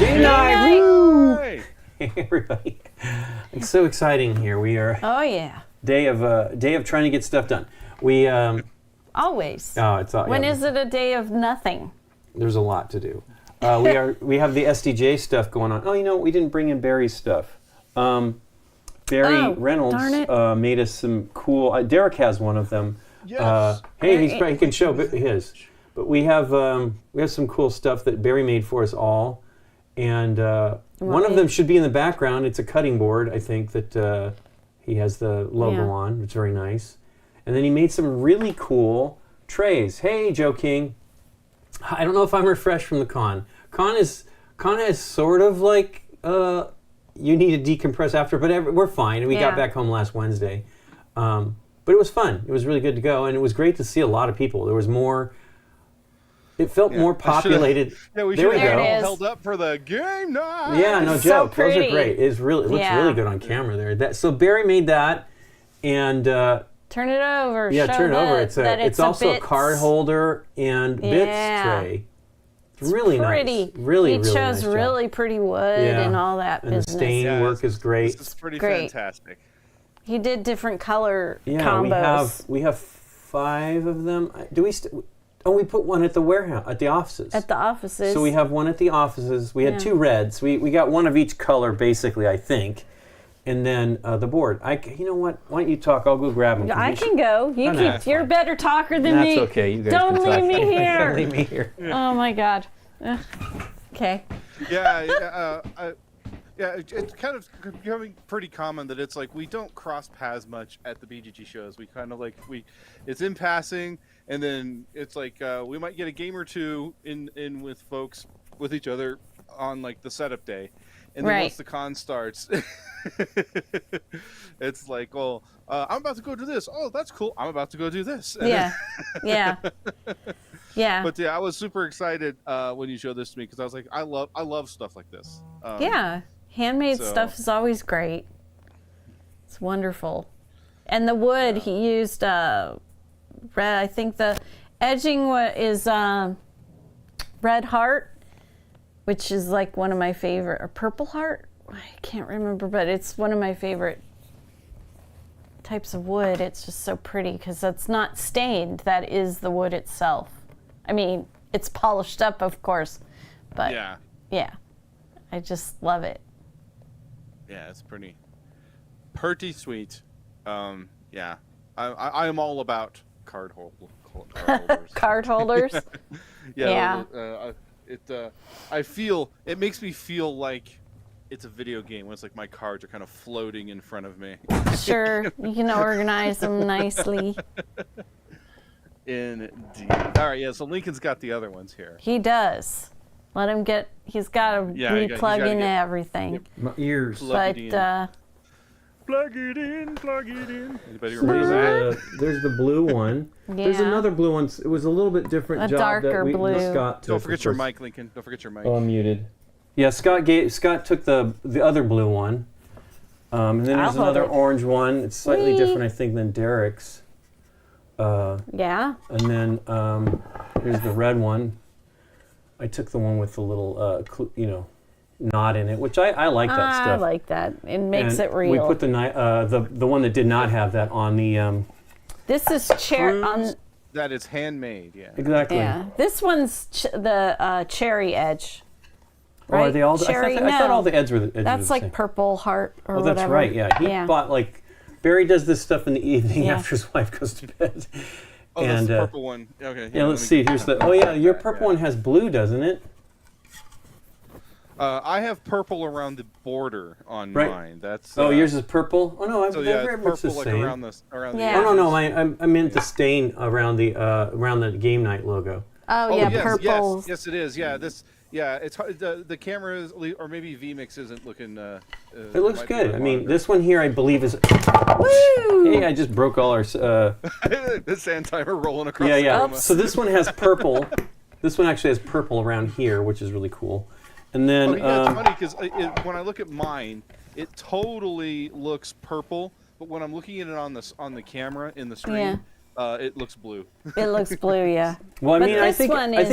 GameNight! Woo! Hey everybody. It's so exciting here. We are day of trying to get stuff done. We always. Oh, it's all, when is it a day of nothing? There's a lot to do. We have the SDJ stuff going on. Oh, you know, we didn't bring in Barry's stuff. Barry Reynolds made us some cool. Derek has one of them. Yes. Hey, he can show his. But we have some cool stuff that Barry made for us all, and one of them should be in the background. It's a cutting board, I think, that he has the logo on. It's very nice. And then he made some really cool trays. Hey, Joe King. I don't know if I'm refreshed from the con. Con is sort of like you need to decompress after, but we're fine. We got back home last Wednesday, but it was fun. It was really good to go, and it was great to see a lot it was more. It felt more populated. We should have held up for the game night. Yeah, no joke. Those are great. It looks really good on camera there. So Barry made that, and turn it over. Yeah, turn it over. It's also a card holder and bits tray. It's really nice. Really he chose nice really pretty wood and all that business. And the stain work is great. This is pretty fantastic. He did different color combos. We have 5 of them. Do we? We put one at the warehouse, at the offices. At the offices. So we have one at the offices. We had 2 reds. We got one of each color, basically, I think. And then the board. You know what? Why don't you talk? I'll go grab them. I can go. You're a better talker than me. That's okay. You guys Don't can leave me here. Don't leave me here. Oh my God. Okay. Yeah. Yeah, it's kind of becoming pretty common that it's like we don't cross paths much at the BGG shows. We kind of like it's in passing, and then it's like we might get a game or two in with folks with each other on like the setup day, and then once the con starts, it's like, well, I'm about to go do this. Oh, that's cool. I'm about to go do this. Yeah, yeah, yeah. But yeah, I was super excited when you showed this to me because I was like, I love stuff like this. Yeah. Handmade stuff is always great. It's wonderful. And the wood, he used red. I think the edging is red heart, which is like one of my favorite, or purple heart. I can't remember, but it's one of my favorite types of wood. It's just so pretty because it's not stained. That is the wood itself. I mean, it's polished up, of course, but yeah, I just love it. Yeah, it's pretty sweet. Yeah, I am all about card holders. Card holders. Yeah. It makes me feel like it's a video game when it's like my cards are kind of floating in front of me. Sure, you can organize them nicely. Indeed. All right, yeah. So Lincoln's got the other ones here. He does. Let him get. He's got to re-plug into everything. Yep. My ears. Plug it in. Plug it in. Anybody remember that? There's the blue one. Yeah. There's another blue one. It was a little bit different A job darker that blue. Scott took. Don't forget your mic, Lincoln. Don't forget your mic. Oh, I'm muted. Yeah, Scott took the other blue one. And then there's another orange one. It's slightly different, I think, than Derek's. Yeah. And then there's the red one. I took the one with the little, knot in it, which I like that stuff. I like that. It makes it real. We put the one that did not have that on the. This is on. That is handmade. Yeah. Exactly. Yeah. This one's the cherry edge. Right? Oh, are they all? Cherry, I thought all the edges were the edges. That's were the like same. purple heart or whatever. Oh, that's right. Yeah, he bought like. Barry does this stuff in the evening after his wife goes to bed. Oh, that's the purple one. Okay. Yeah, let's see. Here's the. Oh yeah, your purple one has blue, doesn't it? I have purple around the border on mine. That's. Yours is purple. Oh no, I've never purple the same. Around the. Oh no, I meant the stain around the GameNight logo. Oh yeah, yes, purple. Yes, it is. Yeah, this. Yeah, it's the camera is, or maybe VMix isn't looking. It looks good. I mean, this one here, I believe is. Woo! Hey, I just broke all our. The sand timer rolling across. Yeah, yeah. Oops. So this one has purple. This one actually has purple around here, which is really cool. And then. It's funny because when I look at mine, it totally looks purple, but when I'm looking at it on the camera in the stream. It looks blue. It looks blue, yeah. Well, I mean, I think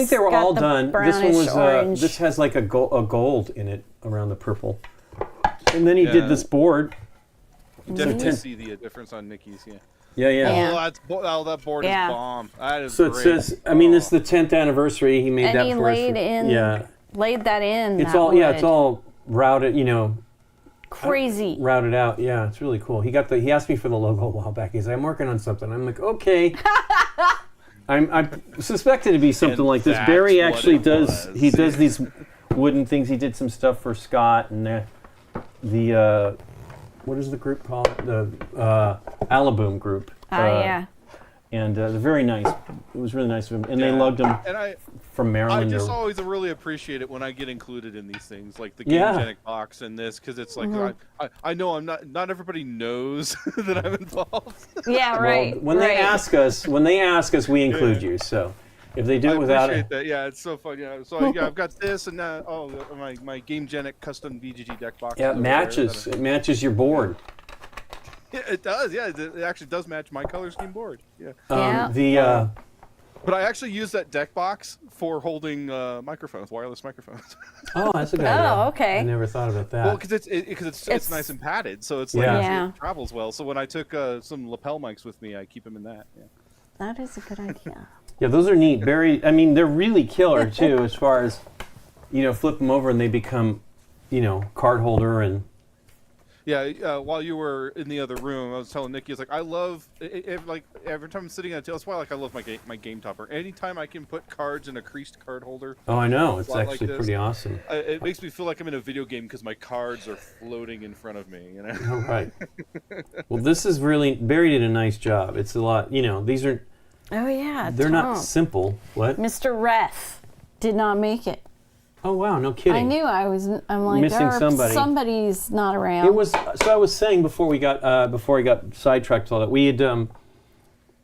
they were all done. This one was orange. this has like a gold in it around the purple. And then he did this board. You definitely see the difference on Nikki's, Yeah. That board is bomb. That is so great. It says, I mean, this is the 10th anniversary. He made and that he for laid us. Laid that in. It's all it's all routed, crazy. Routed out. Yeah, it's really cool. He asked me for the logo a while back. He's like, I'm working on something. I'm like, okay. I'm suspected to be something like this. Barry actually does. He does these wooden things. He did some stuff for Scott and the what is the group called? The Alaboom group. Yeah. And they're very nice. It was really nice of him, and they lugged him from Maryland. I just always really appreciate it when I get included in these things, like the GameNight box and this, because it's like I know I'm not everybody knows that I'm involved. Yeah, right. Well, when they ask us, we include you. So if they do it without it, that. Yeah, it's so fun. Yeah, so I've got this and my GameNight custom BGG deck box. Yeah, it matches. It matches your board. Yeah, it does. Yeah, it actually does match my color scheme board. Yeah. But I actually use that deck box for holding microphones, wireless microphones. Oh, that's a good idea. Oh, okay. I never thought about that. Well, because it's nice and padded, so it's like it travels well. So when I took some lapel mics with me, I keep them in that. Yeah. That is a good idea. Yeah, those are neat. They're really killer too, as far as flip them over and they become, card holder and. While you were in the other room, I was telling Nikki, it's like I love like every time I'm sitting at a table. That's why I love my game topper. Anytime I can put cards in a creased card holder. Oh, I know. It's actually pretty awesome. It makes me feel like I'm in a video game because my cards are floating in front of me. All right. Well, this is really Barry did a nice job. It's a lot. These are. Oh yeah. They're not simple. What? Mr. Reth did not make it. Oh wow, no kidding. I knew I'm like missing somebody. Somebody's not around. It was so I was saying before I got sidetracked with all that, we had there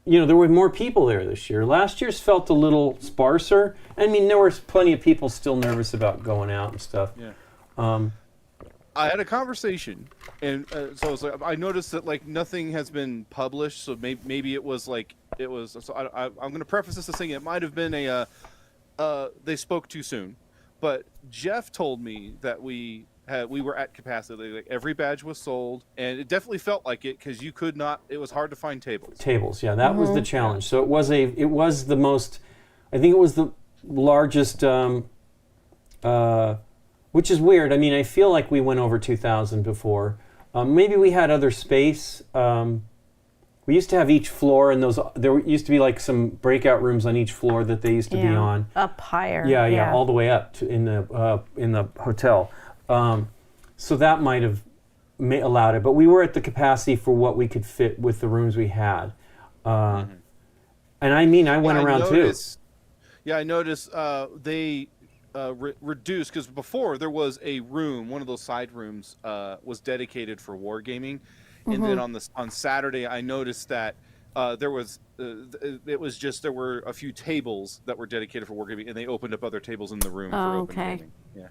were more people there this year. Last year's felt a little sparser. I mean, there were plenty of people still nervous about going out and stuff. Yeah. I had a conversation, and so I was like, I noticed that like nothing has been published, so maybe it was. So I'm going to preface this to saying it might have been they spoke too soon. But Jeff told me that we were at capacity. Like every badge was sold, and it definitely felt like it because you could not. It was hard to find tables. Tables, yeah, that was the challenge. So it was the most. I think it was the largest. Which is weird. I mean, I feel like we went over 2,000 before. Maybe we had other space. We used to have each floor, and there used to be like some breakout rooms on each floor that they used to be on. Up higher. Yeah, all the way up to in the hotel. So that might have allowed it, but we were at the capacity for what we could fit with the rooms we had. And I mean, I went around too. Yeah, I noticed they reduced because before there was a room, one of those side rooms was dedicated for wargaming. And then on Saturday, I noticed that there were a few tables that were dedicated for wargaming, and they opened up other tables in the room for open gaming. Yeah.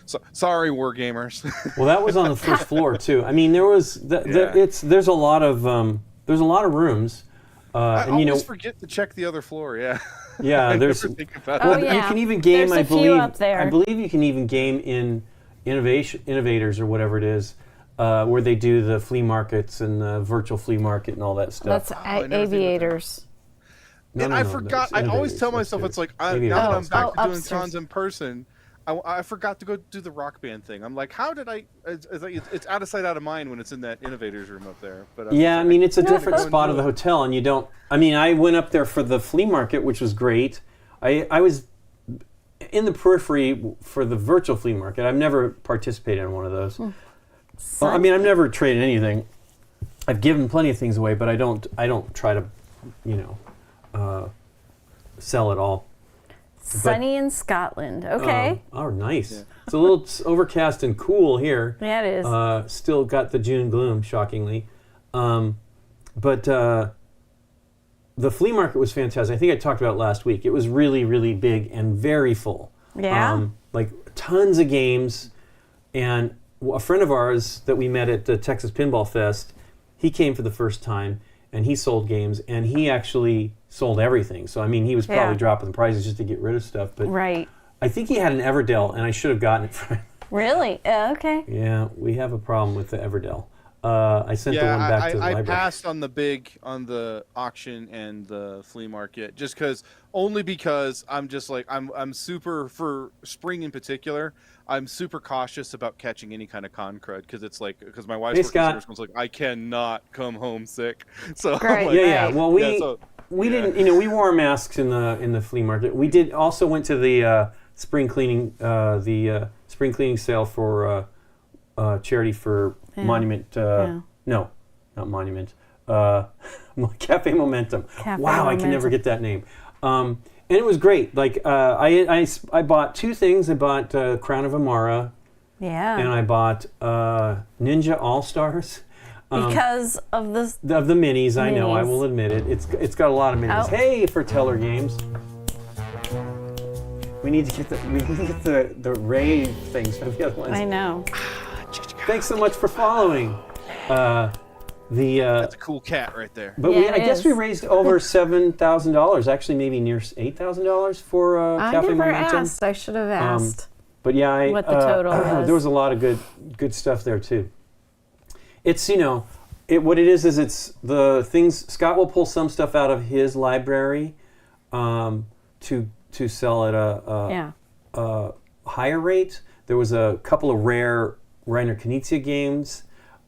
So sorry, wargamers. Well, that was on the first floor too. I mean, there's a lot of rooms. I always forget to check the other floor. Yeah. Yeah, there's. Think about well, you can even game. There's a few up there. I believe you can even game in Innovators or whatever it is. Where they do the flea markets and the virtual flea market and all that stuff. That's Aviators. And I forgot. I always tell myself it's like now that I'm back to doing cons in person, I forgot to go do the Rock Band thing. I'm like, how did I? It's out of sight, out of mind when it's in that Innovators room up there. But yeah, I mean, it's a different spot of the hotel, and you don't. I mean, I went up there for the flea market, which was great. I was in the periphery for the virtual flea market. I've never participated in one of those. Well, I mean, I've never traded anything. I've given plenty of things away, but I don't try to, sell it all. Sunny in Scotland. Okay. Oh, nice. Yeah. It's a little overcast and cool here. Yeah, it is. Still got the June gloom, shockingly. But the flea market was fantastic. I think I talked about it last week. It was really, really big and very full. Yeah. Like tons of games, and a friend of ours that we met at the Texas Pinball Fest, he came for the first time, and he sold games, and he actually sold everything. So, I mean, he was probably dropping the prices just to get rid of stuff. But right. I think he had an Everdell, and I should have gotten it for him. Really? Okay. Yeah, we have a problem with the Everdell. I sent the one back to the library. I passed on the auction and the flea market only because I'm just like I'm super, for spring in particular, I'm super cautious about catching any kind of con crud because my wife's working school's like I cannot come home sick. So right. Like, yeah. Well, we didn't. We wore masks in the flea market. We did also went to the spring cleaning spring cleaning sale for charity for Monument. No, not Monument. Cafe Momentum. I can never get that name. And it was great. Like I bought two things. I bought Crown of Amara. Yeah. And I bought Ninja All Stars. Because of the minis, I know. I will admit it. It's got a lot of minis. Oh. Hey, for Teller Games. We need to get the Ray things for the other ones. I know. Thanks so much for following. That's a cool cat right there. But I guess we raised over $7,000. Actually, maybe near $8,000 for Cafe Momentum. I never asked. I should have asked. But yeah, what the total was. There was a lot of good stuff there too. It's what it is it's the things. Scott will pull some stuff out of his library to sell at a higher rate. There was a couple of rare Reiner Knizia games.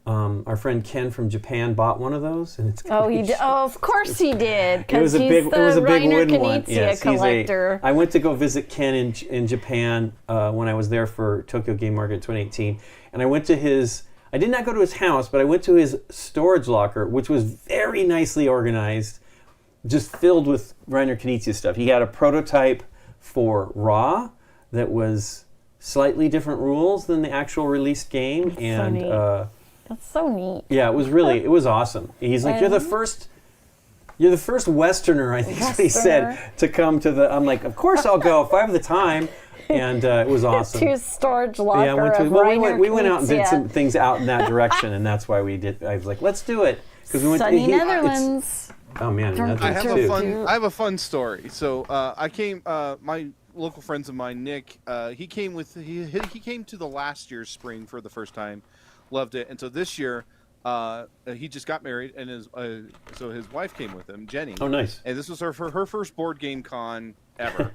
Our friend Ken from Japan bought one of those, and it's Oh, he did. Oh, of course he did. It was Because he's the big Reiner wooden one. Knizia Yes, collector. I went to go visit Ken in Japan when I was there for Tokyo Game Market 2018, and I went to his. I did not go to his house, but I went to his storage locker, which was very nicely organized, just filled with Reiner Knizia stuff. He had a prototype for Raw that was slightly different rules than the actual released game, That's and so neat. That's so neat. yeah, it was awesome. He's like, you're the first Westerner, I think is what he said, to come to the. I'm like, of course I'll go if I have the time. And it was awesome. To storage locker we went out and did some things out in that direction, and that's why we did. I was like, let's do it because we went Sunny to Netherlands. Oh man, I have Netherlands I have a fun story. So I came. My local friends of mine, Nick. He came he came to the last year's spring for the first time, loved it, and so this year. He just got married, and his wife came with him, Jenny. Oh, nice! And this was her first board game con ever.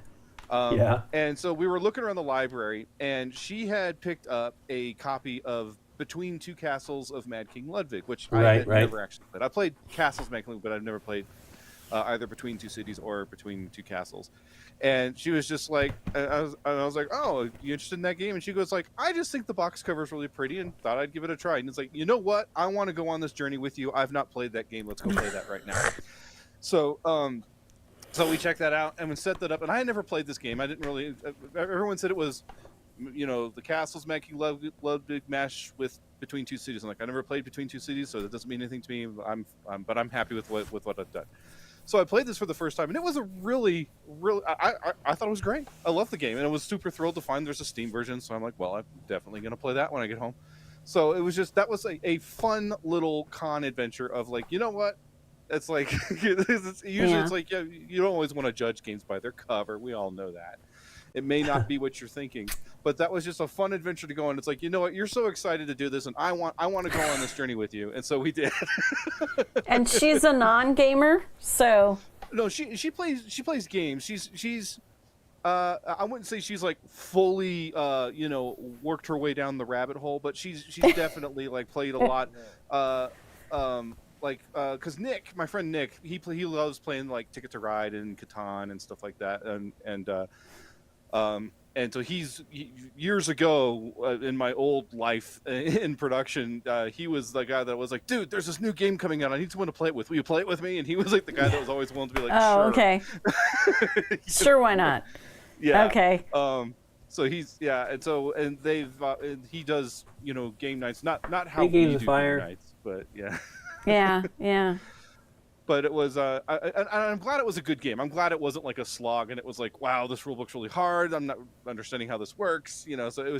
Yeah. And so we were looking around the library, and she had picked up a copy of Between Two Castles of Mad King Ludwig, which I had never actually played. I played Castles of Mad King Ludwig, but I've never played either Between Two Cities or Between Two Castles. And she was just like, I was like, oh, you interested in that game? And she goes like, I just think the box cover is really pretty and thought I'd give it a try. And it's like, you know what? I want to go on this journey with you. I've not played that game. Let's go play that right now. So we checked that out and we set that up. And I had never played this game. I didn't really. Everyone said it was, the Castles Mad King Ludwig mash with Between Two Cities. I'm like, I never played Between Two Cities, so that doesn't mean anything to me. But I'm happy with what I've done. So I played this for the first time, and it was a really, I thought it was great. I love the game, and I was super thrilled to find there's a Steam version, so I'm like, well, I'm definitely going to play that when I get home. So it was just, that was a fun little con adventure of like, you know what? It's like, it's like, yeah, you don't always want to judge games by their cover. We all know that. It may not be what you're thinking, but that was just a fun adventure to go on. It's like, you know what? You're so excited to do this, and I want to go on this journey with you, and so we did. And she's a non-gamer, so. No, she plays games. She's I wouldn't say she's like fully worked her way down the rabbit hole, but she's definitely like played a lot. Because Nick, my friend Nick, he loves playing like Ticket to Ride and Catan and stuff like that, and so years ago in my old life in production, he was the guy that was like, dude, there's this new game coming out. I need someone to play it with. Will you play it with me? And he was like the guy that was always willing to be like, oh, sure. Okay. Sure, why not? Yeah. Okay. So he's and they've he does game nights, not how Big Games we of do Fire. game nights, but yeah. Yeah. But it was, I'm glad it was a good game. I'm glad it wasn't like a slog, and it was like, wow, this rule book's really hard. I'm not understanding how this works, So it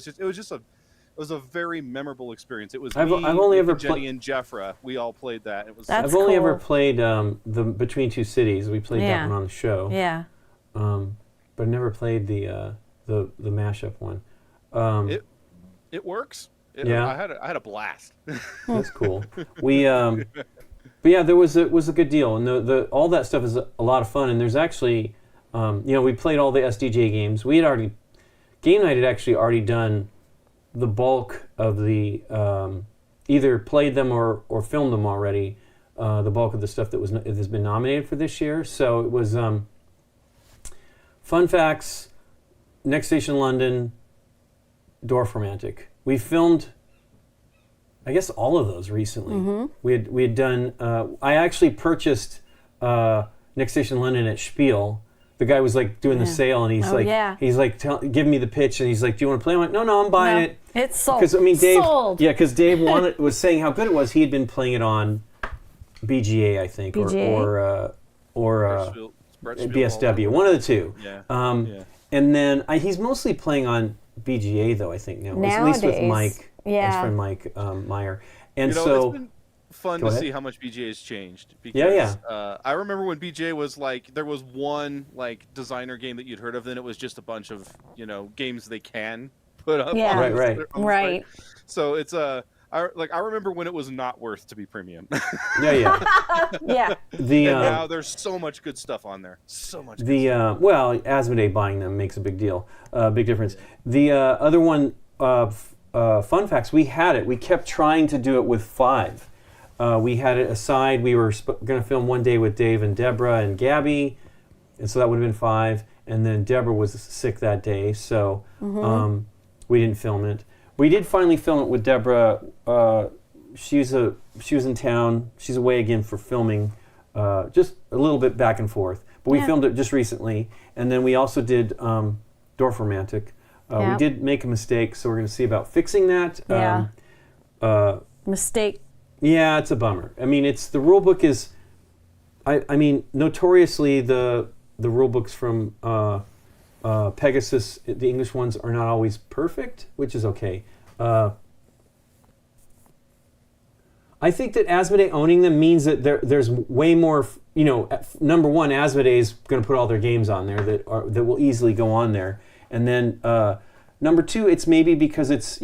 was a very memorable experience. It was I've only ever Jenny and Jeffra. We all played that. It was. That's I've only cool. ever played the Between Two Cities. We played that one on the show. Yeah. But I never played the mashup one. It works. Yeah. I had a blast. That's cool. We but yeah, it was a good deal, and the all that stuff is a lot of fun. And there's actually, we played all the SDJ games. GameNight had actually already done the bulk of the either played them or filmed them already. The bulk of the stuff that has been nominated for this year. So it was Fun Facts, Next Station London, Dwarf Romantic. We filmed, I guess, all of those recently. Mm-hmm. We had done. I actually purchased Next Station London at Spiel. The guy was like doing the sale, and he's giving me the pitch, and he's like, "Do you want to play?" I'm like, "No, I'm buying it." It's sold. Because Dave, sold. Yeah, because Dave was saying how good it was. He had been playing it on BGA, I think, BGA? or BSW, one of the two. Yeah. And then he's mostly playing on BGA, though, I think now. Nowadays, at least with Mike, his friend Mike Meyer. And it's been fun to see how much BGA has changed. Because, I remember when BGA was like, there was one like designer game that you'd heard of, then it was just a bunch of games they can put up. Yeah. Right. So it's I remember when it was not worth to be premium. Yeah. Yeah. And now there's so much good stuff on there. So much. Asmodee buying them makes a big deal, big difference. The other one, fun facts, we had it. We kept trying to do it with 5. We had it aside. We were going to film one day with Dave and Deborah and Gabby, and so that would have been 5. And then Deborah was sick that day, so we didn't film it. We did finally film it with Deborah. She was in town. She's away again for filming, just a little bit back and forth. But we filmed it just recently, and then we also did Dorf Romantic. We did make a mistake, so we're going to see about fixing that. Mistake. Yeah, it's a bummer. I mean, the rule book is, I mean, notoriously the rule books from Pegasus, the English ones, are not always perfect, which is okay. I think that Asmodee owning them means that there's way more, number one, Asmodee is going to put all their games on there that will easily go on there. And then number 2, it's maybe because it's,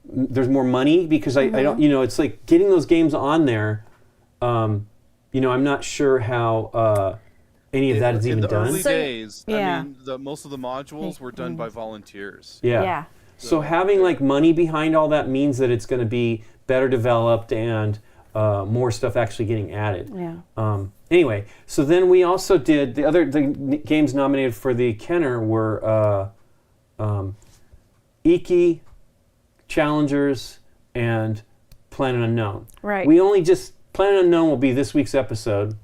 there's more money, because I don't, it's like getting those games on there, I'm not sure how any of that is even done. In the early days, I mean, most of the modules were done by volunteers. Yeah. So having like money behind all that means that it's going to be better developed and more stuff actually getting added. Anyway, so then we also did the games nominated for the Kenner were Iki, Challengers, and Planet Unknown. Right. We only just Planet Unknown will be this week's episode.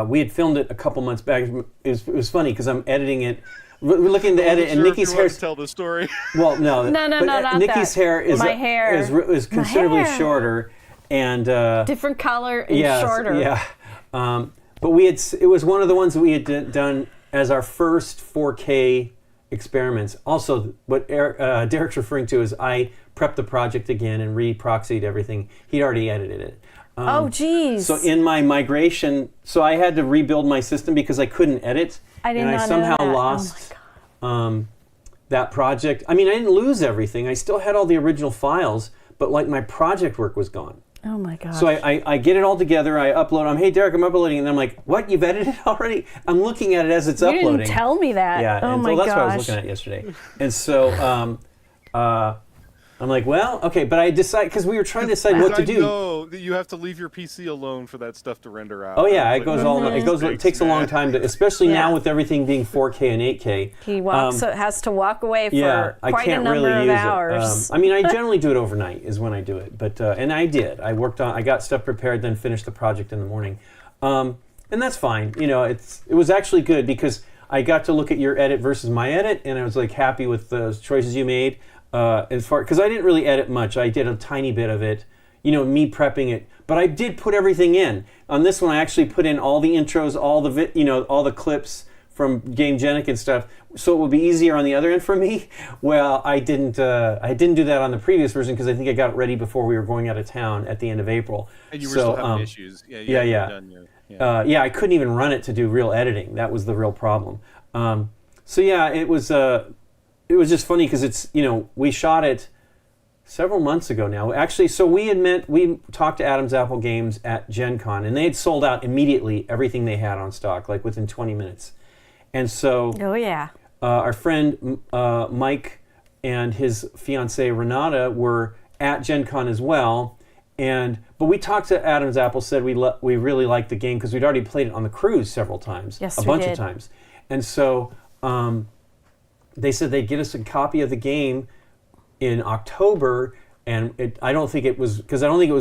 We had filmed it a couple months back. It was funny because I'm editing it. We're looking to edit, and Nikki's hair. Tell the story. Well, no, not Nikki's that. hair is My hair is considerably shorter, and different color and shorter. Yeah, but it was one of the ones that we had done as our first 4K experiments. Also, what Derek's referring to is I prepped the project again and re-proxied everything. He'd already edited it. Oh, geez. So in my migration, I had to rebuild my system because I couldn't edit. And I somehow lost that project. I mean, I didn't lose everything. I still had all the original files, but like my project work was gone. Oh my gosh. So I get it all together, I upload, hey Derek, I'm uploading, and I'm like, what, you've edited it already? I'm looking at it as it's uploading. You didn't tell me that. Yeah, oh my that's gosh. what I was looking at yesterday. And so I'm like, well, okay, but I decided, because we were trying to decide what to do. I know that you have to leave your PC alone for that stuff to render out. Oh yeah, it takes a long time to, especially now with everything being 4K and 8K. He has to walk away for quite a number of hours. I mean, I generally do it overnight is when I do it, but and I did. I got stuff prepared, then finished the project in the morning, and that's fine. It was actually good because I got to look at your edit versus my edit, and I was like happy with the choices you made. Because I didn't really edit much. I did a tiny bit of it, me prepping it. But I did put everything in. On this one, I actually put in all the intros, all the clips from GameGenic and stuff, so it would be easier on the other end for me. Well, I didn't do that on the previous version because I think I got it ready before we were going out of town at the end of April. And you were still having issues. Yeah, I couldn't even run it to do real editing. That was the real problem. It was just funny because it's, we shot it several months ago now. Actually, so we talked to Adam's Apple Games at Gen Con, and they had sold out immediately everything they had on stock, like within 20 minutes. And so our friend Mike and his fiancée Renata were at Gen Con as well. But we talked to Adam's Apple, said we really liked the game because we'd already played it on the cruise several times, a bunch of times. And so they said they'd get us a copy of the game in October, and I don't think it was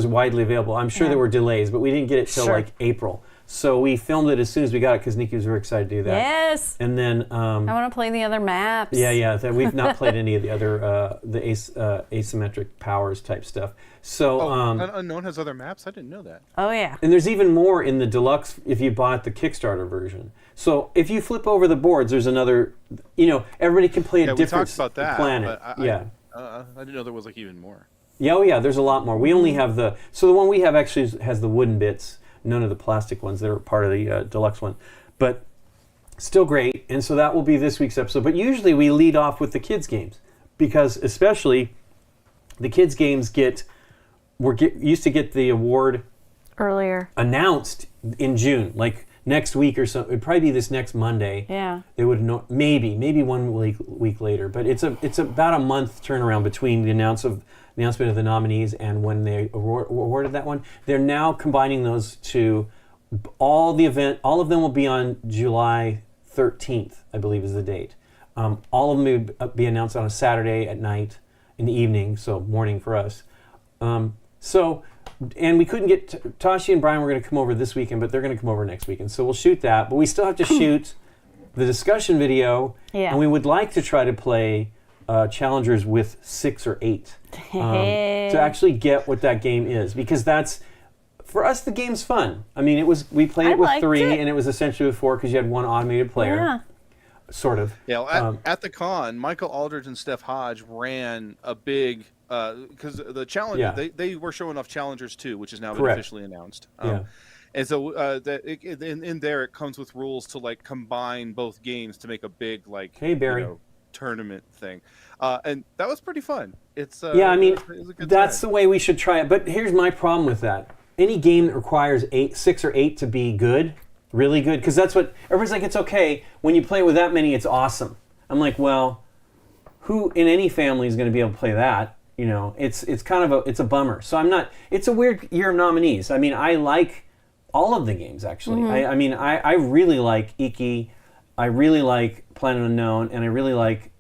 widely available. I'm sure there were delays, but we didn't get it till like April. So we filmed it as soon as we got it because Nikki was very excited to do that. Yes. And then I want to play the other maps. Yeah. We've not played any of the other the asymmetric powers type stuff. So Unknown has other maps. I didn't know that. Oh yeah. And there's even more in the deluxe if you bought the Kickstarter version. So if you flip over the boards, there's another. Everybody can play a different planet. I didn't know there was like even more. Yeah, there's a lot more. We only have the one we have actually has the wooden bits. None of the plastic ones that are part of the deluxe one. But still great. And so that will be this week's episode. But usually we lead off with the kids' games because especially the kids' games used to get the award earlier announced in June. Like next week or so. It'd probably be this next Monday. Yeah. They would know, maybe 1 week later, but it's about a month turnaround between the announcement of the nominees and when they awarded that one. They're now combining those to all of them will be on July 13th, I believe is the date. All of them would be announced on a Saturday at night in the evening, so morning for us. And we couldn't get Tashi and Brian were going to come over this weekend, but they're going to come over next weekend. So we'll shoot that, but we still have to shoot the discussion video, and we would like to try to play challengers with 6 or 8 to actually get what that game is, because for us the game's fun. I mean, we played it with 3, and it was essentially with 4 because you had one automated player. Yeah. Sort of. Yeah, at the con, Michael Aldridge and Steph Hodge ran a big because the challenge they were showing off Challengers 2, which is now been officially announced. And so in there it comes with rules to like combine both games to make a big tournament thing, and that was pretty fun. It's I mean, it was a good that's time. the way we should try it. But here's my problem with that: any game that requires 6 or 8 to be good. Really good, because that's what everybody's like. It's okay when you play with that many. It's awesome. I'm like, well, who in any family is going to be able to play that? You know, it's kind of a bummer. So I'm not. It's a weird year of nominees. I mean, I like all of the games actually. Mm-hmm. I really like Iki, I really like Planet Unknown, and I really like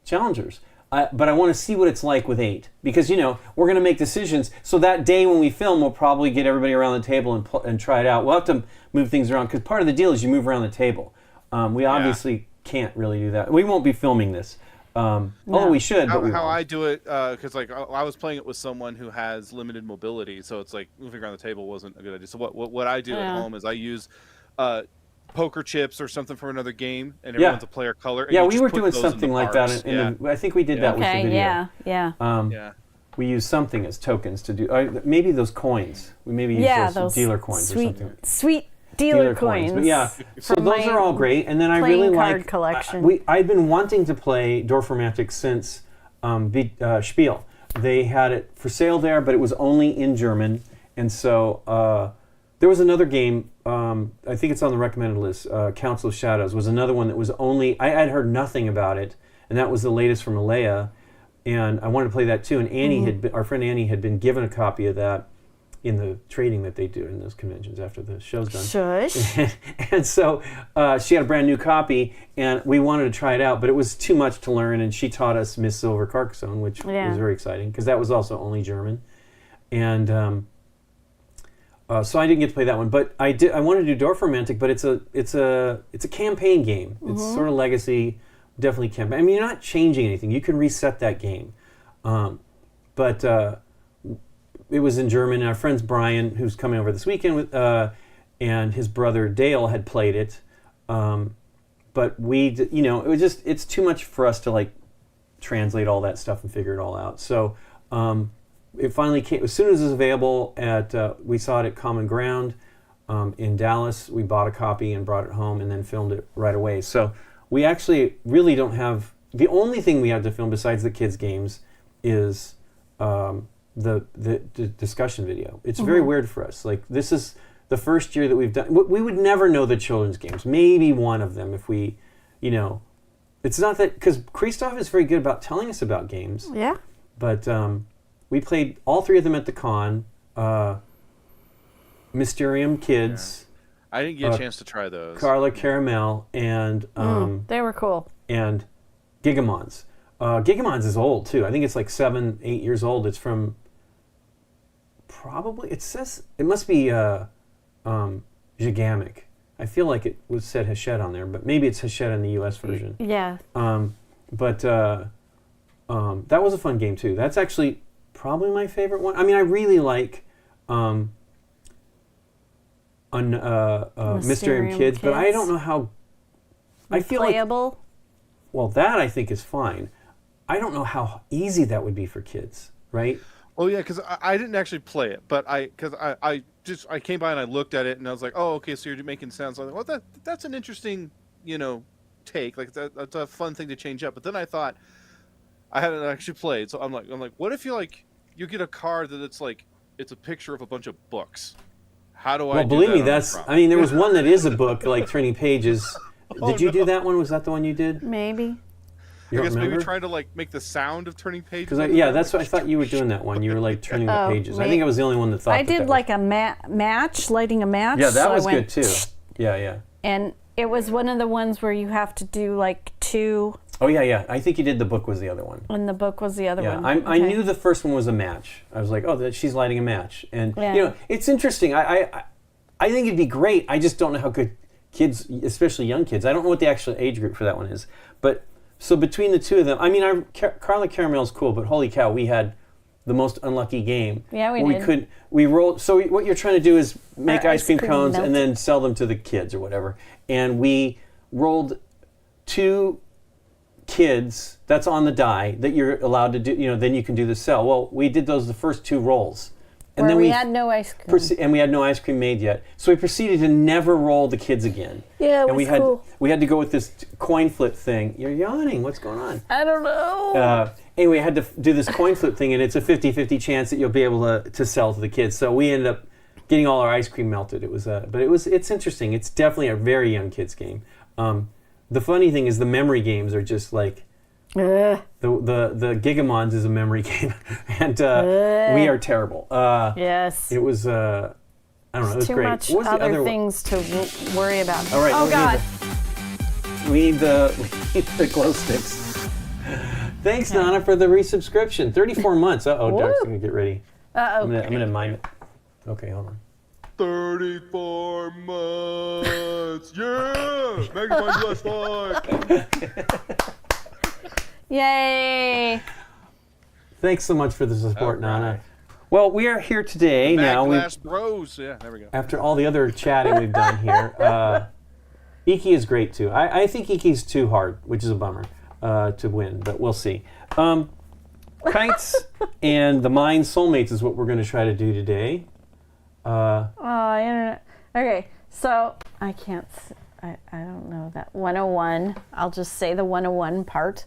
Challengers. But I want to see what it's like with 8, because we're going to make decisions. So that day when we film, we'll probably get everybody around the table and try it out. We'll have to move things around, because part of the deal is you move around the table. We obviously can't really do that. We won't be filming this, although we should. How I do it, because I was playing it with someone who has limited mobility, so it's like moving around the table wasn't a good idea. So what I do at home is I use poker chips or something from another game, and everyone's a player color. And we were doing something like that. I think we did that with the video. We use something as tokens to do. Maybe those coins. We maybe use those dealer coins or something. Sweet dealer coins. But so those are all great. And then I really like collection. I've been wanting to play Dorfromantik since Spiel. They had it for sale there, but it was only in German, and so. There was another game, I think it's on the recommended list, Council of Shadows, was another one that was only, I had heard nothing about it, and that was the latest from Alea, and I wanted to play that too, and Annie our friend Annie had been given a copy of that in the trading that they do in those conventions after the show's done. Shush. And so she had a brand new copy, and we wanted to try it out, but it was too much to learn, and she taught us Miss Silver Carcassonne, which was very exciting, because that was also only German, and... so I didn't get to play that one, but I did. I wanted to do Dorfromantik, but it's a campaign game. It's sort of legacy, definitely campaign. I mean, you're not changing anything. You can reset that game, but it was in German. And our friend Brian, who's coming over this weekend, and his brother Dale had played it, but it was just it's too much for us to like translate all that stuff and figure it all out. So. It finally came as soon as it was available. We saw it at Common Ground in Dallas. We bought a copy and brought it home, and then filmed it right away. So we actually really don't have the only thing we have to film besides the kids' games is the discussion video. It's very weird for us. Like this is the first year that we've done. We would never know the children's games. Maybe one of them if we, It's not that because Christoph is very good about telling us about games. Yeah. But. We played all 3 of them at the con. Mysterium Kids. Yeah. I didn't get a chance to try those. Carla Caramel and they were cool. And Gigamons. Gigamons is old too. I think it's like 7, 8 years old. It's from probably it must be Gigamic. I feel like it was said Hachette on there, but maybe it's Hachette in the US version. Yeah. But that was a fun game too. That's actually probably my favorite one. I mean, I really like Mysterium Kids, but I don't know how. I feel playable. Well, that I think is fine. I don't know how easy that would be for kids, right? Oh yeah, because I didn't actually play it, but I came by and I looked at it and I was like, oh okay, so you're making sounds. I was like, well, that's an interesting take. Like that's a fun thing to change up. But then I thought I hadn't actually played, so I'm like, what if you get a card that it's a picture of a bunch of books? How do I? Well, do believe that me, on the that's. prompt? I mean, there was one that is a book, like Turning Pages. Did you do that one? Was that the one you did? Maybe. You I don't guess maybe remember? trying to like make the sound of turning pages. Because yeah, that's what I thought you were doing. That one. You were like turning the pages. I think I was the only one that thought. I that did that like a match, lighting a match. Yeah, that so was I went, good too. Yeah. And it was one of the ones where you have to do like 2. Oh yeah. I think you did. The book was the other one. And the book was the other Yeah, one. I knew the first one was a match. I was like, oh, she's lighting a match, and Yeah. you know, it's interesting. I think it'd be great. I just don't know how good kids, especially young kids. I don't know what the actual age group for that one is, but so between the two of them, I mean, Carla Caramel's cool, but holy cow, we had the most unlucky game. Yeah, we did. We rolled. So what you're trying to do is make Our ice cream cones melted. and then sell them to the kids or whatever. And we rolled 2 kids. That's on the die that you're allowed to do. You know, then you can do the sell. Well, we did those the first 2 rolls, and Where then we had no ice cream. and we had no ice cream made yet. So we proceeded to never roll the kids again. Yeah, it and was we had to go with this coin flip thing. You're yawning. What's going on? I don't know. Anyway, I had to do this coin flip thing, and it's a 50-50 chance that you'll be able to sell to the kids. So we ended up getting all our ice cream melted. It was, it's interesting. It's definitely a very young kids game. The funny thing is the memory games are just like the Gigamons is a memory game, and we are terrible. Yes. It was I don't know. It was Too great. much What was the other other things to worry about. All right. Oh God. We need the glow sticks. Thanks, Nana, for the resubscription. 34 months. Uh-oh, Doug's Woo. going to get ready. Uh-oh. I'm gonna mime it. Okay, hold on. 34 months. Yeah, magnify last time. Yay. Thanks so much for the support, All right. Nana. Well, we are here today now. Backlash Bros. Yeah, there we go. After all the other chatting we've done here, Iki is great too. I think Iki's too hard, which is a bummer to win, but we'll see. Kites and the Mind Soulmates is what we're going to try to do today. Internet. Okay, so I can't. I don't know that 101. I'll just say the 101 part.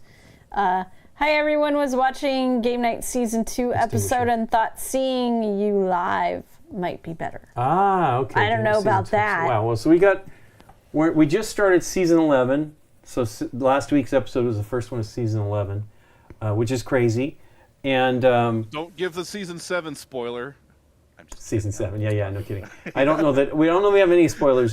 Hi everyone, was watching Game Night Season 2 episode and thought seeing you live might be better. Okay. I don't know Season about 2. that. Wow. Well, so we just started season 11. So last week's episode was the first one of season 11, which is crazy. And Don't give the season 7 spoiler. I'm just season 7. Yeah, no kidding. I don't know that we have any spoilers.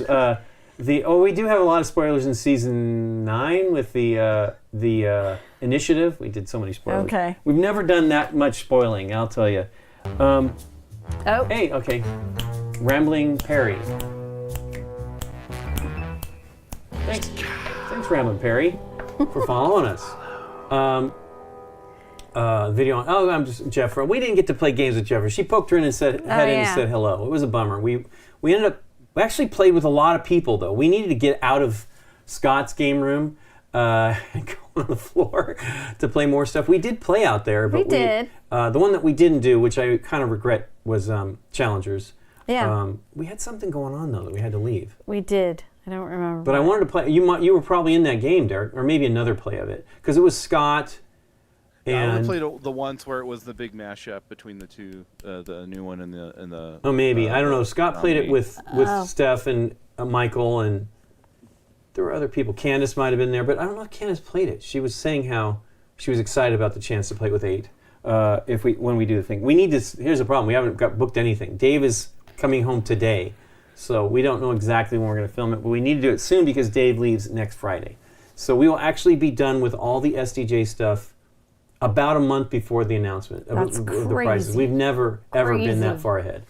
We do have a lot of spoilers in season 9 with the initiative. We did so many spoilers. Okay. We've never done that much spoiling, I'll tell you. Oh. Hey, okay. Rambling Perry. Thanks, Rambling Perry, for following us. Video on. Oh, I'm just Jeffra. We didn't get to play games with Jeffra. She poked her in and said hello. It was a bummer. We ended up. We actually played with a lot of people though. We needed to get out of Scott's game room and go on the floor to play more stuff. We did play out there, but We did. The one that we didn't do, which I kind of regret, was Challengers. Yeah. We had something going on though that we had to leave. We did. I don't remember. But I wanted to play. You were probably in that game, Derek, or maybe another play of it, because it was Scott. I And only played the ones where it was the big mashup between the two, the new one and the. oh, maybe I don't know. Scott played it with Oh. Steph and Michael, and there were other people. Candace might have been there, but I don't know if Candace played it. She was saying how she was excited about the chance to play it with 8. When we do the thing, we need to. Here's the problem: we haven't booked anything. Dave is coming home today, so we don't know exactly when we're going to film it, but we need to do it soon because Dave leaves next Friday. So we will actually be done with all the SDJ stuff about a month before the announcement of the prizes. crazy. We've never ever been that Crazy. far ahead.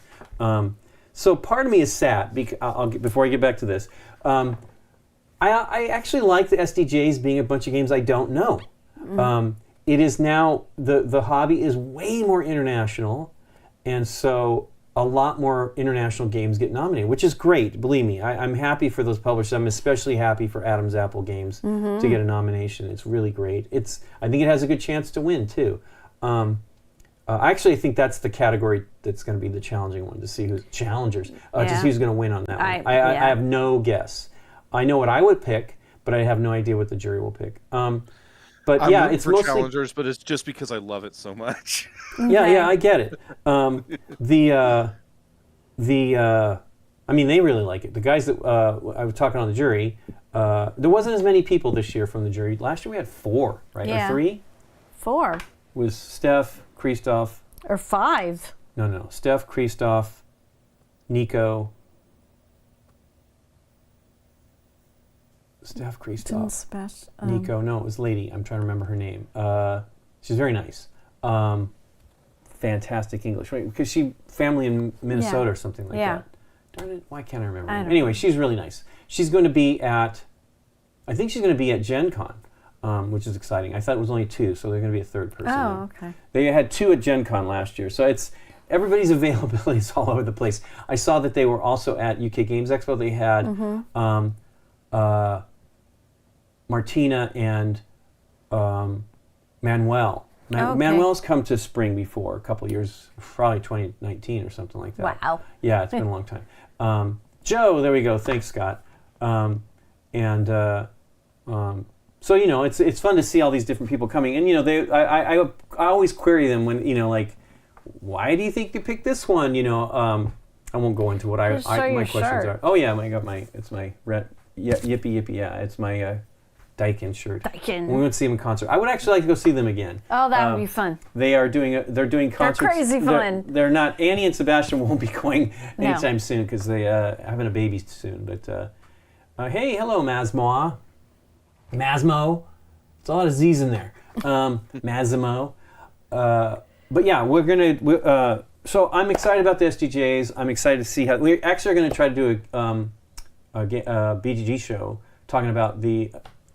So part of me is sad. Before I get back to this, I actually like the SDJs being a bunch of games I don't know. It is now the hobby is way more international, and so a lot more international games get nominated, which is great. Believe me, I'm happy for those publishers. I'm especially happy for Adam's Apple Games to get a nomination. It's really great. I think it has a good chance to win too. I actually think that's the category that's going to be the challenging one, to see who's challengers, to Yeah. see who's going to win on that one. I yeah. have no guess. I know what I would pick, but I have no idea what the jury will pick. But I'm yeah, rooting it's for mostly challengers, but it's just because I love it so much. yeah, I get it. I mean, they really like it. The guys that I was talking on the jury, there wasn't as many people this year from the jury. Last year we had 4, right? Yeah. Or 3? 4. Was Steph, Christoph. Or 5. No. Steph, Christoph, Nico. Steph, Christoph, Nico. No, it was lady. I'm trying to remember her name. She's very nice. Fantastic English, right? Because she family in Minnesota or something like that. Darn it, why can't I remember? Anyway, she's really nice. She's going to be at, I think she's going to be at Gen Con, which is exciting. I thought it was only 2, so they're going to be a third person. Oh, okay. They had 2 at Gen Con last year, so it's everybody's availability is all over the place. I saw that they were also at UK Games Expo. They had Martina and Manuel. Manuel's come to Spring before, a couple years, probably 2019 or something like that. Wow. Yeah, it's been a long time. Joe, there we go. Thanks, Scott. So it's fun to see all these different people coming, and I always query them when like, why do you think you picked this one? I won't go into what my questions are. Oh yeah, it's my red yippee. Yeah, it's my Daikin shirt. Daikin. We went to see them in concert. I would actually like to go see them again. Oh, that would be fun. They're doing concerts. They're crazy fun. They're not. Annie and Sebastian won't be going anytime soon because they having a baby soon. But hey, hello, Masmo. It's a lot of Z's in there. Massimo. But yeah, we're gonna. So I'm excited about the SDJs. I'm excited to see how we actually are going to try to do a BGG show talking about the.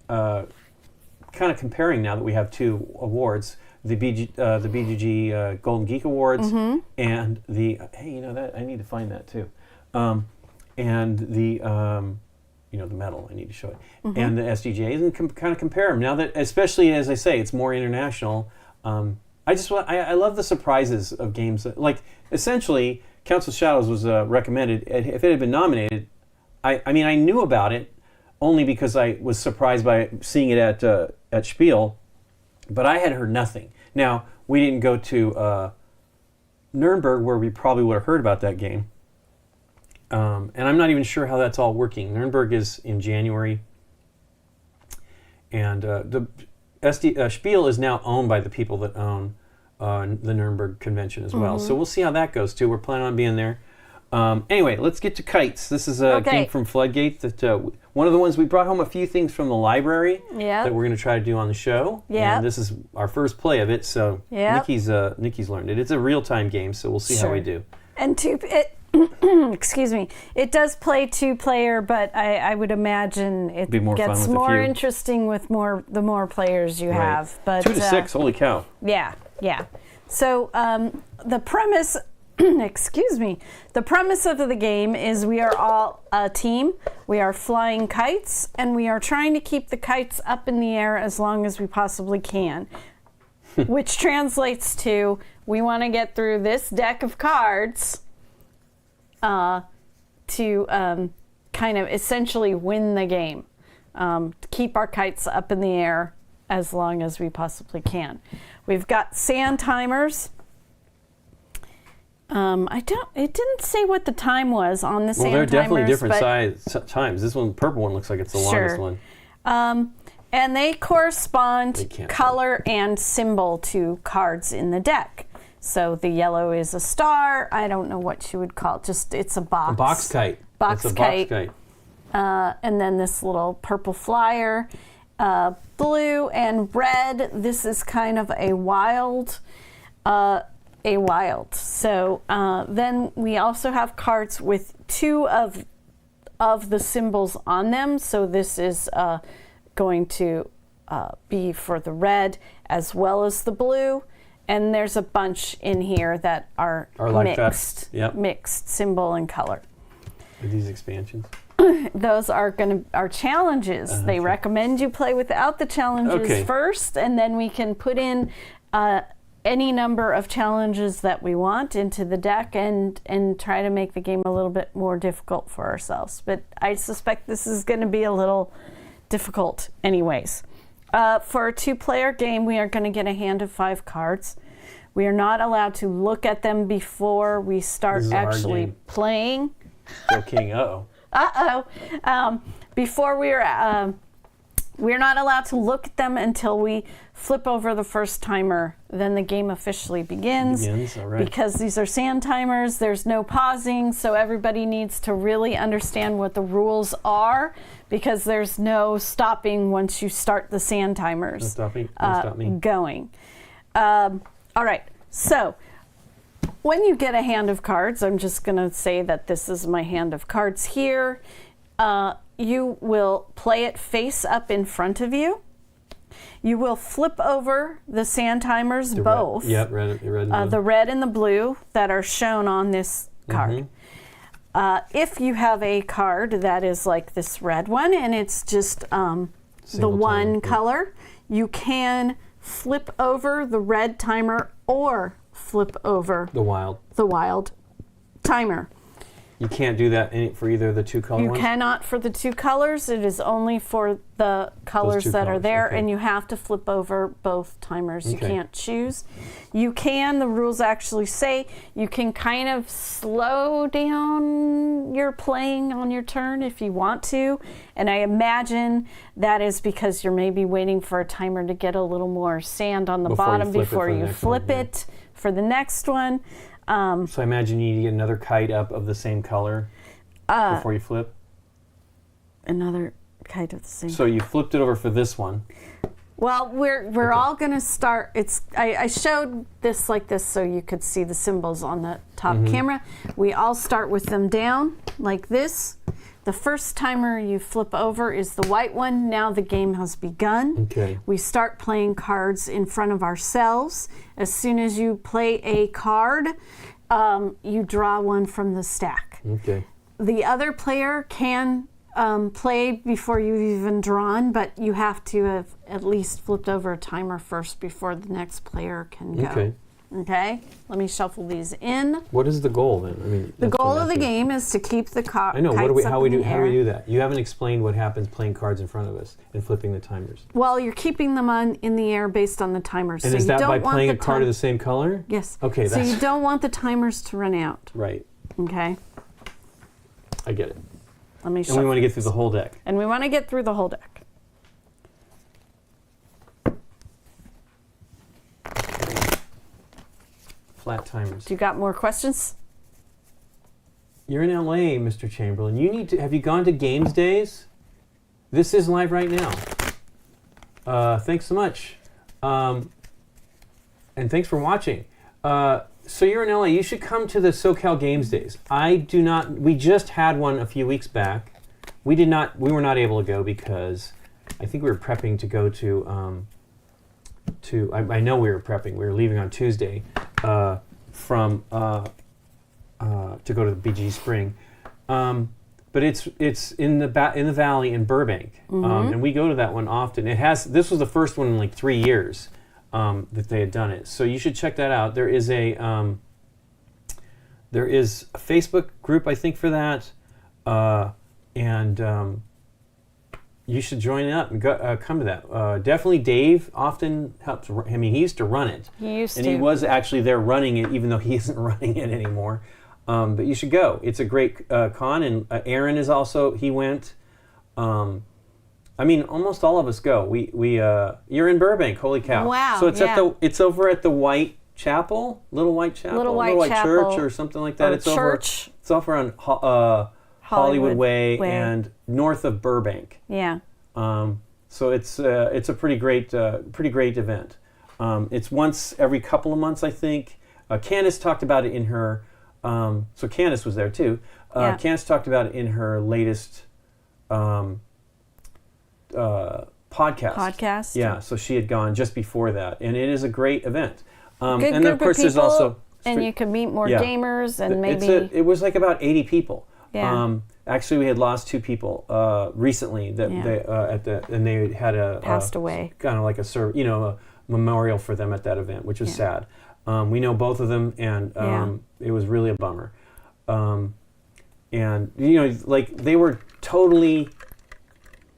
Kind of comparing now that we have 2 awards, the BGG Golden Geek Awards and the that I need to find that too, and the the medal I need to show it and the SDJs and kind of compare them now that, especially as I say, it's more international. I love the surprises of games that, like, essentially Council of Shadows was recommended. If it had been nominated, I mean I knew about it. Only because I was surprised by seeing it at Spiel, but I had heard nothing. Now, we didn't go to Nuremberg, where we probably would have heard about that game. And I'm not even sure how that's all working. Nuremberg is in January. And the Spiel is now owned by the people that own the Nuremberg convention as well. So we'll see how that goes, too. We're planning on being there. Anyway, let's get to kites. This is a game from Floodgate that one of the ones we brought home a few things from the library that we're going to try to do on the show. Yeah. And this is our first play of it, so Nikki's learned it. It's a real-time game, so we'll see how we do. And excuse me, it does play 2-player, but I would imagine it gets more interesting with the more players you have. But 2 to 6, holy cow. Yeah. So the premise. Excuse me. The premise of the game is we are all a team. We are flying kites, and we are trying to keep the kites up in the air as long as we possibly can, which translates to we want to get through this deck of cards to kind of essentially win the game, to keep our kites up in the air as long as we possibly can. We've got sand timers. It didn't say what the time was on the sand timers. Well, they're definitely different times. This one, purple one, looks like it's the longest one. And they correspond color and symbol to cards in the deck. So the yellow is a star. I don't know what you would call it. It's a box. A box kite. Box kite. And then this little purple flyer. Blue and red. This is kind of a wild. So then we also have cards with 2 of the symbols on them. So this is going to be for the red as well as the blue. And there's a bunch in here that are mixed, mixed symbol and color. Are these expansions? Those are challenges. They recommend you play without the challenges first, and then we can put in any number of challenges that we want into the deck and try to make the game a little bit more difficult for ourselves. But I suspect this is going to be a little difficult anyways. For a 2-player game, we are going to get a hand of 5 cards. We are not allowed to look at them before we start actually playing. Joe King, uh-oh. Before we're not allowed to look at them until we flip over the first timer. Then the game officially begins. All right. Because these are sand timers, there's no pausing, so everybody needs to really understand what the rules are, because there's no stopping once you start the sand timers. No stopping. Don't stop me. Going. All right. So when you get a hand of cards, I'm just going to say that this is my hand of cards here. You will play it face up in front of you. You will flip over the sand timers, both. Red and blue. The red and the blue that are shown on this card. If you have a card that is like this red one and it's just the one color, you can flip over the red timer or flip over the wild timer. You can't do that for either of the two color ones? You cannot for the two colors. It is only for the colors that are there, and you have to flip over both timers. You can't choose. You can, the rules actually say, you can kind of slow down your playing on your turn if you want to, and I imagine that is because you're maybe waiting for a timer to get a little more sand on the bottom before you flip it for the next one. So I imagine you need to get another kite up of the same color before you flip. Another kite of the same. So you flipped it over for this one. Well, we're all going to start. I showed this like this so you could see the symbols on the top camera. We all start with them down like this. The first timer you flip over is the white one. Now the game has begun. Okay. We start playing cards in front of ourselves. As soon as you play a card, you draw one from the stack. Okay. The other player can play before you've even drawn, but you have to have at least flipped over a timer first before the next player can go. Okay. Okay, let me shuffle these in. What is the goal then? I mean, the goal of the game is to keep the I know. How do we do that? You haven't explained what happens playing cards in front of us and flipping the timers. Well, you're keeping them in the air based on the timers. And so is you that don't by want playing a card of the same color? Yes. Okay. So you don't want the timers to run out. Right. Okay. I get it. Let me. And we want to get through the whole deck. And we want to get through the whole deck. Flat timers. Do you got more questions? You're in LA, Mr. Chamberlain. You need to. Have you gone to Games Days? This is live right now. Thanks so much, and thanks for watching. So you're in LA. You should come to the SoCal Games Days. I do not. We just had one a few weeks back. We did not. We were not able to go because I think we were prepping to go to. I know we were prepping. We were leaving on Tuesday to go to the BG Spring, but it's in the valley in Burbank, and we go to that one often. This was the first one in like 3 years that they had done it, so you should check that out. There is a Facebook group I think for that, and you should join up and come to that. Definitely Dave often helps. I mean, he used to run it. He he was actually there running it, even though he isn't running it anymore. But you should go. It's a great con, and Aaron is also, he went. I mean, almost all of us go. You're in Burbank, holy cow. Wow, So it's over at the White Chapel, Little White Chapel, Little White Church or something like that. It's over on Hollywood Way and north of Burbank. Yeah. So it's a pretty great event. It's once every couple of months, I think. Candace talked about it in her. So Candace was there too. Candace talked about it in her latest podcast. Yeah. So she had gone just before that, and it is a great event. Good and group then of course of people, there's also and you can meet more gamers and maybe. It was like about 80 people. Yeah. Actually, we had lost 2 people recently that they had passed away. Kind of like a memorial for them at that event, which was sad. We know both of them, and it was really a bummer. And like they were totally.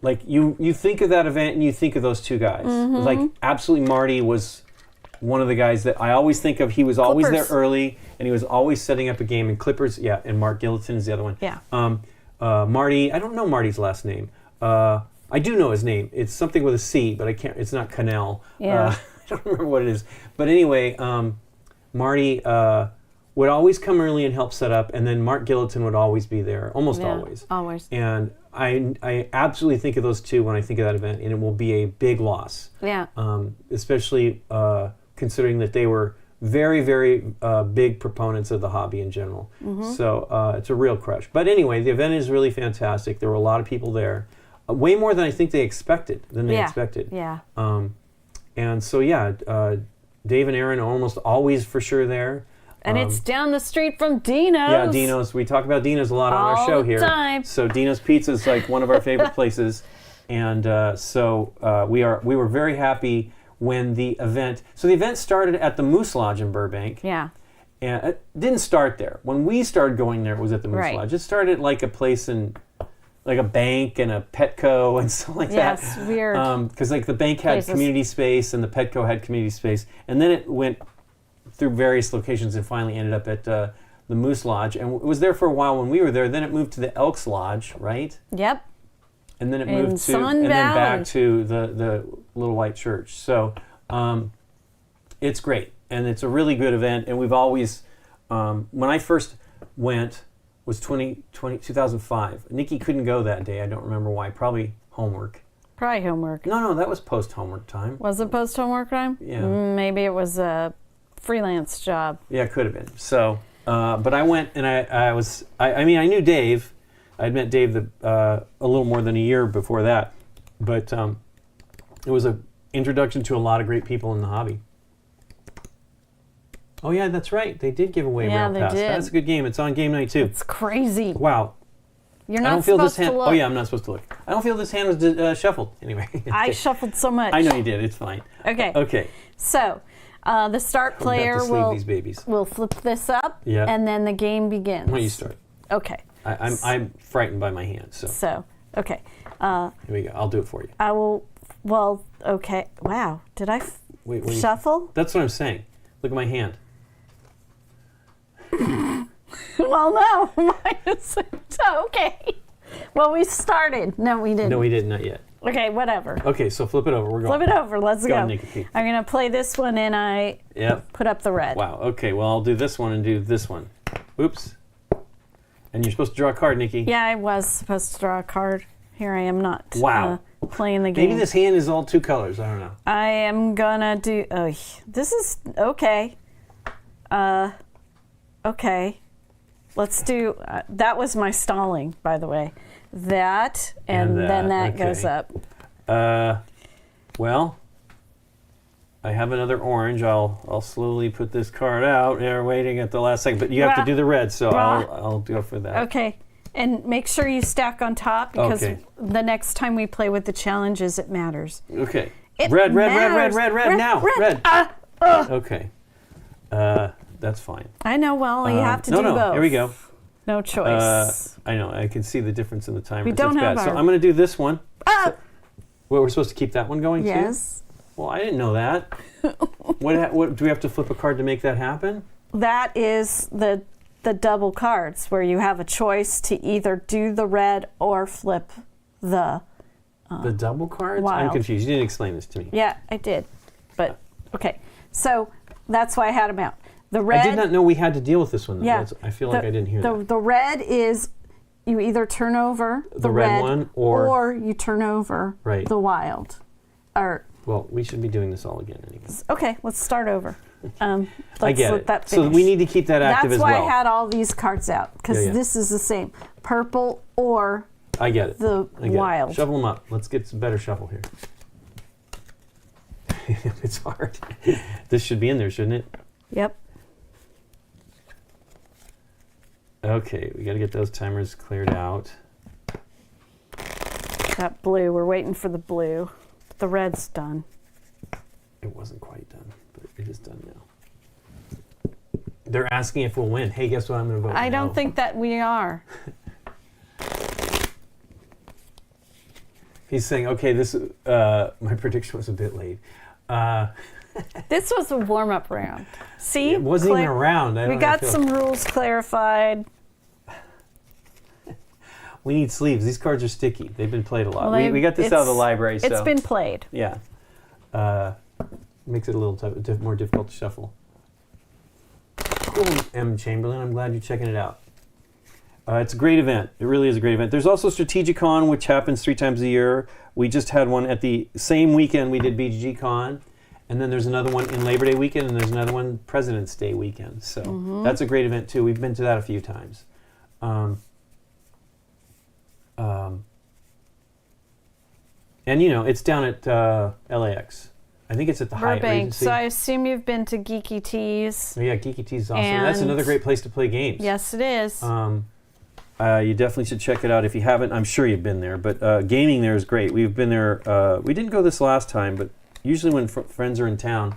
Like you think of that event and you think of those 2 guys. Like absolutely, Marty was one of the guys that I always think of. He was always Clippers. there early, and he was always setting up a game. And Clippers, yeah, and Mark Gilliton is the other one. Yeah. Marty, I don't know Marty's last name. I do know his name. It's something with a C, but I can't. It's not Cannell. Yeah. I don't remember what it is. But anyway, Marty would always come early and help set up, and then Mark Gilliton would always be there, almost always. Always. And I absolutely think of those two when I think of that event, and it will be a big loss. Yeah. Especially considering that they were very, very big proponents of the hobby in general. So it's a real crush. But anyway, the event is really fantastic. There were a lot of people there, way more than I think they expected. Yeah. And so Dave and Aaron are almost always for sure there. And it's down the street from Dino's. Yeah, Dino's. We talk about Dino's a lot on our show here. All the time. So Dino's Pizza is like one of our favorite places, and we were very happy when the event. So the event started at the Moose Lodge in Burbank. Yeah. And it didn't start there. When we started going there, it was at the Moose Right. Lodge. It started at like a place in, like a bank and a Petco and stuff like that. Yes, weird. Because like the bank had Places. community space and the Petco had community space, and then it went through various locations and finally ended up at the Moose Lodge. And it was there for a while when we were there. Then it moved to the Elks Lodge, right? Yep. And then it In moved to Sun and then back Valley. to the Little White Church. So it's great, and it's a really good event. And we've always, when I first went, was 2005. Nikki couldn't go that day. I don't remember why. Probably homework. Probably homework. No, that was post homework time. Was it post homework time? Yeah. Maybe it was a freelance job. Yeah, it could have been. So, but I went and I mean, I knew Dave. I'd met Dave a little more than a year before that, but it was an introduction to a lot of great people in the hobby. Oh yeah, that's right. They did give away Yeah, Rail they Pass. did. That's a good game. It's on GameNight too. It's crazy. Wow. You're I not don't feel this supposed hand. to look. Oh yeah, I'm not supposed to look. I don't feel this hand was shuffled. Anyway. I shuffled so much. I know you did. It's fine. Okay. Okay. So, the start I'm about player to sleeve these babies. will flip this up, Yeah. and then the game begins. Why don't you start? Okay. I'm frightened by my hand, so So, okay. here we go. I'll do it for you. I will. Well, okay. Wow. Did I Wait, what do you- shuffle? That's what I'm saying. Look at my hand. Well, no. Mine is okay. Well, we started. No, we didn't. No, we didn't. Not yet. Okay, whatever. Okay, so flip it over. We're going. Flip it over. Let's Go go. on, Nikki. I'm gonna play this one, and I Yep. put up the red. Wow. Okay. Well, I'll do this one and do this one. Oops. And you're supposed to draw a card, Nikki. Yeah, I was supposed to draw a card. Here I am not. Wow. Playing the game. Maybe this hand is all two colors. I don't know. I am gonna do. Oh, this is okay. Okay. Let's do. That was my stalling, by the way. That and then that okay. goes up. Well, I have another orange. I'll slowly put this card out. They're waiting at the last second, but you have to do the red, so I'll go for that. Okay. And make sure you stack on top because Okay. the next time we play with the challenges, it matters. Okay. It Red matters. now. Red. Okay. That's fine. I know. Well, you have to do both. Here we go. No choice. I know. I can see the difference in the timer. We don't It's have bad. So our- I'm going to do this one. Ah! Well, we're supposed to keep that one going too? Yes. Well, I didn't know that. What do we have to flip a card to make that happen? That is the double cards where you have a choice to either do the red or flip the. The double cards? I'm wild. confused. You didn't explain this to me. Yeah, I did. But okay. So that's why I had them out. The red. I did not know we had to deal with this one. Though. Yeah. I feel like I didn't hear that. The red is you either turn over the red one or you turn over Right. the wild. Or Well, we should be doing this all again anyway. okay, let's start over. Let's I get let it. that So finish. we need to keep that active That's as why well. I had all these cards out because Yeah. this is the same purple or I get it. the I get it. wild. Shuffle them up. Let's get some better shuffle here. It's hard. This should be in there, shouldn't it? Yep. Okay, we got to get those timers cleared out. That blue. We're waiting for the blue. The red's done. It wasn't quite done, but it is done now. They're asking if we'll win. Hey, guess what? I'm going to vote I no. don't think that we are. He's saying, okay, this my prediction was a bit late. This was a warm-up round. See? It wasn't even a round. We got some rules clarified. We need sleeves. These cards are sticky. They've been played a lot. Well, We got this out of the library, so... It's been played. Yeah. Makes it a little more difficult to shuffle. Cool, M. Chamberlain. I'm glad you're checking it out. It's a great event. It really is a great event. There's also Strategicon, which happens 3 times a year. We just had one at the same weekend we did BGG-Con. And then there's another one in Labor Day weekend, and there's another one President's Day weekend. So that's a great event, too. We've been to that a few times. And, you know, it's down at LAX. I think it's at the Hyatt Burbank. Regency. So I assume you've been to Geeky Tees. Oh, yeah, Geeky Tees is awesome. That's another great place to play games. Yes, it is. You definitely should check it out. If you haven't, I'm sure you've been there. But gaming there is great. We've been there. We didn't go this last time, but usually when friends are in town,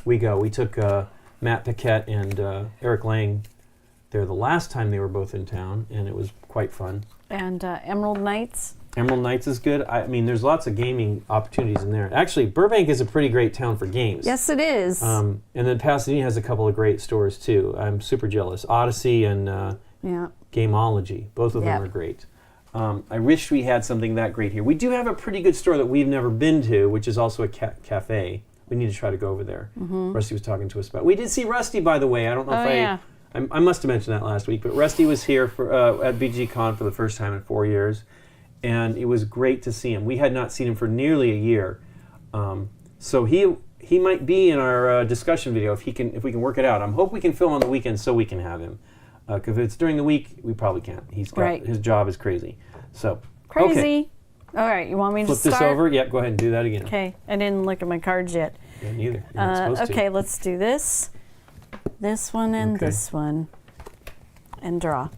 we go. We took Matt Paquette and Eric Lang there the last time they were both in town, and it was quite fun. And Emerald Knights. Emerald Knights is good. I mean, there's lots of gaming opportunities in there. Actually, Burbank is a pretty great town for games. Yes, it is. And then Pasadena has a couple of great stores, too. I'm super jealous. Odyssey and Gameology. Both of them are great. I wish we had something that great here. We do have a pretty good store that we've never been to, which is also a cafe. We need to try to go over there. Rusty was talking to us about. We did see Rusty, by the way. I don't know if I must have mentioned that last week, but Rusty was here for at BGCon for the first time in 4 years, and it was great to see him. We had not seen him for nearly a year, so he might be in our discussion video if we can work it out. I hope we can film on the weekend so we can have him. Because if it's during the week, we probably can't. His job is crazy. So crazy. Okay. All right, you want me to flip start? this over? Yeah, go ahead and do that again. Okay, I didn't look at my cards yet. Yeah, neither. You're not supposed okay, to. let's do this. This one and this one. And draw.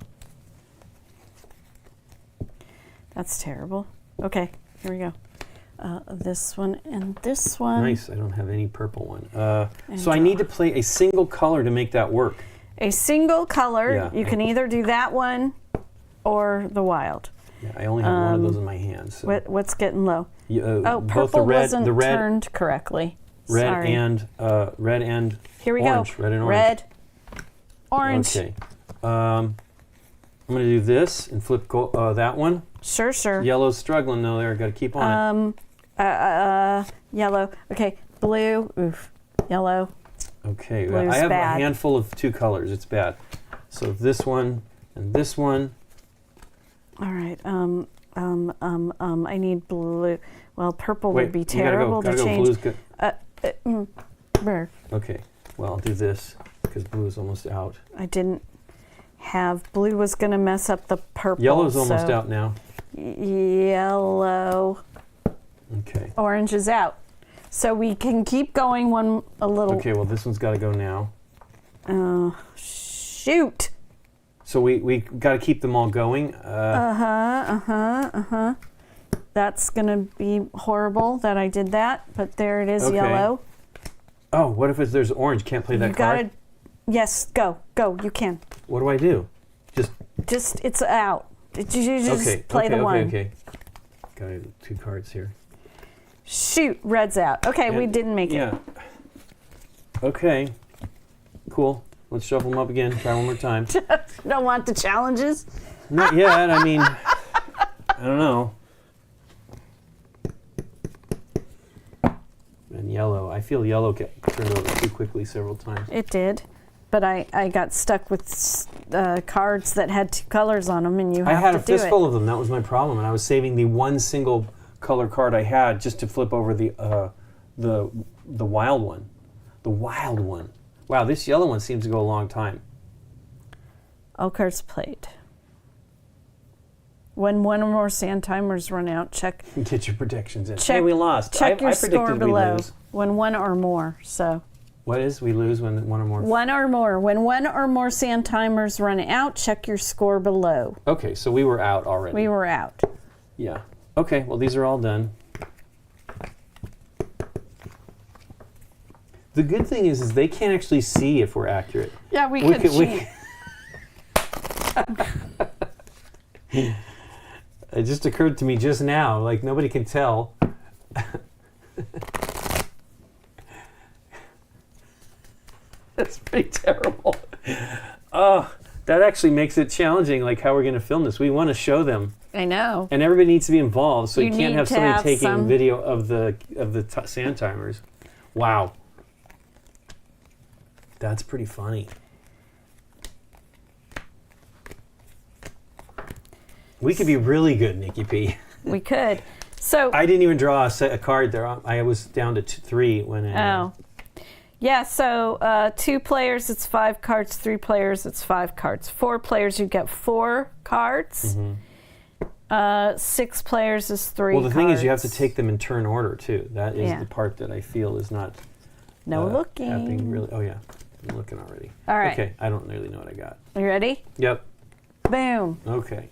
That's terrible. Okay, here we go. This one and this one. Nice. I don't have any purple one. So I need to play a single color to make that work. A single color. You can either do that one or the wild. Yeah, I only have one of those in my hand. So. What's getting low? the Purple red, wasn't the red, turned correctly. Red Sorry. and Here we orange. go. Red and orange. Red, orange. Okay. I'm going to do this and flip that one. Sure. Yellow's struggling though. There, got to keep on it. Yellow. Okay, blue. Oof. Yellow. Okay, Blue's I have bad. a handful of 2 colors. It's bad. So this one and this one. All right. I need blue. Well, purple would be you gotta terrible to go. change. Blue's good. Brr. Okay. Well, I'll do this because blue is almost out. I didn't have blue. Was going to mess up the purple. Yellow's almost out now. Yellow. Okay. Orange is out. So we can keep going one a little. Okay. Well, this one's got to go now. Shoot. So we got to keep them all going. That's going to be horrible that I did that, but there it is, Okay. yellow. Oh, what if there's orange? Can't play that card? Yes, go. You can. What do I do? Just it's out. You just play the one. Okay. Got 2 cards here. Shoot, red's out. Okay, we didn't make it. Yeah. Okay. Cool. Let's shuffle them up again. Try one more time. You don't want the challenges? Not yet. I mean, I don't know. And yellow. I feel yellow get turned over too quickly several times. It did, but I got stuck with cards that had 2 colors on them, and you have to do it. I had a fistful of them. That was my problem, and I was saving the one single color card I had just to flip over the wild one. The wild one. Wow, this yellow one seems to go a long time. All cards played. When one or more sand timers run out, check. Get your predictions in. Check, hey, we lost. Check your I score predicted below. we lose. When one or more. So. What is? We lose when one or more? One or more. When one or more sand timers run out, check your score below. Okay, so we were out already. We were out. Yeah. Okay, well, these are all done. The good thing is they can't actually see if we're accurate. Yeah, we could cheat. It just occurred to me just now, like nobody can tell. That's pretty terrible. Oh, that actually makes it challenging, like how we're going to film this. We want to show them. I know. And everybody needs to be involved, so you can't need have to somebody have taking some- video of the sand timers. Wow. That's pretty funny. We could be really good, Nikki P. We could. So I didn't even draw a card there. I was down to 3 when I... Oh. Yeah, so 2 players, it's 5 cards. 3 players, it's 5 cards. 4 players, you get 4 cards. 6 players is 3 Well, the thing is, you have to cards. take them in turn order, too. That is Yeah. the part that I feel is not No looking. happening really. Oh, yeah. I'm looking already. All right. Okay, I don't really know what I got. You ready? Yep. Boom. Okay.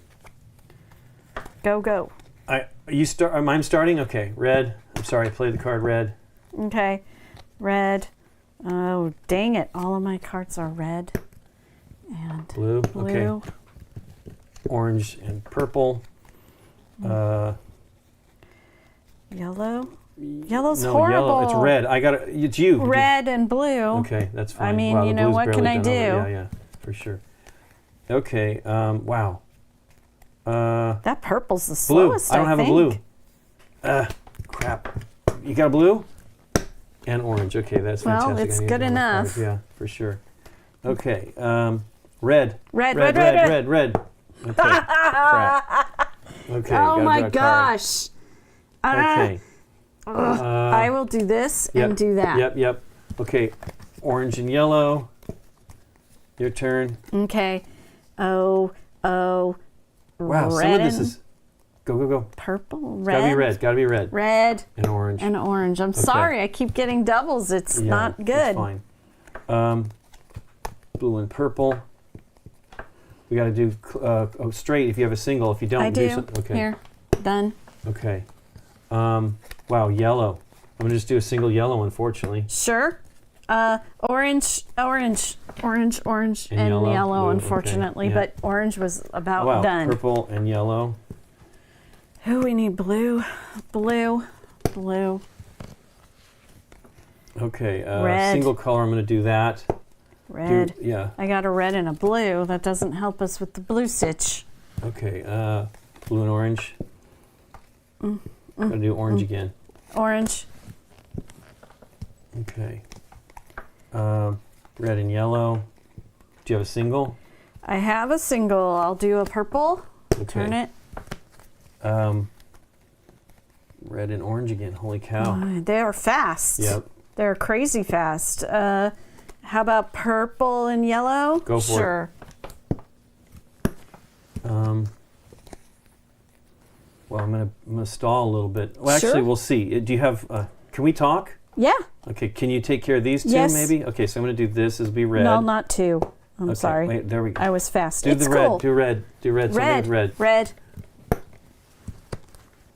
Go, go. I'm starting? Okay, red. I'm sorry, I played the card red. Okay. Red. Oh, dang it. All of my cards are red. And Blue. blue. Okay. Orange and purple. Yellow. Yellow's No, horrible. yellow. It's red. It's you. Red and blue. Okay, that's fine. I mean, wow, you the know, blue's what can barely I done over. do? Yeah, for sure. Okay, wow. That purple's the Blue. slowest, I don't have think. a blue. Crap. You got a blue? And orange. Okay, that's Well, fantastic. it's I need good more enough. cards. Yeah, for sure. Okay, red. Red. Red. Okay. Crap. Okay. Oh gotta my draw a card. gosh. Okay. I will do this and do that. Yep. Okay, orange and yellow. Your turn. Okay. Oh. Wow, red some of this and is. Go. purple. Gotta be red. Red And orange. and orange. I'm sorry, I keep getting doubles. It's Yeah, not good. It's fine. Blue and purple. We got to do straight if you have a single. If you don't, I do. Okay. Here. Done. Okay. Wow, yellow. I'm gonna just do a single yellow, unfortunately. Sure. Orange, and yellow, yellow, blue, unfortunately, okay, yeah. but orange was about Wow, done. purple and yellow. Oh, we need blue. Okay. Red. Single color. I'm gonna do that. Red. Yeah. I got a red and a blue. That doesn't help us with the blue stitch. Okay. Blue and orange. Gotta do orange again. Orange. Okay. Red and yellow. Do you have a single? I have a single. I'll do a purple. Okay. Turn it. Red and orange again. Holy cow. They are fast. Yep. They're crazy fast. How about purple and yellow? Go for it. Sure. Well, I'm gonna stall a little bit. Well, Sure. actually, we'll see. Do you have? Can we talk? Yeah. Okay. Can you take care of these two, Yes. maybe? Okay. So I'm gonna do this as be red. No, not two. I'm Okay, sorry. Wait. There we go. I was fast. Do It's the red. cool. Do red. Do red. Something Red. with red. Red.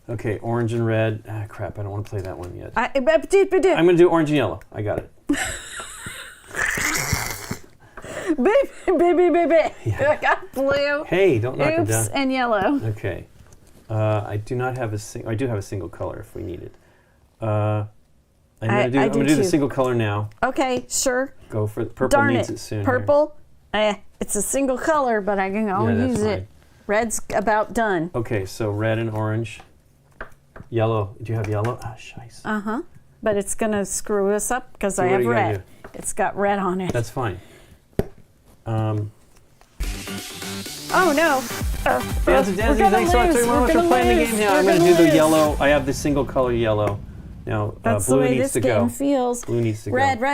Okay. Orange and red. Ah, crap. I don't want to play that one yet. I'm I'm gonna do orange and yellow. I got it. Baby. I got blue. Hey, don't knock them Oops, down. and yellow. Okay. I do not have I do have a single color if we need it. I'm I gonna do do the too. single color now. Okay, sure. Go for purple. Darn needs it. it soon. here. Purple. It's a single color, but I can always that's use it. fine. Red's about done. Okay, so red and orange. Yellow. Do you have yellow? Ah, shice. But it's gonna screw us up because I what have do you gotta red. It's got red on it. That's fine. Oh no. Dancing, thanks so much for playing the game now. I'm going to do the lose. yellow. I have the single color yellow. Now, That's the blue way needs this to game go. feels. Blue needs to Red. go.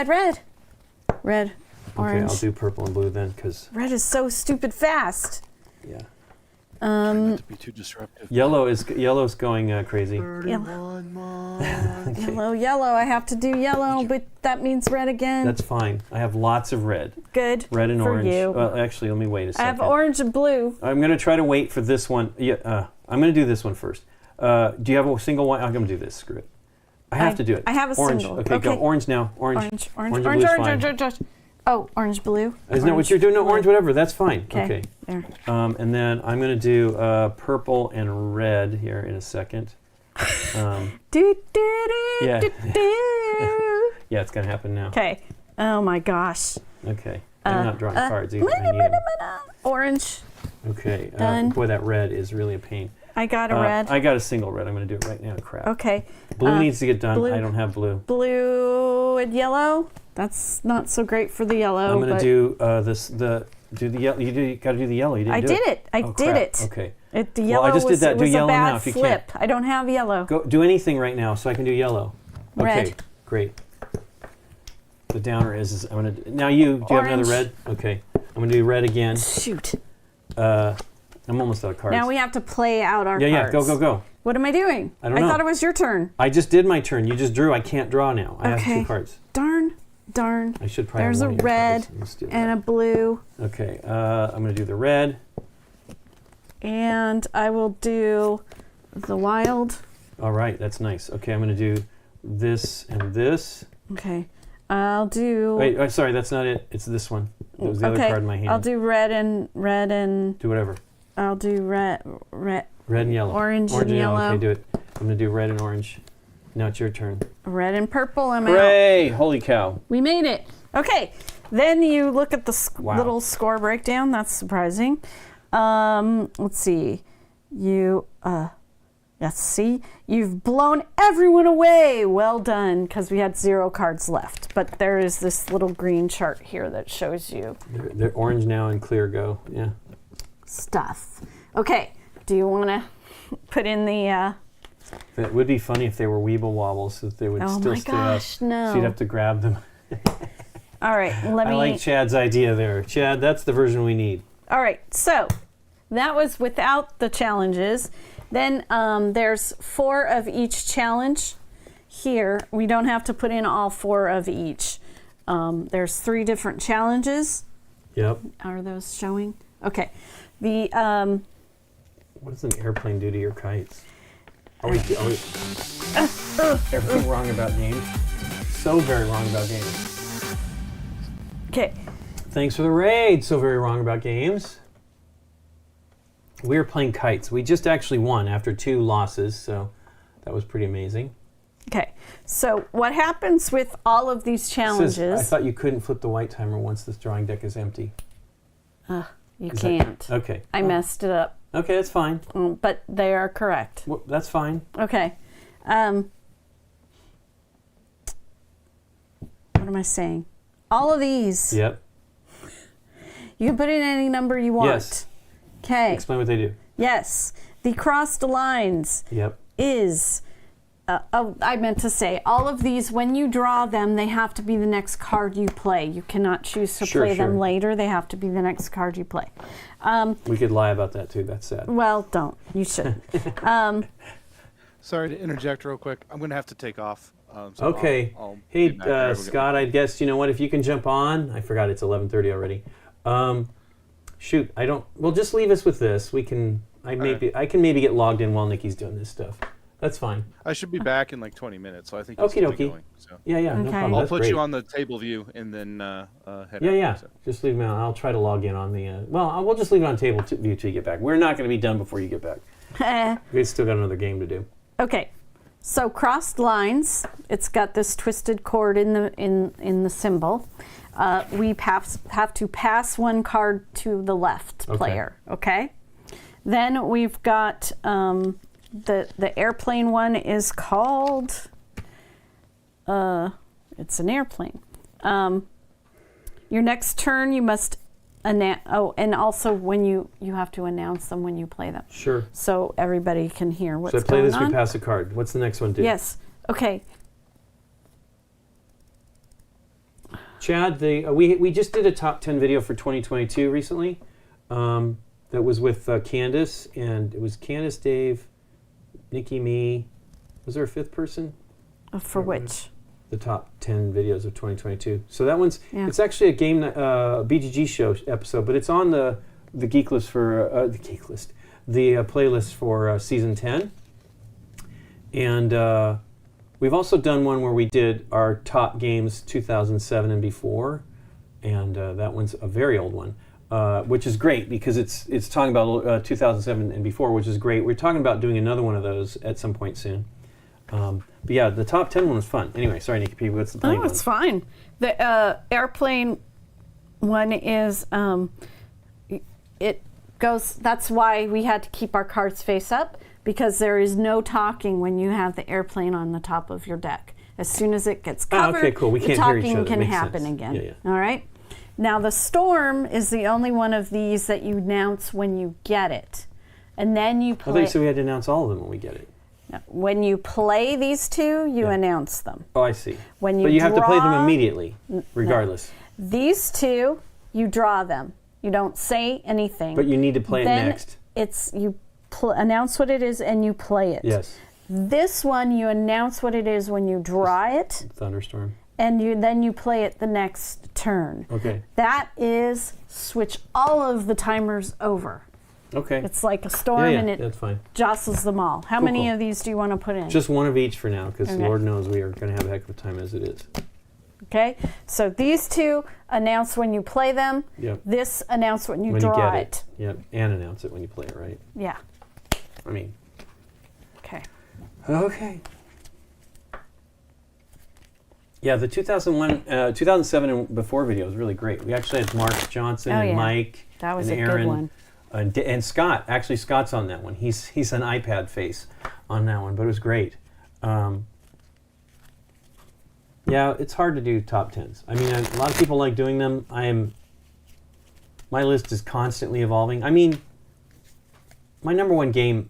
Red, Okay, orange. I'll do purple and blue then, because, Red is so stupid fast. yeah. Not to be too disruptive. Yellow's going crazy. 31 months. Yellow. I have to do yellow, but that means red again. That's fine. I have lots of red. good. Red and for orange. You. Well, actually, let me wait a I second. have orange and blue. I'm going to try to wait for this one. Yeah, I'm going to do this one first. Do you have a single one? I'm going to do this. Screw it. I have to do it. I have a orange. single. Okay, go. Okay. Orange now. Orange. Orange. and blue's fine. Oh, orange, blue. Isn't that what you're doing? No, blue. orange, whatever. That's fine. Okay. There. And then I'm going to do purple and red here in a second. Yeah. Yeah, it's going to happen now. Okay. Oh my gosh. Okay. I'm not drawing cards either. I need 'em. Orange. Okay. Done. Boy, that red is really a pain. I got a red. I got a single red. I'm going to do it right now. Crap. Okay. Blue needs to get done. blue. I don't have blue. Blue and yellow. That's not so great for the yellow. I'm going to do do the yellow. You got to do the yellow. You didn't I do did it. it. I Oh, did crap. it. Okay. The yellow I just did that. Do was a yellow bad now if you flip. can. I don't have yellow. Go do anything right now so I can do yellow. Red. Okay. Great. The downer is I'm going to now do you have another Orange. red? Okay. I'm going to do red again. Shoot. I'm almost out of cards. Now we have to play out our yeah, cards. go. What am I doing? I don't know. thought it was your turn. I just did my turn. You just drew. I can't draw now. I have 2 cards. Darn. I should probably There's have a one of your red cards. Let's do and that. a blue. Okay, I'm going to do the red. And I will do the wild. All right, that's nice. Okay, I'm going to do this and this. Okay. I'll do... Wait, sorry, that's not it. It's this one. It was the other card in my hand. I'll do red and... Do whatever. I'll do red and yellow. Orange and yellow. Okay, do it. I'm going to do red and orange. Now it's your turn. Red and purple. I'm Hooray! out. Holy cow. We made it. Okay. Then you look at the Wow. little score breakdown. That's surprising. Let's see. Let's see. You've blown everyone away. Well done, because we had 0 cards left. But there is this little green chart here that shows you They're orange now and clear go. Yeah. stuff. Okay. Do you want to put in the... It would be funny if they were Weeble Wobbles, so that they would Oh still my stay gosh, up. no. So you'd have to grab them. All right. Let me... I like Chad's idea there. Chad, that's the version we need. All right, so that was without the challenges. Then there's 4 of each challenge here. We don't have to put in all 4 of each. There's 3 different challenges. Yep. Are those showing? Okay. The What does an airplane do to your kites? Are we everything wrong about games? So very wrong about games. okay. Thanks for the raid. So very wrong about games. We were playing kites. We just actually won after 2 losses, so that was pretty amazing. Okay. So what happens with all of these It challenges? says, I thought you couldn't flip the white timer once this drawing deck is empty. You Is that- can't. Okay. I messed it up, Okay, that's fine. but they are correct. Well, that's fine. Okay. What am I saying? All of these. Yep. You can put in any number you want. Yes. Okay. Explain what they do. Yes. The crossed lines Yep. is, I meant to say, all of these, when you draw them, they have to be the next card you play. You cannot choose to Sure, play them sure. later. They have to be the next card you play. We could lie about that too. That's sad. Well, don't. You should. Sorry to interject real quick. I'm going to have to take off. So Okay. I'll Hey, be back there. We'll get- Scott, I guess, you know what, if you can jump on. I forgot it's 11:30 already. Shoot, I don't, well, just leave us with this. I can maybe get logged in while Nikki's doing this stuff. That's fine. I should be back in like 20 minutes, so I think you'll Okie still be dokie. going. So. Yeah, no Okay. problem. I'll That's put great. you on the table view and then head Yeah, out. So. just leave me on. I'll try to log in on the, we'll just leave it on table view till you get back. We're not going to be done before you get back. We've still got another game to do. Okay. So crossed lines, it's got this twisted cord in the symbol. We have to pass 1 card to the left player. Okay. Then we've got the airplane one is called. It's an airplane. Your next turn, you must announce. Oh, and also when you have to announce them when you play them, Sure. so everybody can hear what's So I play going this, on. we pass a card. What's the next one do? Yes. Okay. Chad, we just did a top 10 video for 2022 recently. That was with Candace, and it was Candace, Dave, Nikki, me. Was there a 5th person? For which? The top 10 videos of 2022. So that one's, Yeah. it's actually a game BGG show episode, but it's on the geek list for the playlist for season 10. And we've also done one where we did our top games 2007 and before, and that one's a very old one, which is great because it's talking about 2007 and before, which is great. We're talking about doing another one of those at some point soon. But yeah, the top 10 one was fun. Anyway, sorry, Nikki P. What's the playing Oh, it's fine. The airplane One is it goes. That's why we had to keep our cards face up, because there is no talking when you have the airplane on the top of your deck. As soon as it gets covered, okay, cool. We the can't hear each talking other. can Makes happen sense. again. Yeah. All right. Now the storm is the only one of these that you announce when you get it, and then you I thought play. you said we had to announce all of them when we get it. When you play these two, you Yeah. announce them. Oh, I see. When But you have to play them draw- immediately, regardless. These two, you draw them. You don't say anything. But you need to play it Then next. It's you announce what it is and you play it. Yes. This one, you announce what it is when you draw it, Thunderstorm. and then you play it the next turn. Okay. That is switch all of the timers over. Okay. It's like a storm, yeah, and it that's fine. jostles them all. How Cool, many cool. of these do you want to put in? Just one of each for now, because Okay. Lord knows we are going to have a heck of a time as it is. Okay, so these two announce when you play them. Yep. This announce when you When draw you get it. Yep. And announce it when you play it, right? Yeah. I mean. Okay. Okay. Yeah, the 2007 and before video was really great. We actually had Mark Johnson Oh, and yeah. Mike That was and a good Aaron one. And Scott. Actually, Scott's on that one. He's an iPad face on that one, but it was great. Yeah, it's hard to do top 10s. I mean, a lot of people like doing them. My list is constantly evolving. I mean, my number one game,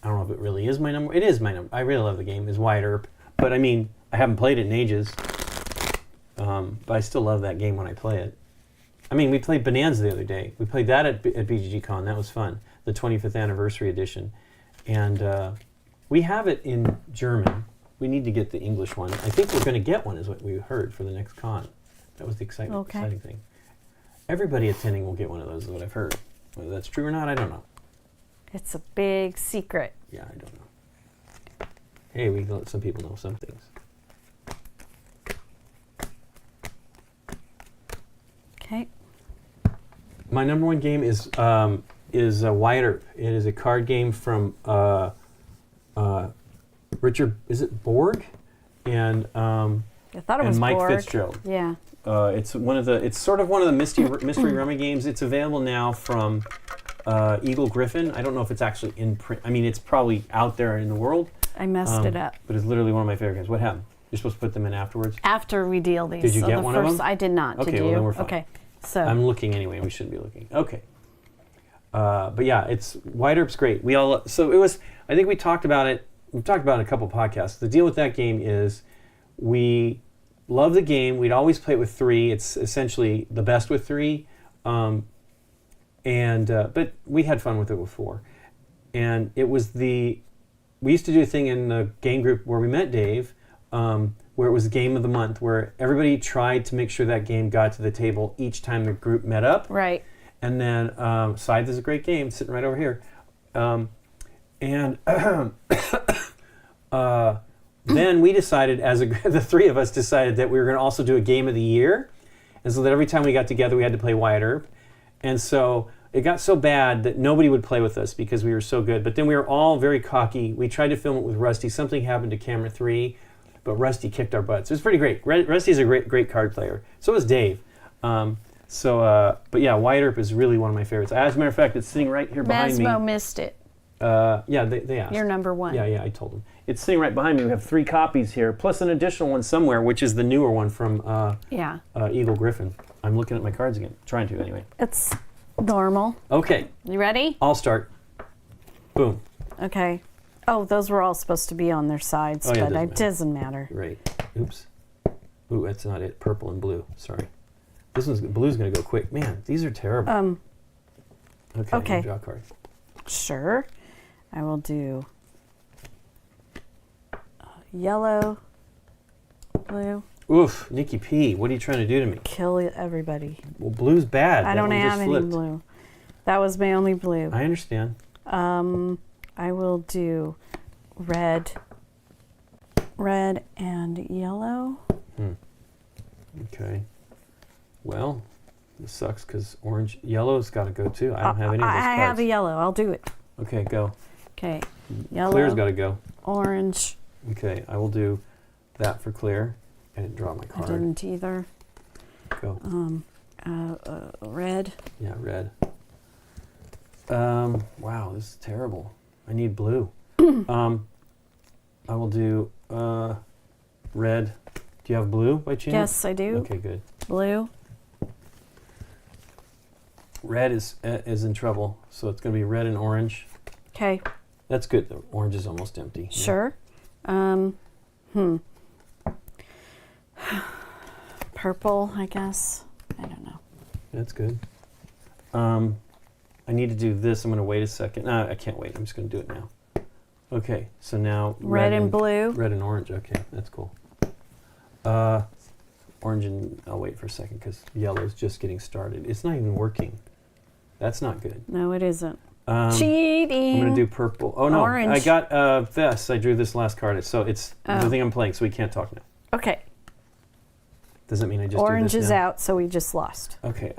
I don't know if it really is my number. It is my number. I really love the game. Is Wyatt Earp. But I mean, I haven't played it in ages. But I still love that game when I play it. I mean, we played Bonanza the other day. We played that at BGG Con. That was fun. The 25th anniversary edition. And we have it in German. We need to get the English one. I think we're going to get one, is what we heard, for the next con. That was the exciting thing. Everybody attending will get one of those, is what I've heard. Whether that's true or not, I don't know. It's a big secret. Yeah, I don't know. Hey, we let some people know some things. Okay. My number one game is Wyatt Earp. It is a card game from Richard, is it Borg? And I thought it was Mike Borg. Fitzgerald. Yeah. It's sort of one of the mystery rummy games. It's available now from Eagle Griffin. I don't know if it's actually in print. I mean, it's probably out there in the world. I messed it up. But it's literally one of my favorite games. What happened? You're supposed to put them in afterwards? After we deal these. Did you so get the one first, of them? I did not. Okay, did well you? then we're fine. Okay. So I'm looking anyway. We shouldn't be looking. Okay. But yeah, Wyatt Earp's great. I think we talked about it. We've talked about it in a couple podcasts. The deal with that game is we love the game. We'd always play it with 3. It's essentially the best with 3. But we had fun with it with 4. And it was we used to do a thing in the game group where we met Dave, where it was game of the month, where everybody tried to make sure that game got to the table each time the group met up. right. And then Scythe is a great game, sitting right over here. Then we decided, the 3 of us decided that we were going to also do a game of the year. And so that every time we got together, we had to play Wyatt Earp. And so it got so bad that nobody would play with us because we were so good. But then we were all very cocky. We tried to film it with Rusty. Something happened to camera 3, but Rusty kicked our butts. It was pretty great. Rusty's a great card player. So is Dave. But yeah, Wyatt Earp is really one of my favorites. As a matter of fact, it's sitting right here behind me. Masmo missed it. Yeah, they asked. You're number 1. Yeah, I told them. It's sitting right behind me. We have 3 copies here, plus an additional one somewhere, which is the newer one from Eagle Griffin. I'm looking at my cards again. Trying to, anyway. It's normal. Okay. You ready? I'll start. Boom. Okay. Oh, those were all supposed to be on their sides, Oh, yeah, but it it doesn't matter. Right. Oops. Ooh, that's not it. Purple and blue. Sorry. Blue's going to go quick. Man, these are terrible. Okay. You draw a card. Sure. I will do yellow, blue. Oof, Nikki P. What are you trying to do to me? Kill everybody. Well, blue's bad. I That don't one just have any flipped. blue. That was my only blue. I understand. I will do red and yellow. Okay. Well, this sucks because yellow's got to go too. I don't have any of those cards. I have a yellow. I'll do it. Okay, go. Okay. Yellow. Clear's got to go. Orange. Okay, I will do that for clear. I didn't draw my I card. didn't either. Go. Red. Yeah, red. Wow, this is terrible. I need blue. I will do red. Do you have blue by chance? Yes, I do. Okay, good. Blue. Red is in trouble, so it's going to be red and orange. Okay. That's good. The orange is almost empty. Sure. Purple, I guess. I don't know. That's good. I need to do this. I'm going to wait a second. No, I can't wait. I'm just going to do it now. Okay, so now Red and blue. Red and orange. Okay, that's cool. Orange and I'll wait for a second because yellow is just getting started. It's not even working. That's not good. No, it isn't. I'm Cheating. going to do purple. Oh, no. Orange. I got this. I drew this last card. So it's the thing I'm playing, so we can't talk now. Okay. Does that mean I just Orange do this is now? out, so we just lost. Okay.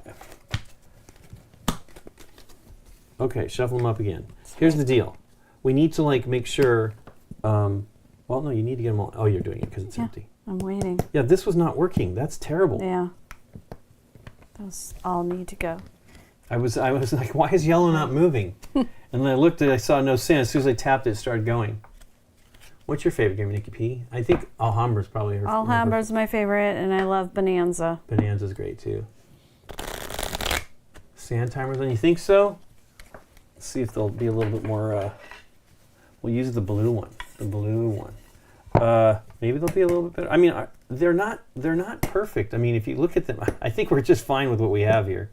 Okay, shuffle them up again. Here's the deal. We need to, like, make sure... well, no, you need to get them all... Oh, you're doing it because it's empty. I'm waiting. Yeah, this was not working. That's terrible. Yeah. Those all need to go. I was like, why is yellow not moving? And then I looked at it, I saw no sand. As soon as I tapped it, it started going. What's your favorite game, Nikki P? I think Alhambra's probably her Alhambra's my favorite, and I love Bonanza. Bonanza's great, too. Sand timers on, you think so? Let's see if they'll be a little bit more... we'll use the blue one. The blue one. Maybe they'll be a little bit better. I mean, they're not perfect. I mean, if you look at them, I think we're just fine with what we have here.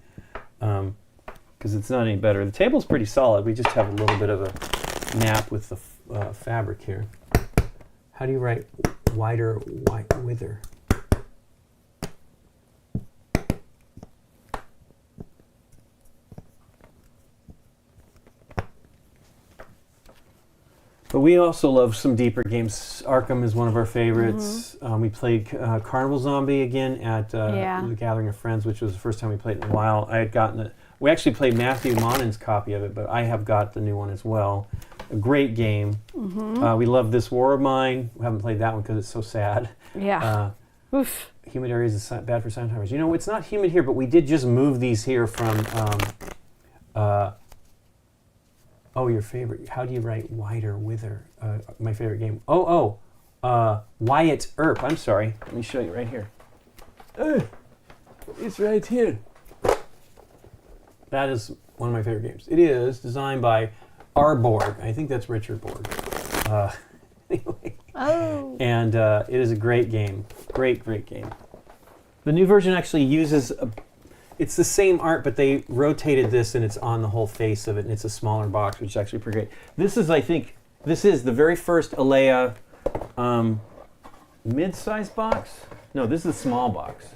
Because it's not any better. The table's pretty solid. We just have a little bit of a nap with the fabric here. How do you write wider wither? But we also love some deeper games. Arkham is one of our favorites. We played Carnival Zombie again at the Gathering of Friends, which was the first time we played it in a while. I had gotten it. We actually played Matthew Monin's copy of it, but I have got the new one as well. A great game. We love This War of Mine. We haven't played that one because it's so sad. Yeah. Oof. Humid areas is bad for sound timers. You know, it's not humid here, but we did just move these here from... oh, your favorite. How do you write wider wither? My favorite game. Wyatt Earp. I'm sorry. Let me show you right here. It's right here. That is one of my favorite games. It is designed by R. Borg. I think that's Richard Borg. Anyway. Oh. And it is a great game. Great game. The new version actually uses... It's the same art, but they rotated this and it's on the whole face of it, and it's a smaller box, which is actually pretty great. This is, I think, the very first Alea mid-size box. No, this is a small box.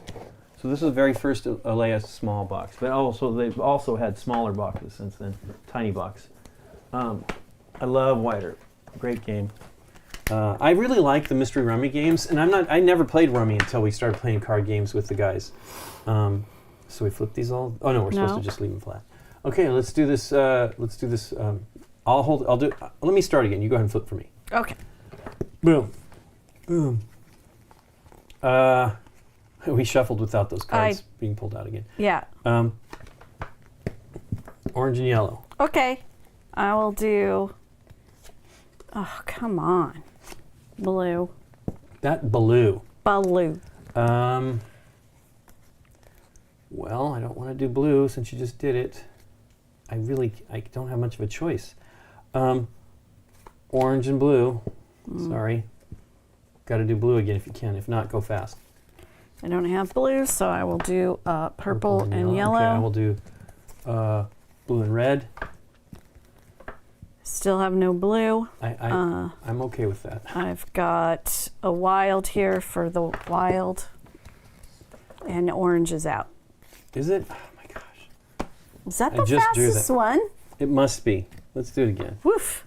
So this is the very first Alea small box. But also, they've also had smaller boxes since then, tiny box. I love Wider. Great game. I really like the Mystery Rummy games, and I never played Rummy until we started playing card games with the guys. So we flip these all. Oh no, we're supposed to just leave them flat. Okay, let's do this. Let's do this. I'll do. Let me start again. You go ahead and flip for me. Okay. Boom, boom. We shuffled without those cards being pulled out again. Yeah. Orange and yellow. Okay. I will do. Oh, come on. Blue. That blue. Blue. Well, I don't want to do blue since you just did it. I don't have much of a choice. Orange and blue. Sorry. Got to do blue again if you can. If not, go fast. I don't have blue, so I will do purple and yellow. Okay, I will do blue and red. Still have no blue. I'm okay with that. I've got a wild here for the wild, and orange is out. Is it? Oh my gosh. Is that the fastest one? It must be. Let's do it again. Woof.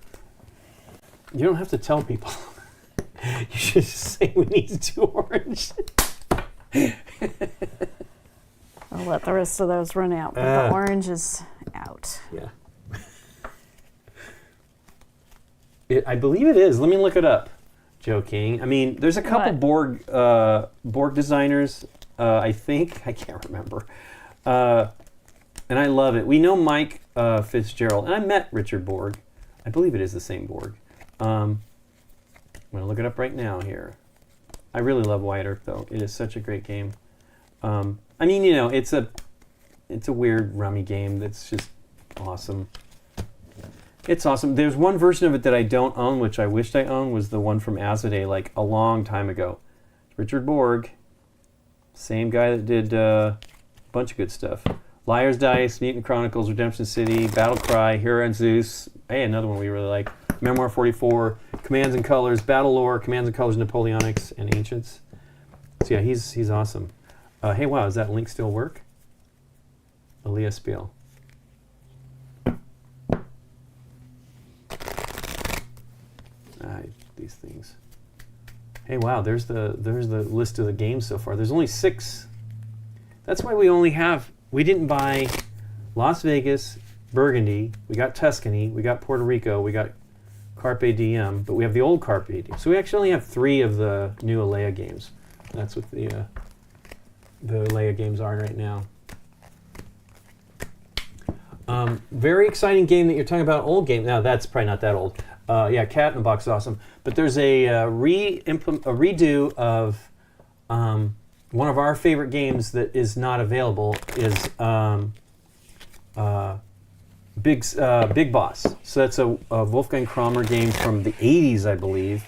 You don't have to tell people. You should just say we need to do orange. I'll let the rest of those run out, but the orange is out. Yeah. I believe it is. Let me look it up. Joking. I mean, there's a couple Borg designers. I think I can't remember. and I love it. We know Mike Fitzgerald, and I met Richard Borg. I believe it is the same Borg. I'm going to look it up right now here. I really love Wyatt Earp, though. It is such a great game. I mean, you know, it's a weird rummy game that's just awesome. It's awesome. There's one version of it that I don't own, which I wished I owned, was the one from Azadeh, like a long time ago. Richard Borg, same guy that did a bunch of good stuff. Liar's Dice, Mutant Chronicles, Redemption City, Battle Cry, Hero and Zeus. Hey, another one we really like. Memoir 44, Commands and Colors, Battle Lore, Commands and Colors, Napoleonics, and Ancients. So yeah, he's awesome. Hey, wow, does that link still work? Elias Spiel. These things. Hey, wow, there's the list of the games so far. There's only 6. That's why we didn't buy Las Vegas, Burgundy, we got Tuscany, we got Puerto Rico, we got Carpe Diem, but we have the old Carpe Diem. So we actually only have 3 of the new Alea games. That's what the Alea games are right now. Very exciting game that you're talking about, old game. Now, that's probably not that old. Yeah, Cat in the Box is awesome. But there's a redo of one of our favorite games that is not available is Big Boss. So that's a Wolfgang Kramer game from the 80s, I believe.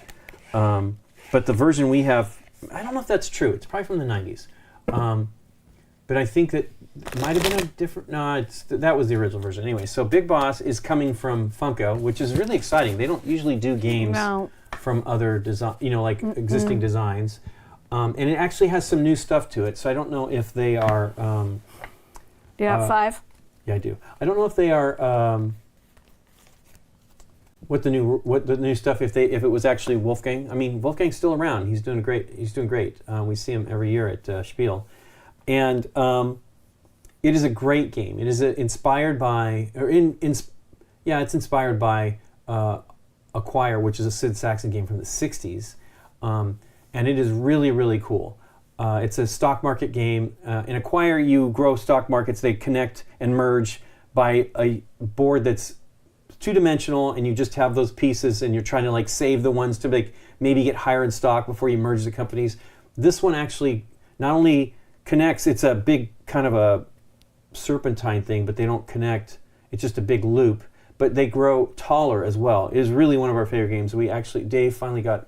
But the version we have, I don't know if that's true. It's probably from the 90s. But I think that might have been a different... No, that was the original version. Anyway, so Big Boss is coming from Funko, which is really exciting. They don't usually do games from other existing designs. And it actually has some new stuff to it, so I don't know if they are... Do you have 5? Yeah, I do. I don't know if they are... what the new stuff, if it was actually Wolfgang. I mean, Wolfgang's still around. He's doing great. We see him every year at Spiel. And it is a great game. It is inspired by, it's inspired by Acquire, which is a Sid Saxon game from the 60s. And it is really, really cool. It's a stock market game. In Acquire, you grow stock markets. They connect and merge by a board that's two-dimensional, and you just have those pieces, and you're trying to like save the ones to maybe get higher in stock before you merge the companies. This one actually not only connects, it's a big kind of a serpentine thing, but they don't connect. It's just a big loop, but they grow taller as well. It is really one of our favorite games. We finally got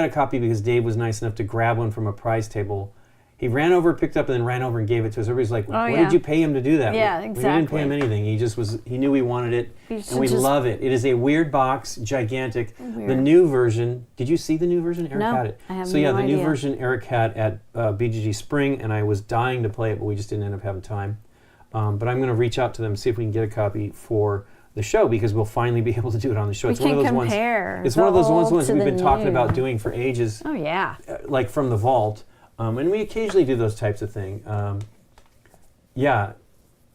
a copy because Dave was nice enough to grab one from a prize table. He ran over, picked up, and then ran over and gave it to us. Everybody's like, what did you pay him to do that? Yeah, exactly. exactly. We didn't pay him anything. He knew we wanted it, and we love it. It is a weird box, gigantic. Weird. The new version, did you see the new version? Eric had it. I have So yeah, no the new idea. version Eric had at BGG Spring, and I was dying to play it, but we just didn't end up having time. But I'm going to reach out to them, see if we can get a copy for the show, because we'll finally be able to do it on the show. It's one of those ones we've been talking about doing for ages. Oh, yeah. Like from the vault. And we occasionally do those types of things. Yeah,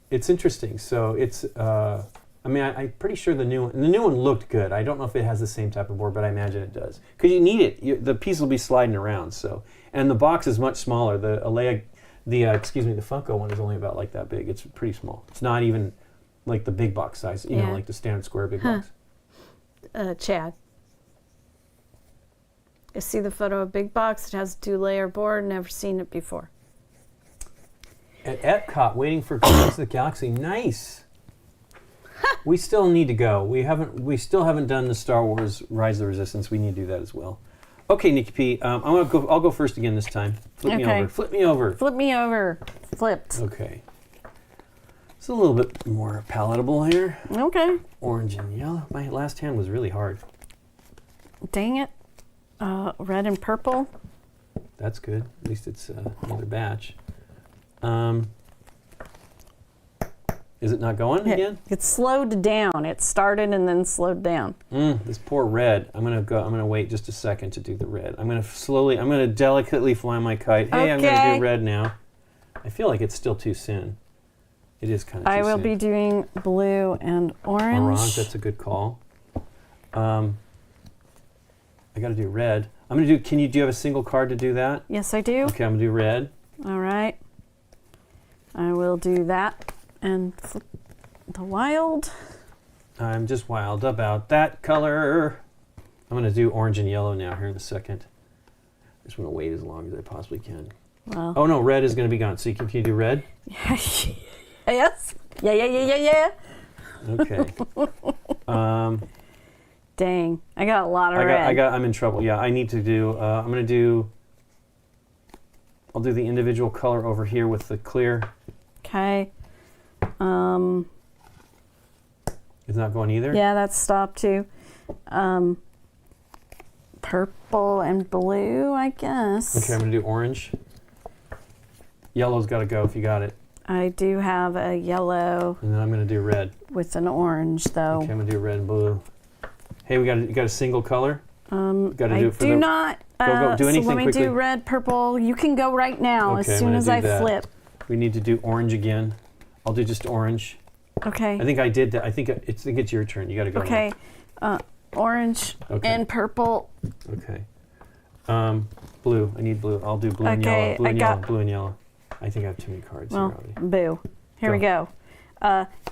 it's interesting. So it's, I'm pretty sure the new one looked good. I don't know if it has the same type of board, but I imagine it does. Because you need it. The piece will be sliding around. So, and the box is much smaller. The Alea, the Funko one is only about like that big. It's pretty small. It's not even like the big box size, like the standard square big box. Chad. I see the photo of Big Box. It has a 2-layer board. Never seen it before. At Epcot, waiting for Guardians of the Galaxy. Nice. We still need to go. We still haven't done the Star Wars Rise of the Resistance. We need to do that as well. Okay, Nikki P. I'll go first again this time. Flip me over. Flip me over. Flipped. Okay. It's a little bit more palatable here. Okay. Orange and yellow. My last hand was really hard. Dang it. Red and purple. That's good. At least it's another batch. Is it not going again? It slowed down. It started and then slowed down. This poor red. I'm gonna wait just a second to do the red. I'm gonna delicately fly my kite. Hey, I'm gonna do red now. I feel like it's still too soon. It is kind of too soon. I will be doing blue and orange. Orange, that's a good call. I gotta do red. I'm gonna do, do you have a single card to do that? Yes, I do. Okay, I'm gonna do red. All right. I will do that and flip the wild. I'm just wild about that color. I'm going to do orange and yellow now here in a second. I just want to wait as long as I possibly can. Well. Oh no, red is going to be gone. So can you do red? Yes. Yeah. Okay. Dang, I got a lot of red. I'm in trouble. Yeah, I need to do. I'm going to do. I'll do the individual color over here with the clear. Okay. It's not going either? Yeah, that's stopped too. Purple and blue, I guess. Okay, I'm going to do orange. Yellow's got to go if you got it. I do have a yellow. And then I'm going to do red. With an orange, though. Okay, I'm going to do red and blue. Hey, you got a single color? Got to do it for do not. Go, do anything so let me quickly. Do red, purple. You can go right now Okay, as soon as I flip. We need to do orange again. I'll do just orange. Okay. I think I did that. I think it's your turn. You got to go. Okay. Orange and purple. Okay. Blue. I need blue. I'll do blue and yellow. Blue and yellow. Blue and yellow. I think I have too many cards here already. Boo. Here we go.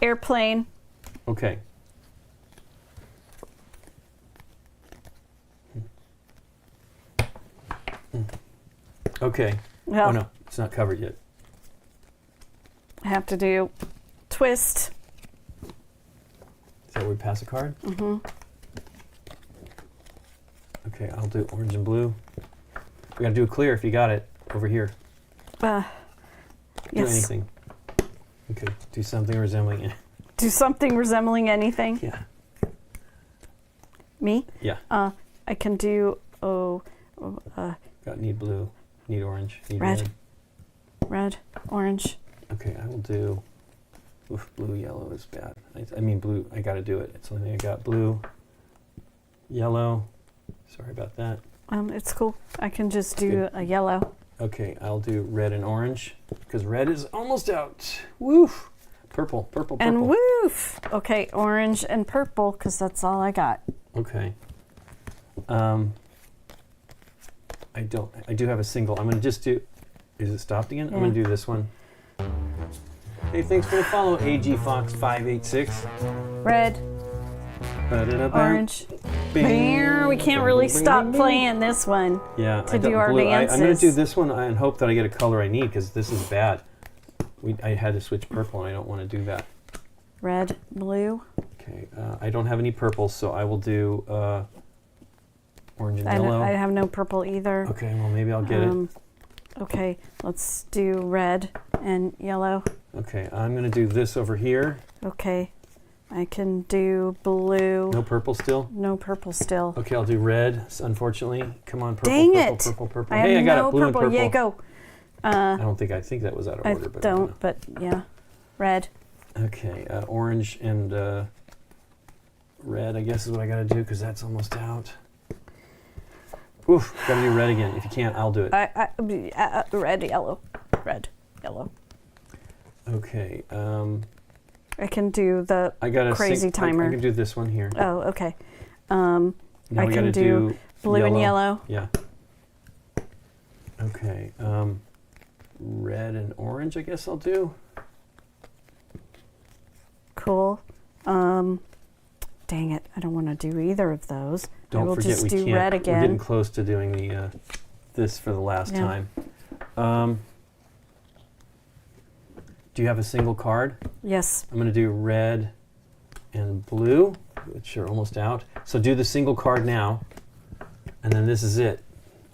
Airplane. Okay. Okay. Well, oh no, it's not covered yet. I have to do twist. Is that where we pass a card? Mm-hmm. Okay, I'll do orange and blue. We gotta do a clear if you got it over here. Yes. Do anything. Okay, do something resembling it. Do something resembling anything? Yeah. Me? Yeah. I can do, Need blue, need orange, need red. Red, orange. Okay, I will do, blue, yellow is bad. I mean blue, I gotta do it. It's something I got blue, yellow, sorry about that. It's cool. I can just do a yellow. Okay, I'll do red and orange, because red is almost out. Woof! Purple. And woof! Okay, orange and purple, because that's all I got. Okay. I do have a single. I'm going to just do, is it stopped again? Yeah. I'm going to do this one. Hey, thanks for the follow, AGFox586. Red. Orange. We can't really stop playing this one. Yeah, to do our blue. dances. I'm going to do this one and hope that I get a color I need because this is bad. I had to switch purple and I don't want to do that. Red, blue. Okay, I don't have any purple, so I will do orange and yellow. I have no purple either. Okay, well maybe I'll get it. Okay, let's do red and yellow. Okay, I'm going to do this over here. Okay, I can do blue. No purple still? No purple still. Okay, I'll do red, unfortunately. Come on, purple, Dang purple, it. purple. I got no it, blue purple. and purple. Yeah, go. I think that was out of order. But don't, but yeah. Red. Okay, orange and red, I guess is what I got to do because that's almost out. Oof, got to do red again. If you can't, I'll do it. Red, yellow. Red, yellow. Okay. I can do the crazy timer. I can do this one here. Oh, okay. Now I we can do blue and yellow. Yeah. Okay. Red and orange, I guess I'll do. Cool. Dang it, I don't want to do either of those. Don't I will forget just we do can't. red again. We're getting close to doing the this for the last time. Do you have a single card? Yes. I'm going to do red and blue, which are almost out. So do the single card now, and then this is it.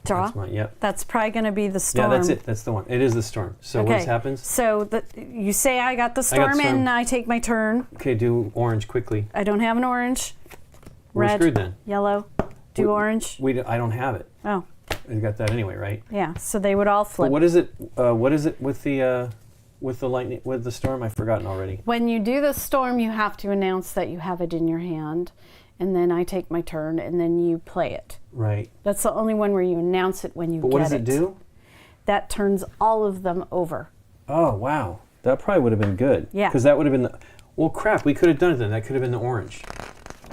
Draw? That's mine, yep. That's probably going to be the storm. Yeah, that's it. That's the one. It is the storm. So what happens? So you say I got the storm and I take my turn. Okay, do orange quickly. I don't have an orange. We're Red, screwed then. Yellow, orange. I don't have it. Oh. You got that anyway, right? Yeah, so they would all flip. But what is it with the lightning, with the storm? I've forgotten already. When you do the storm, you have to announce that you have it in your hand, and then I take my turn, and then you play it. Right. That's the only one where you announce it when you get it. But what does it do? That turns all of them over. Oh, wow. That probably would have been good. Yeah. Because that would have been well, crap, we could have done it then. That could have been the orange.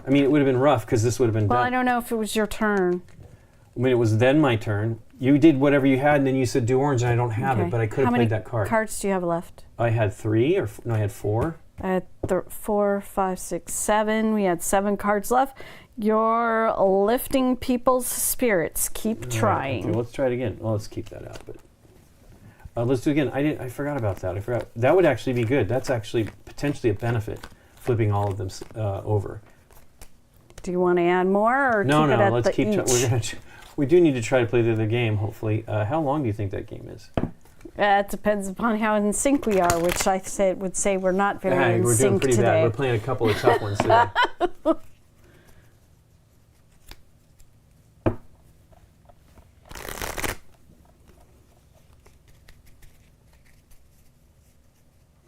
I mean, it would have been rough because this would have been done. Well, I don't know if it was your turn. I mean, it was then my turn. You did whatever you had, and then you said do orange, and I don't have Okay. it, but I could have played that card. How many cards do you have left? I had 3, no, I had 4. I had 4, 5, 6, 7. We had 7 cards left. You're lifting people's spirits. Keep trying. Okay, let's try it again. Well, let's keep that out. But let's do it again. I forgot about that. I forgot. That would actually be good. That's actually potentially a benefit, flipping all of them over. Do you want to add more, or No, keep it at let's the keep. We do need to try to play the other game. Hopefully, how long do you think that game is? It depends upon how in sync we are, which I would say we're not very in we're sync doing pretty today. bad. We're playing a couple of tough ones today.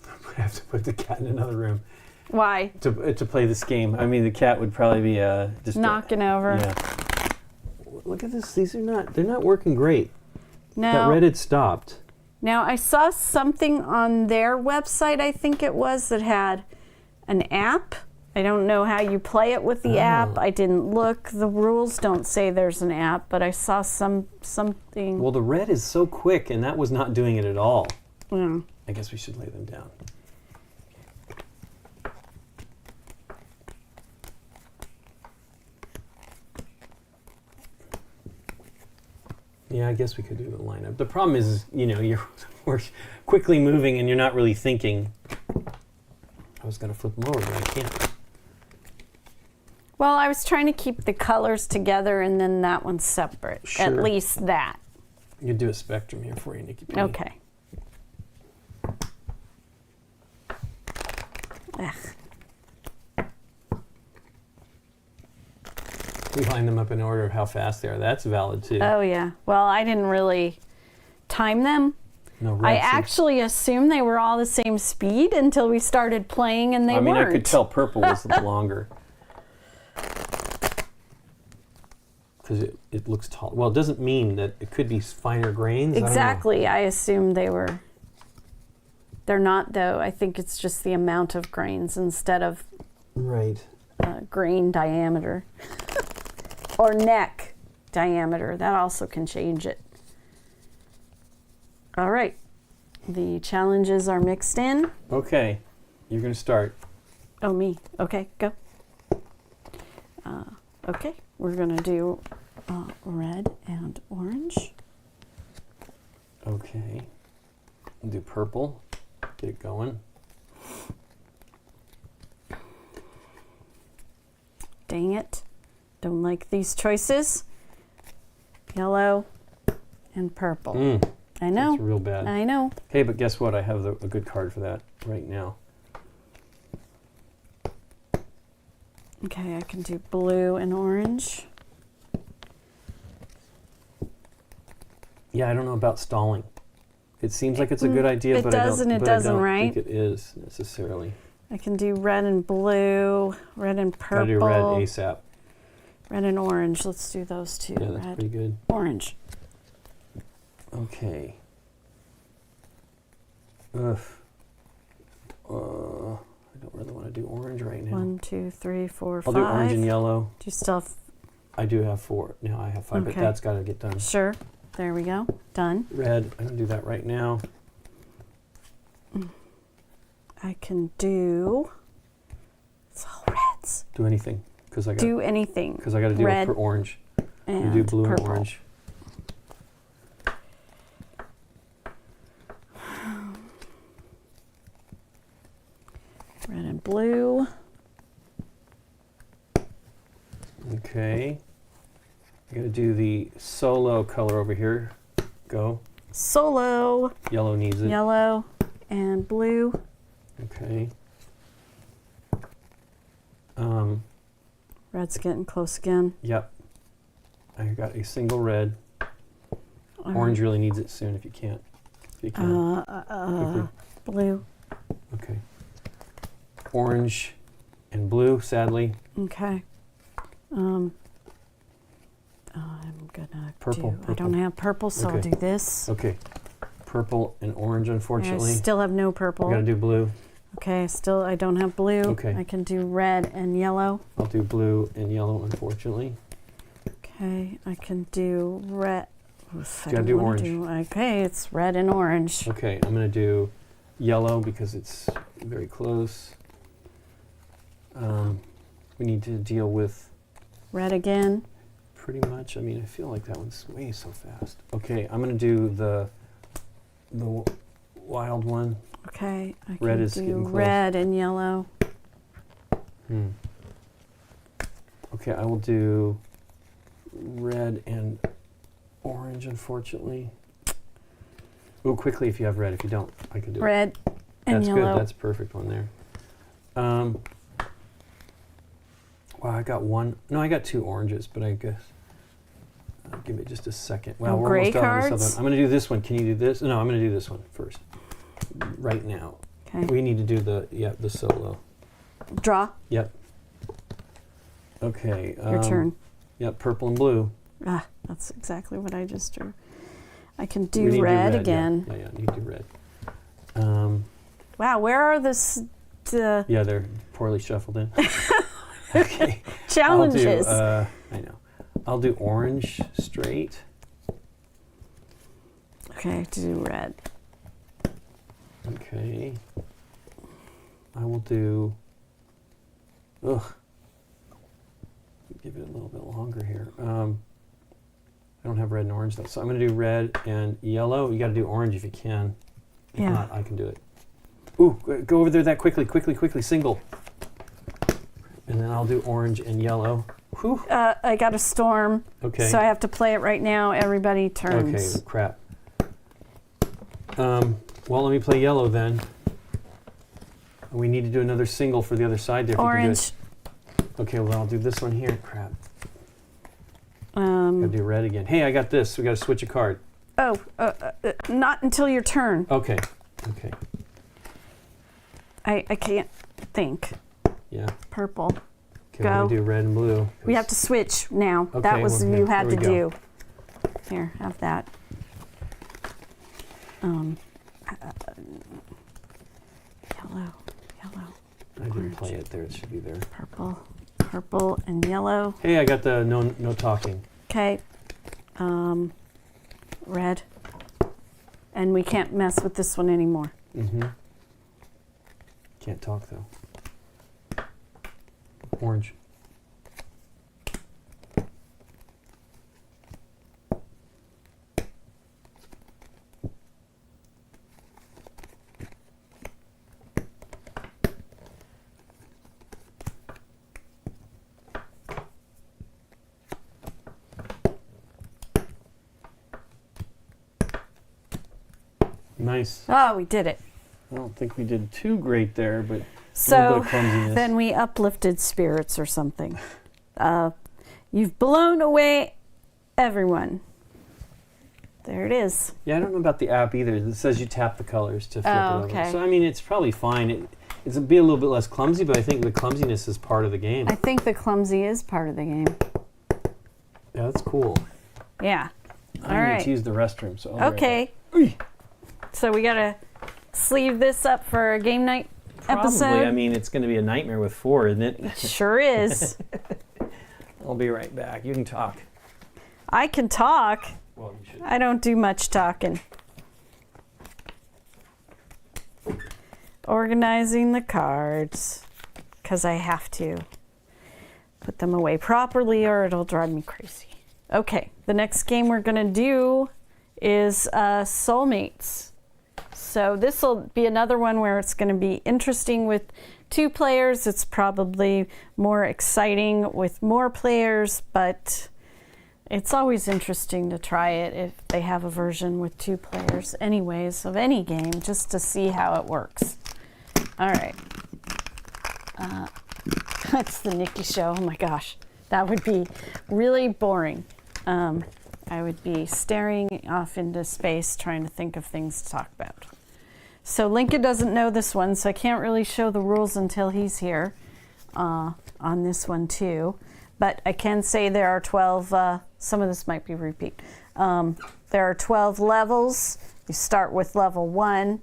I have to put the cat in another room Why? to play this game. I mean, the cat would probably be just Knocking over. Yeah. Look at this. They're not working great. No. That red had stopped. Now, I saw something on their website, I think it was, that had an app. I don't know how you play it with the app. I didn't look. The rules don't say there's an app, but I saw something. Well, the red is so quick, and that was not doing it at all. Yeah. I guess we should lay them down. Yeah, I guess we could do the lineup. The problem is, we're quickly moving and you're not really thinking. I was going to flip them over, but I can't. Well, I was trying to keep the colors together and then that one's separate. Sure. At least that. You could do a spectrum here for you, Nikki. Okay. Ugh. We line them up in order of how fast they are. That's valid too. Oh, yeah. Well, I didn't really time them. No, I red seems- actually assumed they were all the same speed until we started playing and they weren't. I could tell purple was longer. Because it looks tall. Well, it doesn't mean that it could be finer grains. Exactly. I assumed they were. They're not, though. I think it's just the amount of grains instead of Right. grain diameter. Or neck diameter. That also can change it. All right. The challenges are mixed in. Okay. You're going to start. Oh, me. Okay, go. Okay, we're going to do red and orange. Okay. We'll do purple. Get it going. Dang it. Don't like these choices. Yellow and purple. I know. That's real bad. I know. Hey, but guess what? I have a good card for that right now. Okay, I can do blue and orange. Yeah, I don't know about stalling. It seems like it's a good idea, it but does and it I doesn't, don't right? think it is necessarily. I can do red and blue, red and purple. Gotta do red ASAP. Red and orange. Let's do those two. Yeah, that's Red, pretty good. orange. Okay. Ugh. I don't really want to do orange right now. 1, 2, 3, 4, 5. I'll do orange and yellow. Do you still have? I do have 4. No, I have 5, but Okay. that's got to get done. Sure. There we go. Done. Red, I'm going to do that right now. I can do. It's all reds. Do anything. Because I got Do anything. Because I got to do Red it for orange. and You do blue purple. and orange. Red and blue. Okay. I got to do the solo color over here. Go. Solo. Yellow needs it. Yellow and blue. Okay. Red's getting close again. Yep. I got a single red. Orange really needs it soon if you can't. If you can. Quickly. Blue. Okay. Orange and blue, sadly. Okay. I'm gonna Purple, do. I purple. don't have purple, so I'll Okay. do this. Okay. Purple and orange, I unfortunately. still have no I purple. gotta do blue. Okay, still I don't have blue. Okay. I can do red and yellow. I'll do blue and yellow, unfortunately. Okay, I can do red. Oof, I You gotta don't do wanna orange. Okay, it's red and orange. Okay, I'm gonna do yellow because it's very close. We need to deal with Red again. pretty much. I mean, I feel like that one's way so fast. Okay, I'm gonna do the wild one. Okay, I Red can is do getting close. red and yellow. Okay, I will do red and orange, unfortunately. Oh, quickly if you have red. If you don't, I can do it. Red and That's yellow. good. That's a perfect one there. Wow, I got one. No, I got 2 oranges, but I guess. Give me just a second. Wow, Oh, we're gray almost done on this cards? other one. I'm going to do this one. Can you do this? No, I'm going to do this one first. Right now. Okay. We need to do the solo. Draw. Yep. Okay. Your turn. Yep, purple and blue. Ah, that's exactly what I just drew. I can We do need to red yeah. again. Yeah, you need to do red. Wow, where are the Yeah, they're poorly shuffled in. Okay. challenges? I know. I'll do orange straight. Okay, to do red. Okay. I will do. Ugh. Give it a little bit longer here. I don't have red and orange though, so I'm going to do red and yellow. You got to do orange if you can. If Yeah. not, I can do it. Ooh, go over there that quickly, single. And then I'll do orange and yellow. Whew. I got a storm, Okay. so I have to play it right now. Everybody turns. Okay, crap. Well, let me play yellow then. We need to do another single for the other side there. If Orange. You can do it. Okay, well, I'll do this one here. Crap. Gotta do red again. Hey, I got this. We gotta switch a card. Oh, not until your turn. Okay. Okay. I can't think. Yeah. Purple. Okay, we're gonna Go. do red and blue. We have to switch now. Okay, That was well, you here had we to go. do. Here, have that. Yellow, I didn't play it there. It should be there. purple, and yellow. Hey, I got the no talking. Okay. Red. And we can't mess with this one anymore. Mm-hmm. Can't talk though. Orange. Nice. Oh, we did it. I don't think we did too great there, but a little So bit of clumsiness. then we uplifted spirits or something. You've blown away everyone. There it is. Yeah, I don't know about the app either. It says you tap the colors to flip it over. okay. So I mean, it's probably fine. It's be a little bit less clumsy, but I think the clumsiness is part of the game. I think the clumsy is part of the game. Yeah, that's cool. Yeah. I All need right. to use the restroom. So I'll be right Okay. So we gotta sleeve this up for a game night back. episode. Probably. I mean, it's going to be a nightmare with 4, isn't it? Sure is. I'll be right back. You can talk. I can talk. Well, you should. I don't do much talking. Organizing the cards, because I have to put them away properly or it'll drive me crazy. Okay, the next game we're going to do is Soulmates. So this will be another one where it's going to be interesting with 2 players. It's probably more exciting with more players, but it's always interesting to try it if they have a version with 2 players anyways of any game, just to see how it works. All right. That's the Nikki show. Oh my gosh. That would be really boring. I would be staring off into space trying to think of things to talk about. So Lincoln doesn't know this one, so I can't really show the rules until he's here on this one too. But I can say there are 12, some of this might be repeat. There are 12 levels. You start with level 1.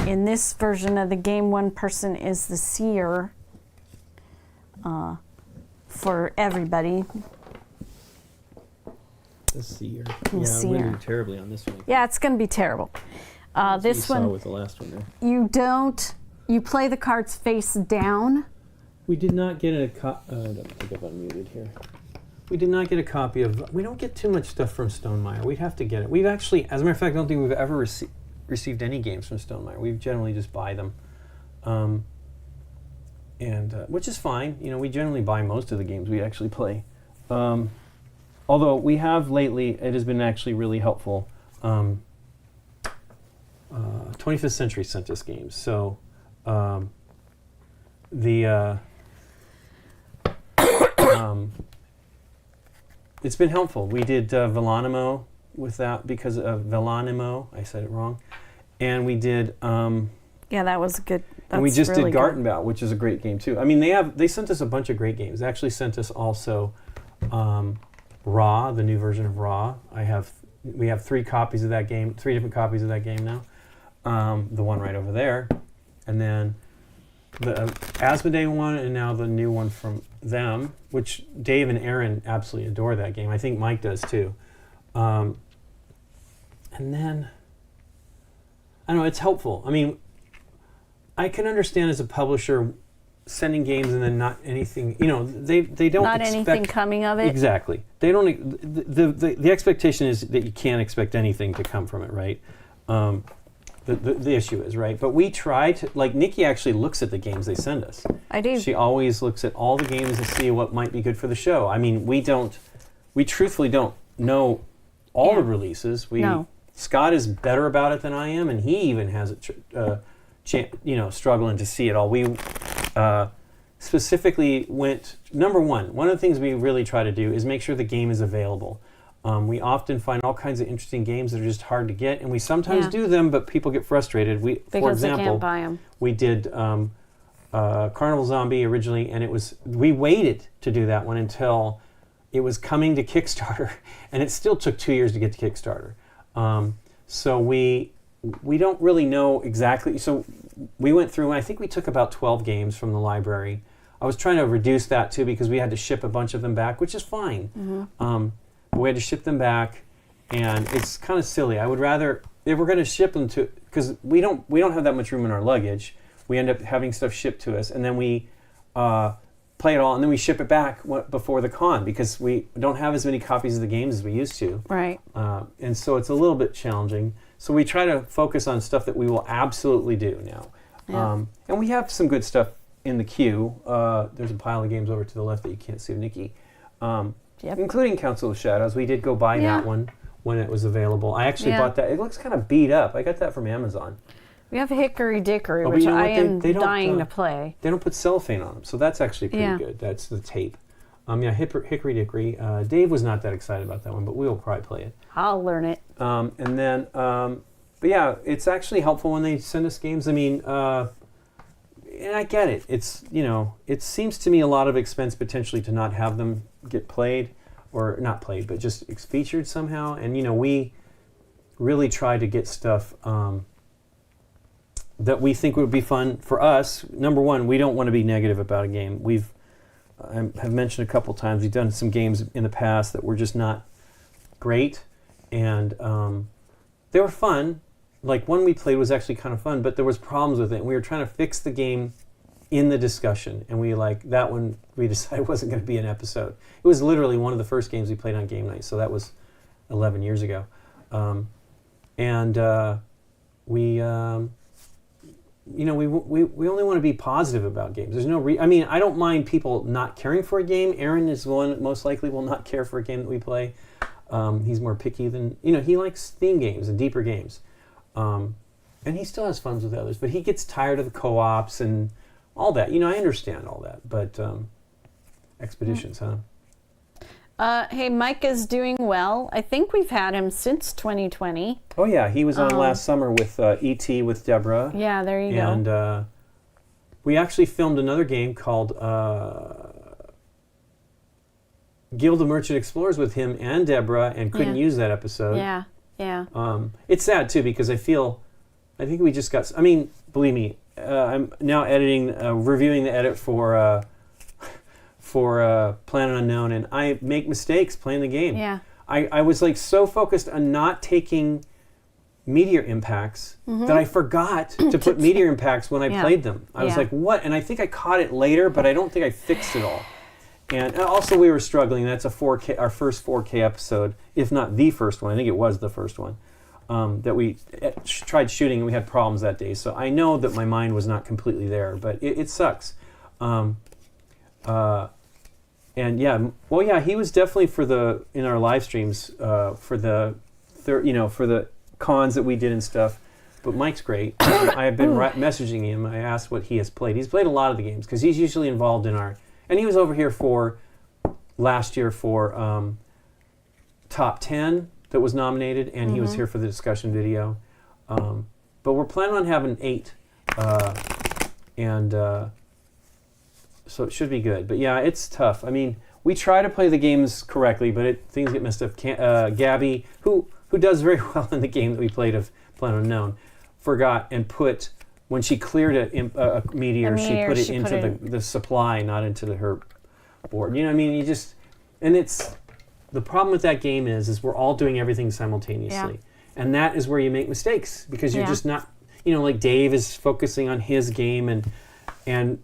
In this version of the game, one person is the seer for everybody. Let's see here. Let's see we here. did terribly on this one. Yeah, it's going to be terrible. This saw one, with the last one there. you play the cards face down. We did not get a copy. I don't think I've unmuted here. We did not get a copy of. We don't get too much stuff from Stonemaier. We'd have to get it. We've actually, as a matter of fact, I don't think we've ever received any games from Stonemaier. We generally just buy them, which is fine. You know, we generally buy most of the games we actually play. Although we have lately, it has been actually really helpful. 25th Century sent us games, so it's been helpful. We did Villanimo with that because of Villanimo. I said it wrong, and we did. Yeah, that was good. And we just really did Gartenbau, which is a great game too. I mean, they sent us a bunch of great games. They actually sent us also Ra, the new version of Ra. We have 3 copies of that game, 3 different copies of that game now. The one right over there, and then the Asmodee one, and now the new one from them, which Dave and Aaron absolutely adore that game. I think Mike does too. And then, I don't know, it's helpful. I mean, I can understand as a publisher sending games and then not anything, you know, they don't not expect anything coming of it. Exactly. They don't. The expectation is that you can't expect anything to come from it, right? The issue is, right? But we try to, like, Nikki actually looks at the games they send us. I do. She always looks at all the games to see what might be good for the show. I mean, we truthfully don't know all the releases. No. Scott is better about it than I am, and he even has it, struggling to see it all. We specifically went, number one of the things we really try to do is make sure the game is available. We often find all kinds of interesting games that are just hard to get, and we sometimes do them, but people get frustrated. For example, they can't buy them. We did Carnival Zombie originally, and we waited to do that one until it was coming to Kickstarter, and it still took 2 years to get to Kickstarter. So we don't really know exactly. So we went through, and I think we took about 12 games from the library. I was trying to reduce that too because we had to ship a bunch of them back, which is fine. Mm-hmm. We had to ship them back, and it's kind of silly. I would rather, if we're going to ship them to, because we don't have that much room in our luggage. We end up having stuff shipped to us, and then we play it all, and then we ship it back before the con because we don't have as many copies of the games as we used to. Right. And so it's a little bit challenging. So we try to focus on stuff that we will absolutely do now. Yeah. And we have some good stuff in the queue. There's a pile of games over to the left that you can't see with Nikki. Including Council of Shadows. We did go buy that one when it was available. I actually bought that. It looks kind of beat up. I got that from Amazon. We have Hickory Dickory, But which you know I what? am They don't, dying to play. They don't put cellophane on them, so that's actually pretty good. That's the tape. Hickory Dickory. Dave was not that excited about that one, but we will probably play it. I'll learn it. And then, but yeah, it's actually helpful when they send us games. I mean, and I get it. It's, it seems to me a lot of expense potentially to not have them get played, or not played, but just featured somehow. And, we really try to get stuff that we think would be fun for us. Number one, we don't want to be negative about a game. I have mentioned a couple times, we've done some games in the past that were just not great, and they were fun. Like one we played was actually kind of fun, but there was problems with it, and we were trying to fix the game in the discussion, and that one we decided wasn't going to be an episode. It was literally one of the first games we played on GameNight, so that was 11 years ago. We only want to be positive about games. There's no I don't mind people not caring for a game. Aaron is the one that most likely will not care for a game that we play. He's more picky than, he likes theme games and deeper games. And he still has fun with others, but he gets tired of the co-ops and all that. I understand all that, but expeditions, huh? Hey, Mike is doing well. I think we've had him since 2020. Oh yeah, he was on last summer with E.T. with Deborah. Yeah, there you go. And we actually filmed another game called Guild of Merchant Explorers with him and Deborah, and couldn't use that episode. Yeah. It's sad too because I think we just got. Believe me, I'm now reviewing the edit for Planet Unknown, and I make mistakes playing the game. Yeah. I was like so focused on not taking meteor impacts that I forgot to put meteor impacts when I played them. I was like, what? And I think I caught it later, but I don't think I fixed it all. And also we were struggling. That's our first 4K episode, if not the first one. I think it was the first one that we tried shooting, and we had problems that day. So I know that my mind was not completely there, but it sucks. And yeah, well, yeah, he was definitely in our live streams for the cons that we did and stuff. But Mike's great. I have been messaging him. I asked what he has played. He's played a lot of the games because he's usually involved in and he was over here last year for Top 10 that was nominated, and he was here for the discussion video. But we're planning on having 8. So it should be good. But yeah, it's tough. I mean, we try to play the games correctly, but things get messed up. Gabby, who does very well in the game that we played of Planet Unknown, forgot and put, when she cleared a meteor, she put it into the supply, not into her board. You know what I mean? The problem with that game is we're all doing everything simultaneously. Yeah. And that is where you make mistakes, because you're just not, like Dave is focusing on his game, and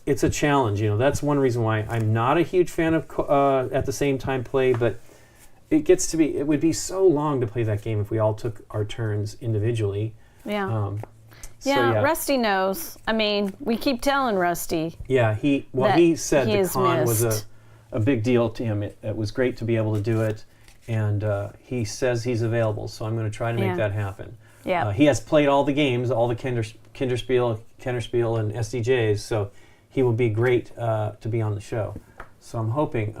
it's a challenge. That's one reason why I'm not a huge fan of at the same time play, but it would be so long to play that game if we all took our turns individually. Yeah. Rusty knows. I mean, we keep telling Rusty. Yeah, he said the con was a big deal to him. It was great to be able to do it, and he says he's available, so I'm going to try to make that happen. Yeah. He has played all the games, all the Kennerspiel, and SDJs, so he will be great to be on the show. So I'm hoping.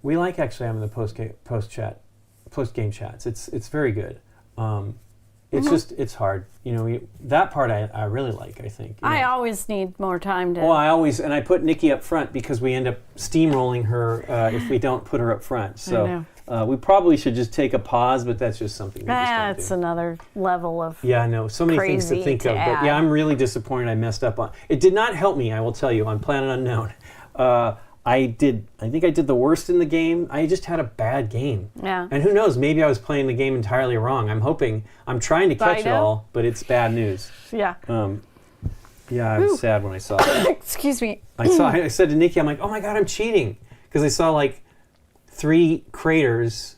We like actually having the post-game chats. It's very good. It's just, it's hard. That part I really like, I think. I always need more time to... Well, I put Nikki up front because we end up steamrolling her if we don't put her up front. So we probably should just take a pause, but that's just something we just don't do. That's another level of I know. So many things to think of. But yeah, I'm really disappointed I messed up on... It did not help me, I will tell you, on Planet Unknown. I think I did the worst in the game. I just had a bad game. Yeah. And who knows, maybe I was playing the game entirely wrong. I'm trying to catch it all, but it's bad news. Yeah. I was sad when I saw it. Excuse me. I said to Nikki, I'm like, oh my God, I'm cheating. Because I saw like 3 craters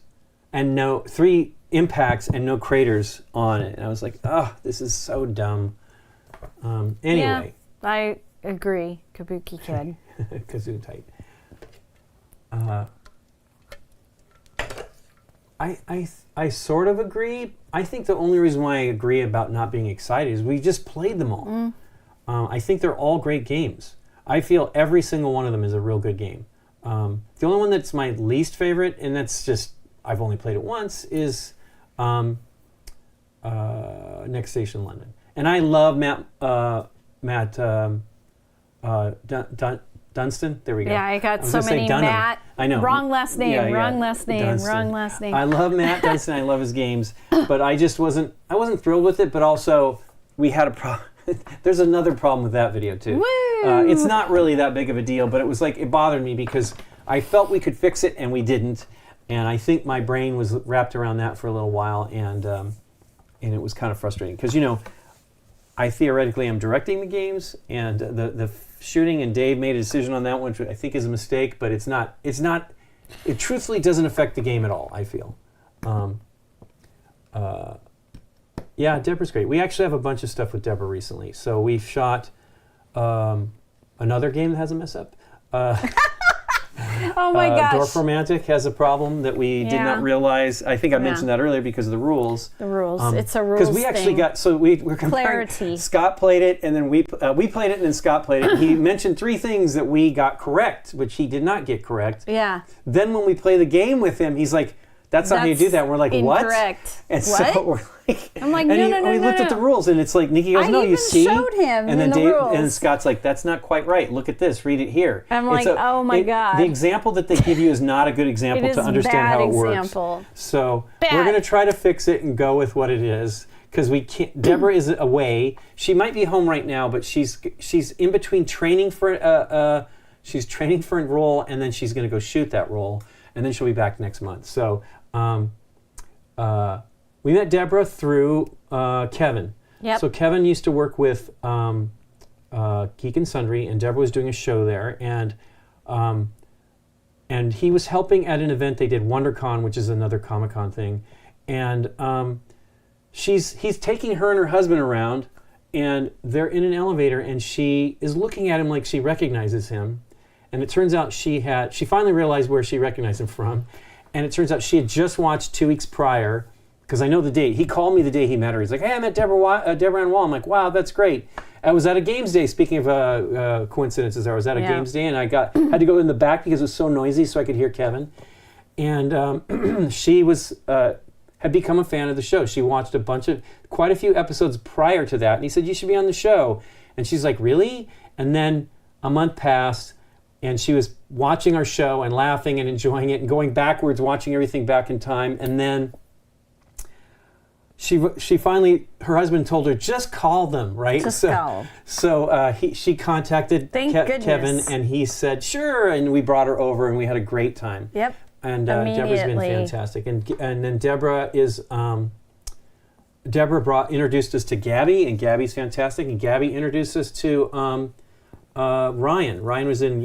and 3 impacts and no craters on it. And I was like, oh, this is so dumb. Anyway. Yeah, I agree, Kabuki Kid. Kazoo tight. I sort of agree. I think the only reason why I agree about not being excited is we just played them all. I think they're all great games. I feel every single one of them is a real good game. The only one that's my least favorite, and that's just I've only played it once, is Next Station London. And I love Matt Dunstan. There we go. Yeah, I got so many Matt. I know. Wrong last name. Wrong last name. Dunstan. Wrong last name. I love Matt Dunstan. I love his games, but I wasn't thrilled with it. But also, we had a problem. There's another problem with that video too. It's not really that big of a deal, but it was like it bothered me because I felt we could fix it and we didn't, and I think my brain was wrapped around that for a little while, and it was kind of frustrating because I theoretically am directing the games, and the shooting, and Dave made a decision on that one, which I think is a mistake, but it truthfully doesn't affect the game at all, I feel. Yeah, Deborah's great. We actually have a bunch of stuff with Deborah recently. So we've shot another game that has a mess up. Oh my gosh. Dorf Romantic has a problem that we did not realize. I think I mentioned that earlier because of the rules. The rules. It's a rules thing. Because we actually we're comparing. Clarity. Scott played it, and then we played it, and then Scott played it. He mentioned 3 things that we got correct, which he did not get correct. Yeah. Then when we play the game with him, he's like, that's not how you do that. And we're like, incorrect. What? And so we're like, I'm like, no. We looked at the rules, and it's like, Nikki goes, no, you see? I even showed him and then the rules. And Scott's like, that's not quite right. Look at this. Read it here. I'm like, oh my God. The example that they give you is not a good example to understand how it works. So we're going to try to fix it and go with what it is. Because we can't. Deborah is away. She might be home right now, but she's in between training for she's training for a role, and then she's going to go shoot that role, and then she'll be back next month. So we met Deborah through Kevin. Yep. So Kevin used to work with Geek and Sundry, and Deborah was doing a show there, and he was helping at an event they did, WonderCon, which is another Comic-Con thing, and he's taking her and her husband around, and they're in an elevator, and she is looking at him like she recognizes him, and it turns out she finally realized where she recognized him from, and it turns out she had just watched 2 weeks prior, because I know the date. He called me the day he met her. He's like, hey, I met Deborah Ann Wall. I'm like, wow, that's great. I was at a games day. Speaking of coincidences, I was at a games day, and I had to go in the back because it was so noisy so I could hear Kevin. And she had become a fan of the show. She watched quite a few episodes prior to that, and he said, you should be on the show. And she's like, really? And then a month passed, and she was watching our show and laughing and enjoying it and going backwards, watching everything back in time. And then she finally, her husband told her, just call them, right? Just call them. So she contacted Kevin, and he said, sure, and we brought her over, and we had a great time. Yep. And Deborah's been fantastic. And then Deborah introduced us to Gabby, and Gabby's fantastic. And Gabby introduced us to Ryan. Ryan was in,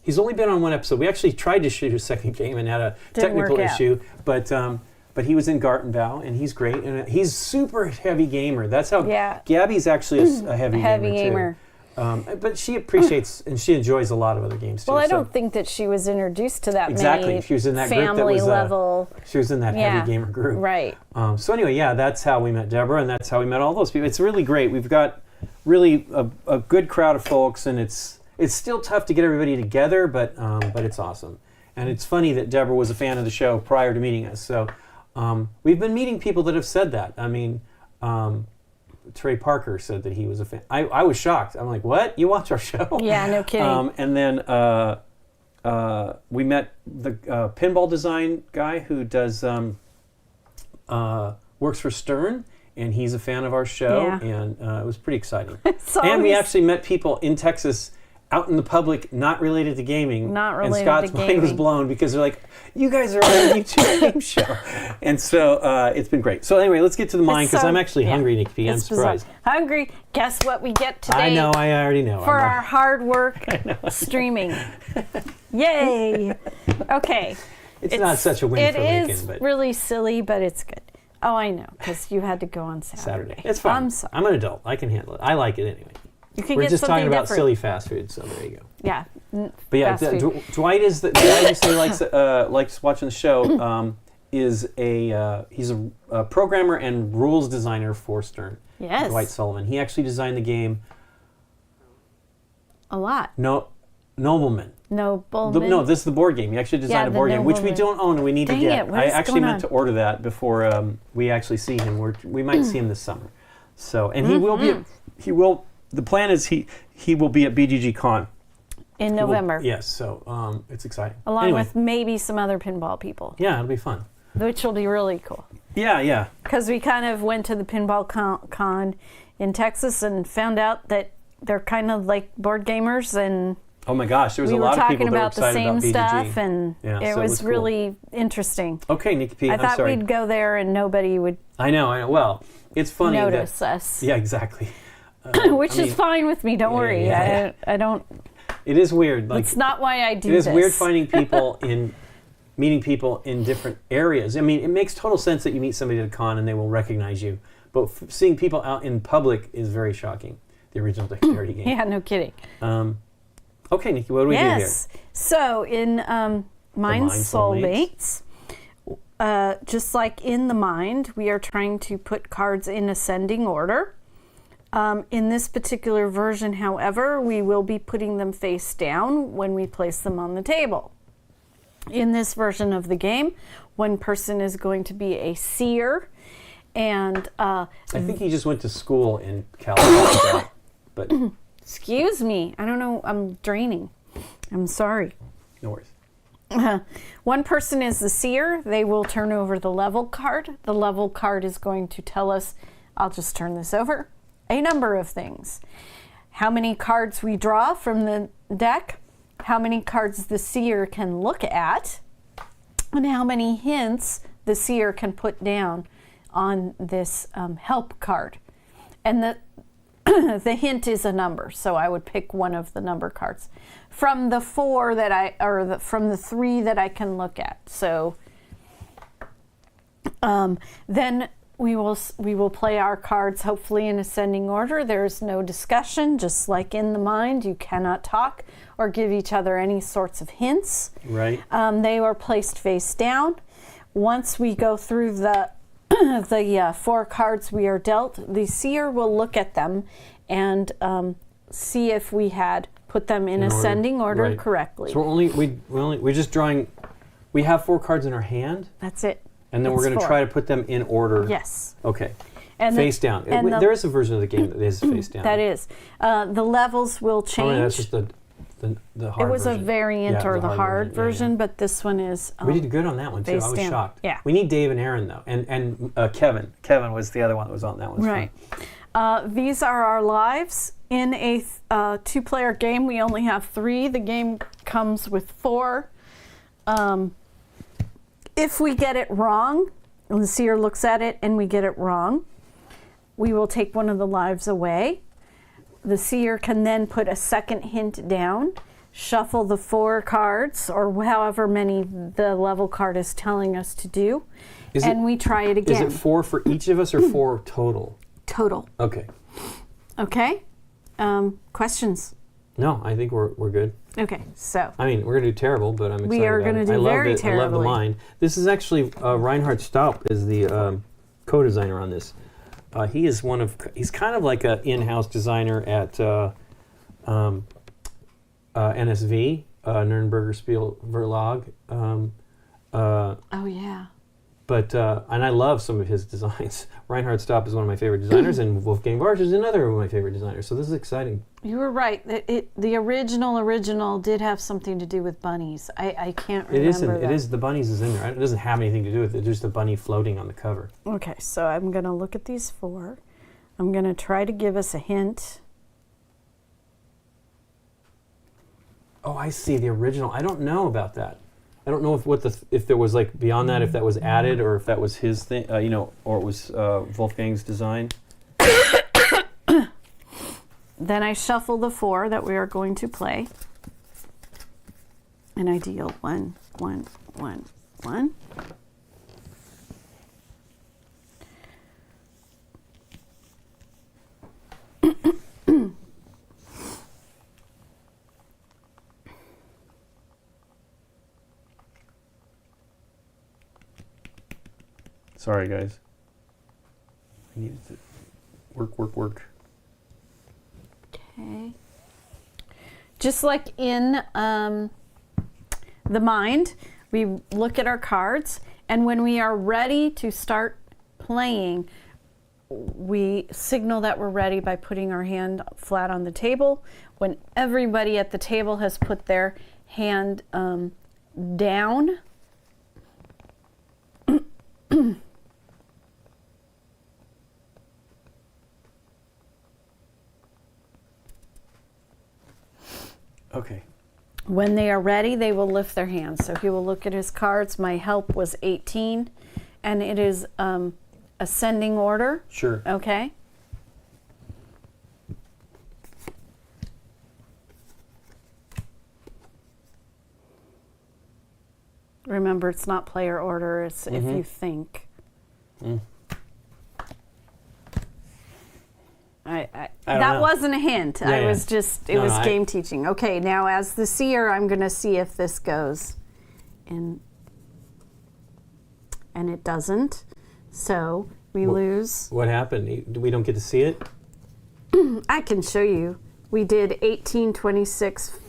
he's only been on one episode. We actually tried to shoot a second game and had a technical issue, but he was in Gartenbau, and he's great. And he's super heavy gamer. That's how Gabby's actually a heavy gamer too. But she appreciates and she enjoys a lot of other games too. Well, I don't think that she was introduced to that many she was in that family group that was, level. She was in that heavy gamer group. Right. So anyway, that's how we met Deborah, and that's how we met all those people. It's really great. We've got really a good crowd of folks, and it's still tough to get everybody together, but it's awesome. And it's funny that Deborah was a fan of the show prior to meeting us. So we've been meeting people that have said that. I mean, Trey Parker said that he was a fan. I was shocked. I'm like, what? You watch our show? Yeah, no kidding. And then we met the pinball design guy who does works for Stern, and he's a fan of our show, and it was pretty exciting. And we actually met people in Texas out in the public, not related to gaming. Not related to gaming. And Scott's mind was blown because they're like, you guys are on a YouTube game show. And so it's been great. So anyway, let's get to the mine, because I'm actually hungry, Nikki P. I'm surprised. Hungry. Guess what we get today? I know, I already know. For our hard work streaming. Yay. Okay. It's not such a win for Lincoln. It is really silly, but it's good. Oh, I know, because you had to go on Saturday. It's fine. I'm sorry. I'm an adult. I can handle it. I like it anyway. We're just talking about silly fast food, so there you go. Yeah. But yeah, Dwight is the guy who say likes watching the show. He's a programmer and rules designer for Stern. Yes. Dwight Sullivan. He actually designed the game. A lot. Nobleman. Nobleman. No, this is the board game. He actually designed a board game, which we don't own, and we need to get. I actually meant to order that before we actually see him. We might see him this summer. So, and he will be. The plan is he will be at BGG Con in November. Yes, so it's exciting. Along with maybe some other pinball people. Yeah, it'll be fun. Which will be really cool. Yeah. Because we kind of went to the pinball con in Texas and found out that they're kind of like board gamers, and oh my gosh, there was a lot of people that were excited about BGG. We were talking about the same stuff, and it was cool. really interesting. Okay, Nikki P, I thought we'd go there and nobody would. I know. Well, it's funny notice us. Yeah, exactly. Which is fine with me. Don't worry. I don't. It is weird. It's not why I do this. It is weird finding people meeting people in different areas. I mean, it makes total sense that you meet somebody at a con and they will recognize you, but seeing people out in public is very shocking. The original Dexterity game. Yeah, no kidding. Okay, Nikki, what do we do here? So in Mind Soulmates, just like in the Mind, we are trying to put cards in ascending order. In this particular version, however, we will be putting them face down when we place them on the table. In this version of the game, one person is going to be a seer, and I think he just went to school in California. But excuse me, I don't know. I'm draining. I'm sorry. No worries. One person is the seer. They will turn over the level card. The level card is going to tell us, I'll just turn this over, a number of things. how many cards we draw from the deck, how many cards the seer can look at, and how many hints the seer can put down on this help card. And the hint is a number, so I would pick one of the number cards from the from the 3 that I can look at. So then we will play our cards hopefully in ascending order. There's no discussion, just like in the mind. You cannot talk or give each other any sorts of hints. Right. They are placed face down. Once we go through the 4 cards we are dealt, the seer will look at them and see if we had put them in ascending order right. correctly. So we're just drawing. We have 4 cards in our hand. That's it. And then we're going to try to put them in order. Yes. Okay. And face down. There is a version of the game that is face down. That is. The levels will change. Oh, that's just the hard It was version. a variant or the hard version, but this one is we did good on that one, too. I was down. shocked. Yeah. We need Dave and Aaron, though. And Kevin. Kevin was the other one that was on that one. Right. These are our lives. In a 2-player game, we only have 3. The game comes with 4. If we get it wrong, and the seer looks at it and we get it wrong, we will take one of the lives away. The seer can then put a second hint down, shuffle the 4 cards, or however many the level card is telling us to do, we try it again. Is it 4 for each of us or 4 total? Total. Okay. Okay. Questions? No, I think we're good. Okay, so. I mean, we're going to do terrible, but I'm excited We are going to do very terribly. I love the mind. This is actually, Reinhard Staup is the co-designer on this. He's kind of like an in-house designer at NSV, Nürnberger Spiel Verlag. Oh, yeah. But and I love some of his designs. Reinhard Staup is one of my favorite designers, and Wolfgang Bartsch is another of my favorite designers. So this is exciting. You were right. The original did have something to do with bunnies. I can't remember. It isn't. That. It is the bunnies is in there. It doesn't have anything to do with it. There's just a bunny floating on the cover. Okay, so I'm going to look at these 4. I'm going to try to give us a hint. Oh, I see the original. I don't know about that. I don't know if there was like beyond that, if that was added or if that was his thing, or it was Wolfgang's design. Then I shuffle the 4 that we are going to play, and I deal 1, 1, 1, 1. Sorry, guys. I needed to work. Okay. Just like in the mind, we look at our cards, and when we are ready to start playing, we signal that we're ready by putting our hand flat on the table. When everybody at the table has put their hand down, Okay. when they are ready, they will lift their hands. So he will look at his cards. My help was 18, and it is ascending order. Sure. Okay. Remember, it's not player order. It's if you think. That wasn't a hint. Yeah, I was just, it was game teaching. Okay, now as the seer, I'm going to see if this goes in. And it doesn't. So we lose. What happened? We don't get to see it? I can show you. We did 18, 26,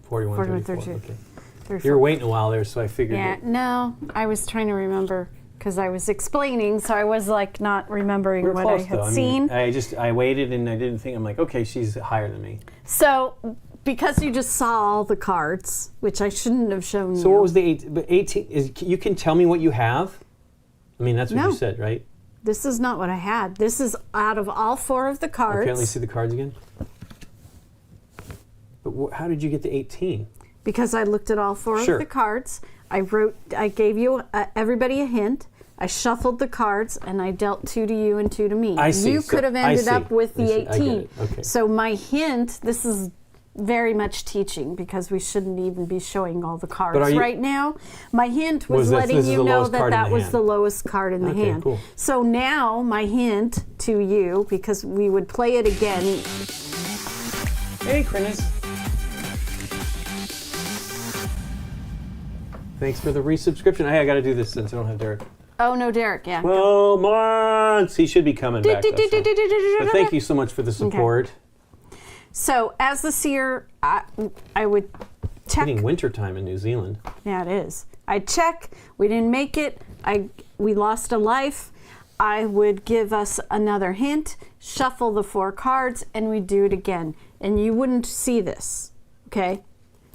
41, 41, 34. 32. Okay. 34. You were waiting a while there, so I figured. Yeah, no, I was trying to remember because I was explaining, so I was like not remembering We're what close, I had though. seen. I waited and I didn't think. I'm like, okay, she's higher than me. So because you just saw all the cards, which I shouldn't have shown you. So what was the 18? Is you can tell me what you have? I mean, that's what you said, right? This is not what I had. This is out of all four of the cards. Okay, let me see the cards again. how did you get the 18? Because I looked at all four Sure. of the cards. I gave you everybody a hint. I shuffled the cards and I dealt 2 to you and 2 to me. I see. You could have ended up with the 18. I get it. Okay. So my hint, this is very much teaching because we shouldn't even be showing all the cards right now. My hint was letting you know that was the lowest card in the hand. Cool. So now my hint to you, because we would play it again. Hey, Crinus. Thanks for the resubscription. Hey, I got to do this since I don't have Derek. Oh, no, Derek, yeah. Well, months. He should be coming back. But thank you so much for the support. Okay. So, as the seer, I would check. It's getting wintertime in New Zealand. Yeah, it is. I'd check. We didn't make it. We lost a life. I would give us another hint, shuffle the 4 cards, and we'd do it again. And you wouldn't see this, okay?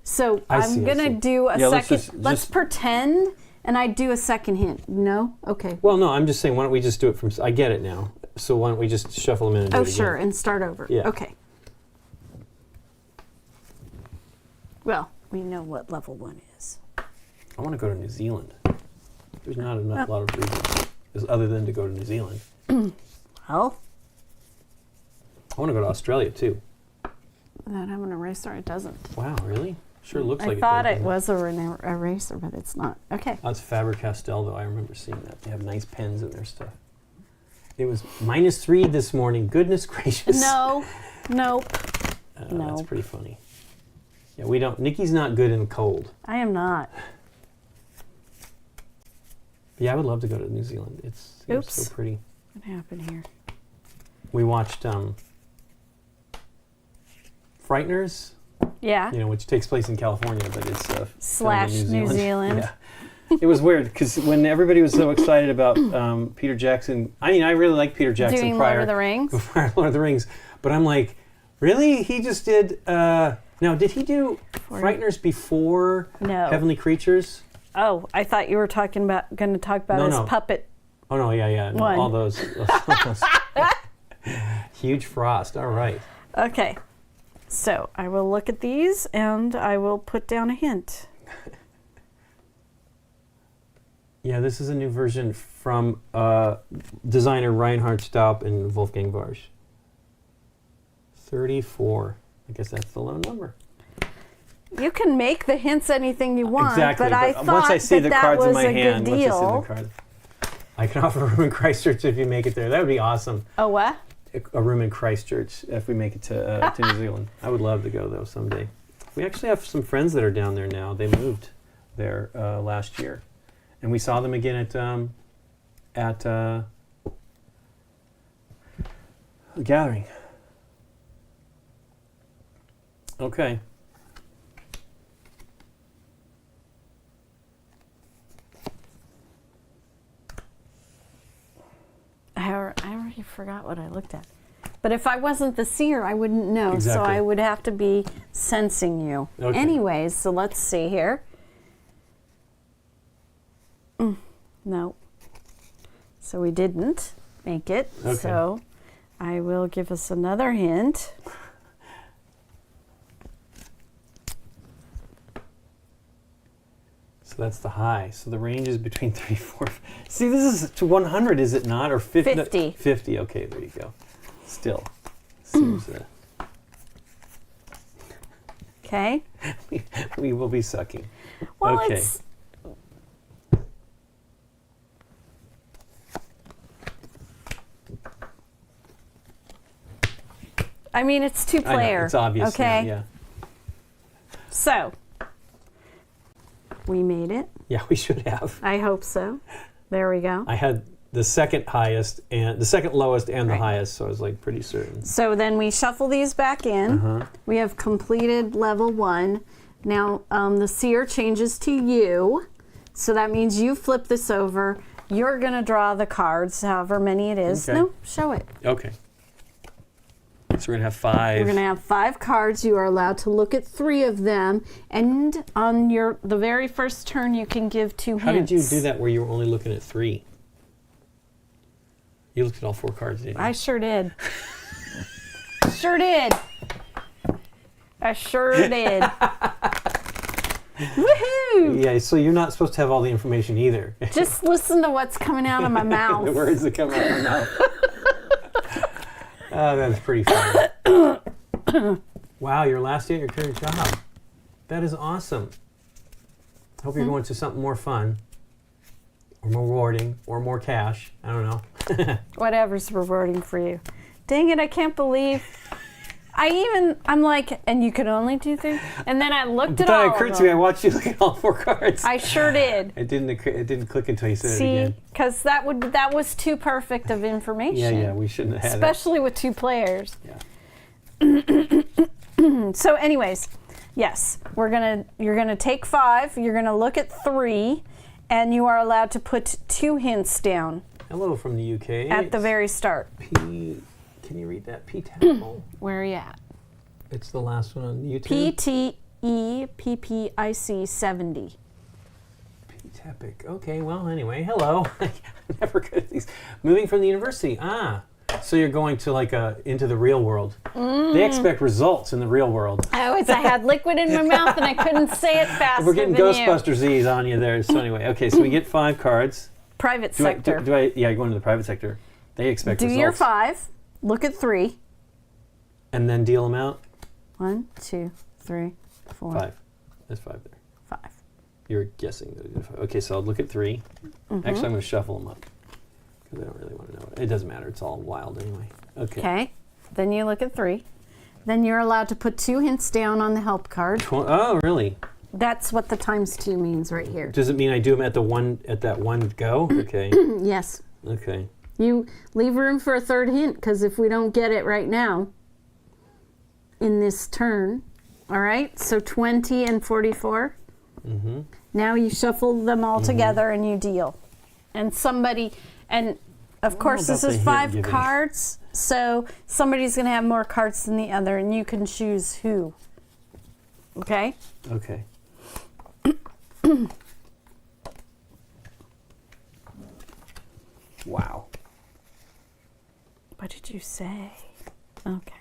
So I'm going to do a second. Let's pretend, and I do a second hint. No? Okay. Well, no, I'm just saying, why don't we just do it from... I get it now. So why don't we just shuffle them in and do it again? Sure, and start over. Yeah. Okay. Well, we know what level 1 is. I want to go to New Zealand. There's not enough lot of reasons other than to go to New Zealand. Well, I want to go to Australia, too. That having an eraser, it doesn't. Wow, really? Sure looks like I thought it was an eraser, but it's not. Okay. That's Faber-Castell, though. I remember seeing that. They have nice pens in their stuff. It was -3 this morning. Goodness gracious. No. Nope. No. That's pretty funny. Yeah, we don't... Nikki's not good in the cold. I am not. Yeah, I would love to go to New Zealand. It's so pretty. What happened here? We watched Frighteners. Yeah. You know, which takes place in California, but it's / New Zealand. Yeah. It was weird because when everybody was so excited about Peter Jackson, I mean, I really like Peter Jackson doing prior Lord of the Rings. Before Lord of the Rings, but I'm like, really? He just did. Now, did he do Frighteners before Heavenly Creatures? Oh, I thought you were going to talk about his puppet. Oh no, yeah, no, all those. Huge Frost. All right. Okay. So I will look at these and I will put down a hint. Yeah, this is a new version from designer Reinhard Staup and Wolfgang Warsch. 34. I guess that's the low number. You can make the hints anything you want, exactly, but I thought once I see the cards in my hand, good deal. once I see the cards, I can offer a room in Christchurch if you make it there. That would be awesome. Oh, what? A room in Christchurch if we make it to New Zealand. I would love to go though someday. We actually have some friends that are down there now. They moved there last year, and we saw them again at a gathering. Okay. I already forgot what I looked at. But if I wasn't the seer, I wouldn't know. Exactly. So I would have to be sensing you. Okay. Anyways, so let's see here. No. So we didn't make it. Okay. So I will give us another hint. So that's the high. So the range is between 34. See, this is to 100, is it not? Or 50? 50. 50. Okay, there you go. Still. Seems Okay. we will be sucking. Well, okay. it's... I mean, it's 2-player. I know, it's obvious. Okay. Yeah. So, we made it. Yeah, we should have. I hope so. There we go. I had the second highest and the second lowest and the highest, so I was like pretty certain. So then we shuffle these back in. We have completed level 1. Now the seer changes to you. So that means you flip this over. You're going to draw the cards, however many it is. Okay. No, show it. Okay. So we're going to have 5. We're going to have 5 cards. You are allowed to look at 3 of them. And on the very first turn, you can give 2 hints. How did you do that where you were only looking at 3? You looked at all 4 cards, didn't you? I sure did. Sure did. I sure did. Woohoo! Yeah, so you're not supposed to have all the information either. Just listen to what's coming out of my mouth. The words that come out of my mouth. Oh, that's pretty funny. Wow, your last day at your current job. That is awesome. Hope you're going to something more fun, or more rewarding, or more cash. I don't know. Whatever's rewarding for you. Dang it, I can't believe. I'm like, and you could only do 3? And then I looked at all It of occurred them. to me, I watched you look at all 4 cards. I sure did. It didn't click until you said it See, again. because that was too perfect of information. Yeah, we shouldn't have had Especially with 2 players. Yeah. So anyways, yes, you're gonna take 5, you're gonna look at 3, and you are allowed to put 2 hints down. Hello from the UK. At the very start. Can you read that? P-Tackle. Where are you at? It's the last one on YouTube. PTEPPIC 70. P-Tepic. Okay, well, anyway, hello. I'm never good at these. Moving from the university. So you're going to into the real world. They expect results in the real world. I had liquid in my mouth and I couldn't say it faster. We're getting than Ghostbusters Z's on you there. So anyway, okay, so we get 5 cards. Private sector. Yeah, going to the private sector. They expect results. Do your 5. Look at 3. And then deal them out. 1, 2, 3, 4. 5. There's 5 there. 5. You're guessing. Okay, so I'll look at 3. Actually, I'm going to shuffle them up because I don't really want to know. It doesn't matter. It's all wild anyway. Okay. Okay. Then you look at 3. Then you're allowed to put 2 hints down on the help card. Oh, really? That's what the ×2 means right here. Does it mean I do them at that one go? Okay. Yes. Okay. You leave room for a 3rd hint because if we don't get it right now in this turn, all right? So 20 and 44. Mm-hmm. Now you shuffle them all together and you deal. And of course this is 5 cards, so somebody's going to have more cards than the other and you can choose who. Okay? Okay. Wow. What did you say? Okay.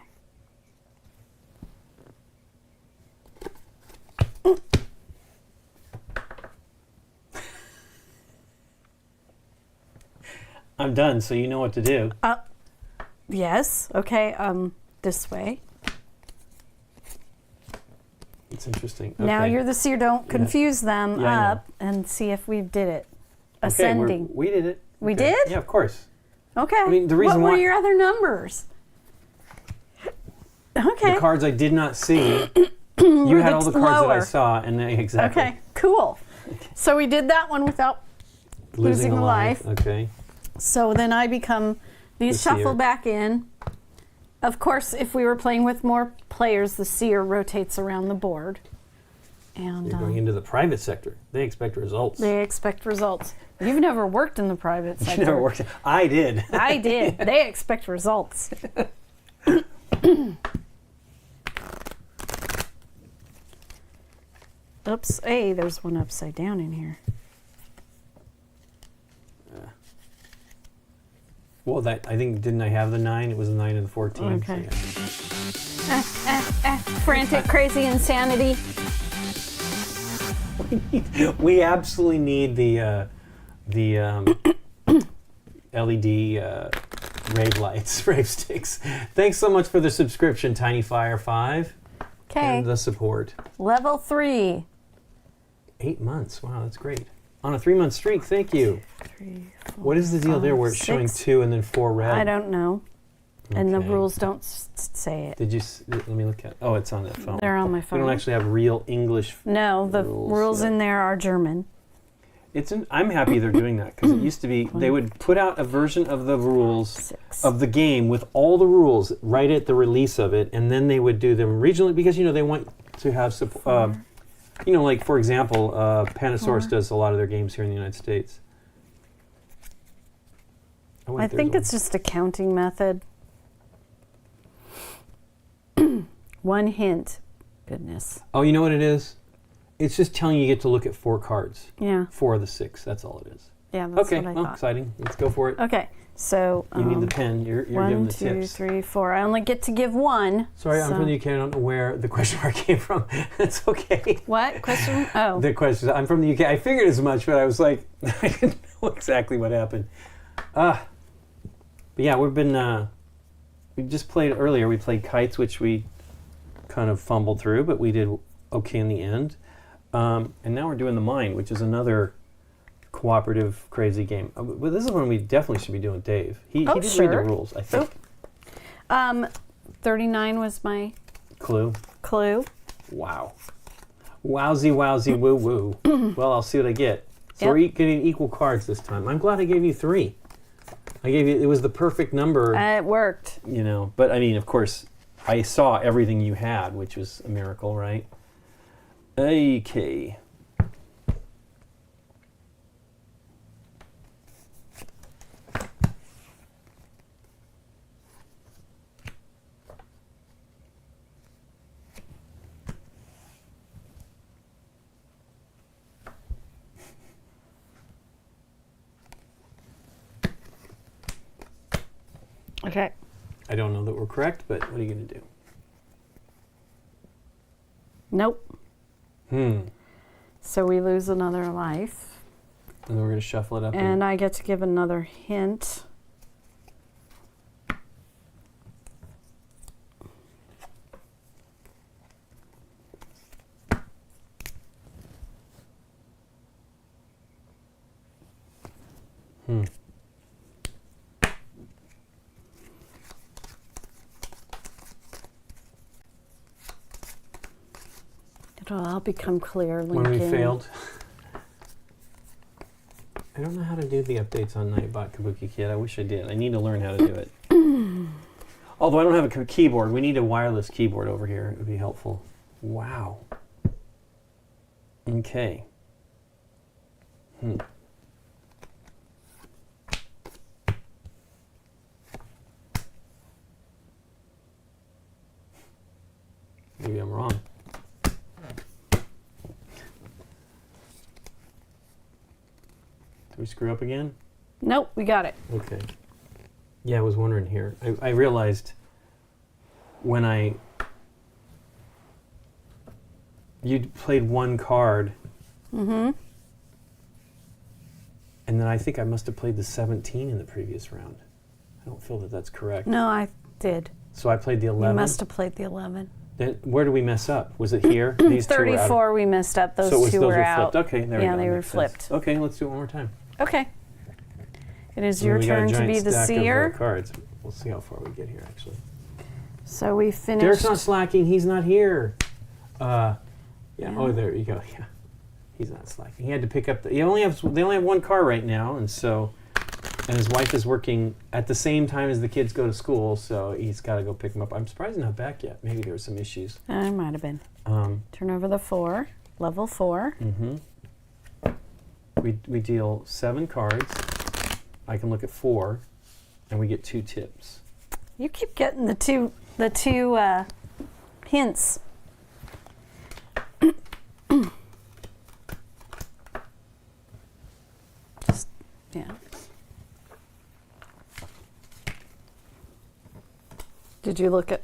I'm done, so you know what to do. Yes. Okay. This way. It's interesting. Okay. Now you're the seer. Don't confuse them up and see if we did it. Ascending. We did it. We Okay. did? Yeah, of course. Okay. I mean, the reason what were why- your other numbers? Okay. The cards I did not see. You had all the cards that I lower. saw, and exactly. Okay. Cool. So we did that one without losing a life. Okay. So then I become these The seer. shuffle back in. Of course, if we were playing with more players, the seer rotates around the board. And You're going into the private sector. They expect results. they expect results. You've never worked in the private sector. You never worked. I did. I did. They expect results. Oops. Hey, there's one upside down in here. Well, I think, didn't I have the 9? It was the 9 and the 14. Okay. So Frantic, crazy insanity. yeah. We absolutely need the LED rave lights, rave sticks. Thanks so much for the subscription, Tiny Fire 5. Okay. And the support. Level 3. 8 months. Wow, that's great. On a 3-month streak, thank you. 3, 4, What is the deal there where it's 6. showing 2 and then 4 red? I don't know. And the Okay. rules don't say it. Did you? Let me look at. Oh, it's on that phone. They're on my We phone. don't actually have real English. No, the rules rules yet. in there are German. I'm happy they're doing that because it used to be they would put out a version of the rules 6. of the game with all the rules right at the release of it, and then they would do them regionally because they want to have support. Like for example, Panasaurus does a lot of their games here in the United States. I think it's just a counting method. 1 hint. Goodness. Oh, you know what it is? It's just telling you get to look at 4 cards. Yeah. 4 of the 6. That's all it is. Yeah, that's Okay, what I well, thought. exciting. Let's go for it. Okay, so You need the pen. You're giving one, the two, tips. 3, 4. I only get to give one. Sorry, I'm so- from the UK. I don't know where the question mark came from. It's okay. What question? Oh, The question. I'm from the UK. I figured as much, but I was like, I didn't know exactly what happened. But yeah, we've been. We just played earlier. We played kites, which we kind of fumbled through, but we did okay in the end. And now we're doing the mine, which is another cooperative, crazy game. But this is one we definitely should be doing, Dave. He did read the sure. rules, I think. 39 was my Clue. clue. Wow. Wowzy, woo woo. Well, I'll see what I get. So Yep. we're getting equal cards this time. I'm glad I gave you 3. I gave you, it was the perfect number, It worked. you know. But I mean, of course, I saw everything you had, which was a miracle, right? Okay. Okay. I don't know that we're correct, but what are you going to do? Nope. And So we lose another life. then we're going to shuffle it up. And I get to give another hint. It'll all become clear, Lincoln. When we failed. I don't know how to do the updates on Nightbot Kabuki Kid. I wish I did. I need to learn how to do it. Although I don't have a keyboard. We need a wireless keyboard over here. It would be helpful. Wow. Okay. Maybe I'm wrong. Did we screw up again? Nope, we got it. Okay. Yeah, I was wondering here. I realized when you played one card. Mm-hmm. And then I think I must have played the 17 in the previous round. I don't feel that that's correct. No, I did. So I played the You 11. must have played the 11. Then where do we mess up? Was it here? These two were out. 34 we messed up. Those So it was, two those were out. flipped. Okay, there we go. Yeah, they were Makes sense. flipped. Okay, let's do it one more time. Okay. It is And your we got a turn to giant be the stack of, seer. cards. We'll see how far we get here, actually. So we finished. Derek's not slacking. He's not here. Yeah. Oh, there you go. Yeah. He's not slacking. He had to pick up they only have one car right now, and his wife is working at the same time as the kids go to school, so he's got to go pick them up. I'm surprised he's not back yet. Maybe there were some issues. It might have been. Turn over the 4. Level 4. We deal 7 cards. I can look at 4, and we get 2 tips. You keep getting the two hints. Just, yeah. Did you look at?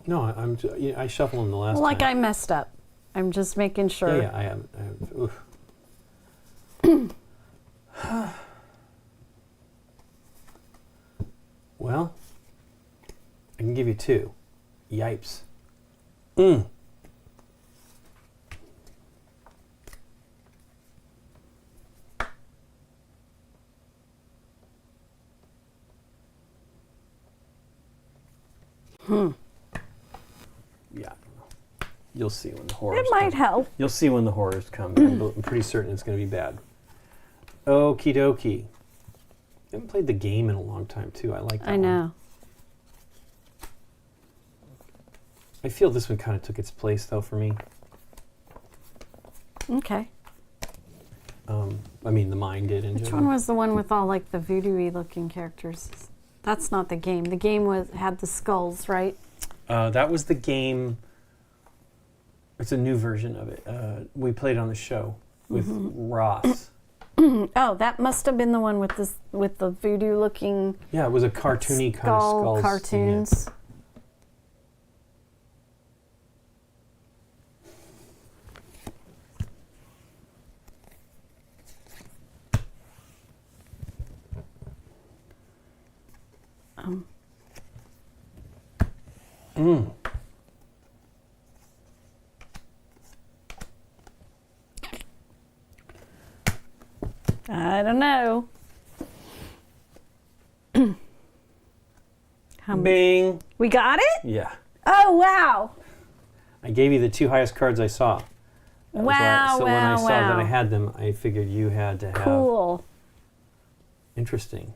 No, I shuffle in the last Like time. I messed up. I'm just making sure. Yeah, I haven't. Oof. Well, I can give you 2. Yipes. Yeah. You'll see when the horrors It might come. help. You'll see when the horrors come. I'm pretty certain it's going to be bad. Okie dokie. I haven't played the game in a long time, too. I like that I know. one. I feel this one kind of took its place, though, for me. Okay. I mean, the mine did in Which general. one was the one with all like the voodoo-y looking characters? That's not the game. The game had the skulls, right? That was the game. It's a new version of it. We played on the show with Ross. Oh, that must have been the one with the voodoo looking. Yeah, it was a cartoony kind of skulls. Cartoons. I don't know. Bing. We got it? Yeah. Oh, wow. I gave you the 2 highest cards I saw. Wow, so when I saw that I had them, I figured you had to have. Cool. Interesting.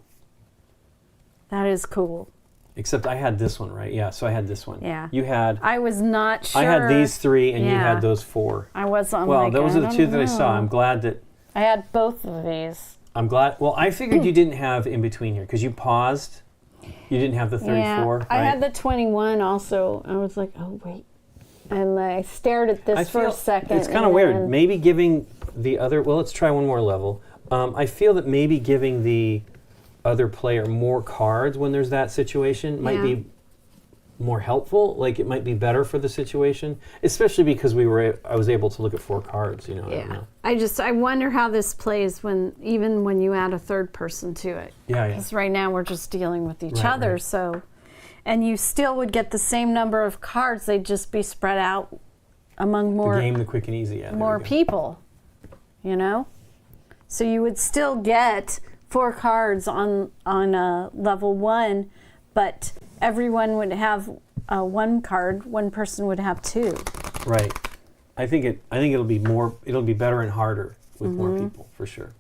That is cool. Except I had this one, right? Yeah, so I had this one. Yeah. You had. I was not sure. I had these 3, and you Yeah. had those 4. I was on Well, like, those are the I 2 don't that I saw. know. I'm glad that. I had both of these. I'm glad. Well, I figured you didn't have in between here because you paused. You didn't have the 34, Yeah, right? I had the 21 also. I was like, oh, wait. And I stared at this for a second. It's kind of weird. Maybe giving the other. Well, let's try one more level. I feel that maybe giving the other player more cards when there's that situation might be more helpful. Like it might be better for the situation, especially because I was able to look at 4 cards. You know. I don't know. I wonder how this plays even when you add a third person to it. Yeah. Because right now we're just dealing with each Right, other, right. so. And you still would get the same number of cards. They'd just be spread out among The game, the quick and easy. Yeah. more people, you know? So you would still get 4 cards on level 1, but everyone would have 1 card. One person would have 2. Right. I think it'll be more. It'll be better and harder with more people for sure.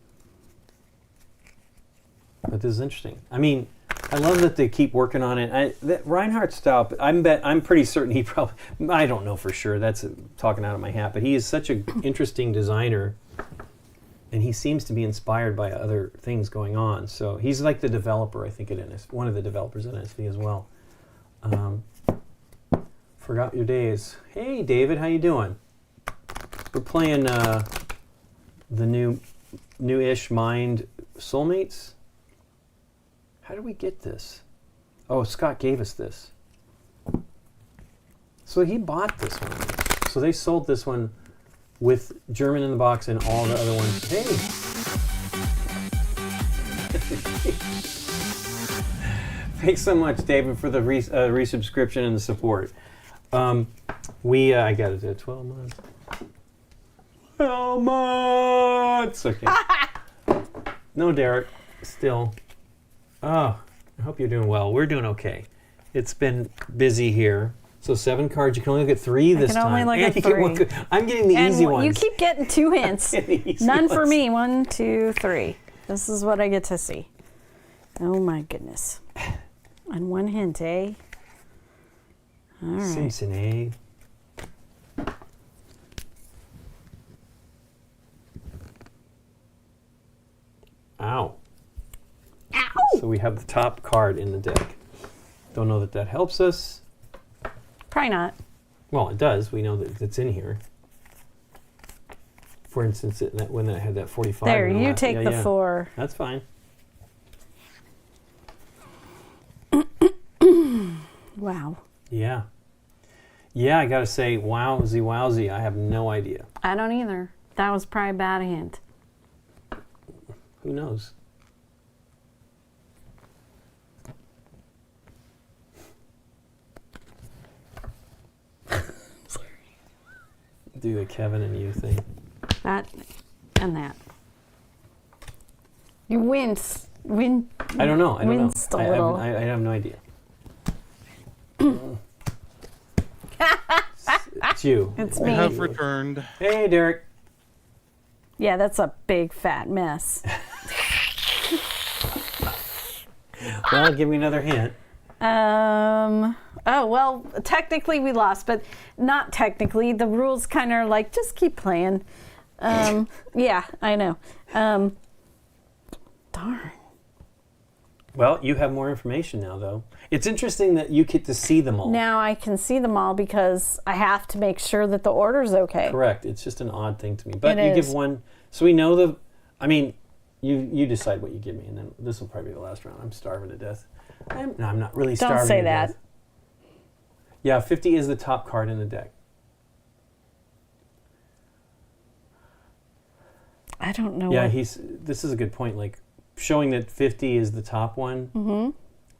But this is interesting. I mean, I love that they keep working on it. Reinhardt's style. I'm pretty certain he probably. I don't know for sure. That's talking out of my hat. But he is such an interesting designer, and he seems to be inspired by other things going on. So he's like the developer, I think, one of the developers at NSV as well. Forgot your days. Hey, David, how you doing? We're playing the new-ish Mind Soulmates. How did we get this? Oh, Scott gave us this. So he bought this one. So they sold this one with German in the box and all the other ones. Hey. Thanks so much, David, for the resubscription and the support. I got it at 12 months. 12 months! Okay. No, Derek. Still. Oh, I hope you're doing well. We're doing okay. It's been busy here. So 7 cards. You can only look at 3 this time. I can only look at 3. I'm getting the easy ones. You keep getting 2 hints. None for me. 1, 2, 3. This is what I get to see. Oh my goodness. And 1 hint, eh? All right. Simpson, eh? Ow. Ow! So we have the top card in the deck. Don't know that helps us. Probably not. Well, it does. We know that it's in here. For instance, when I had that 45. There, you take the 4. That's fine. Wow. Yeah. Yeah, I gotta say, wowsy. I have no idea. I don't either. That was probably a bad hint. Who knows? Do the Kevin and you thing. That and that. You wince. I don't know. Winced a little. I have no idea. It's you. It's We me. have returned. Hey, Derek. Yeah, that's a big fat mess. Well, give me another hint. Oh, well, technically we lost, but not technically. The rules kind of like, just keep playing. Yeah, I know. Darn. Well, you have more information now, though. It's interesting that you get to see them all. Now I can see them all because I have to make sure that the order's okay. Correct. It's just an odd thing to me. But It you give is. one, so we know I mean, You decide what you give me, and then this will probably be the last round. I'm starving to death. I'm not really starving Don't say to that. death. Yeah, 50 is the top card in the deck. I don't know. Yeah, this is a good point. Like, showing that 50 is the top one,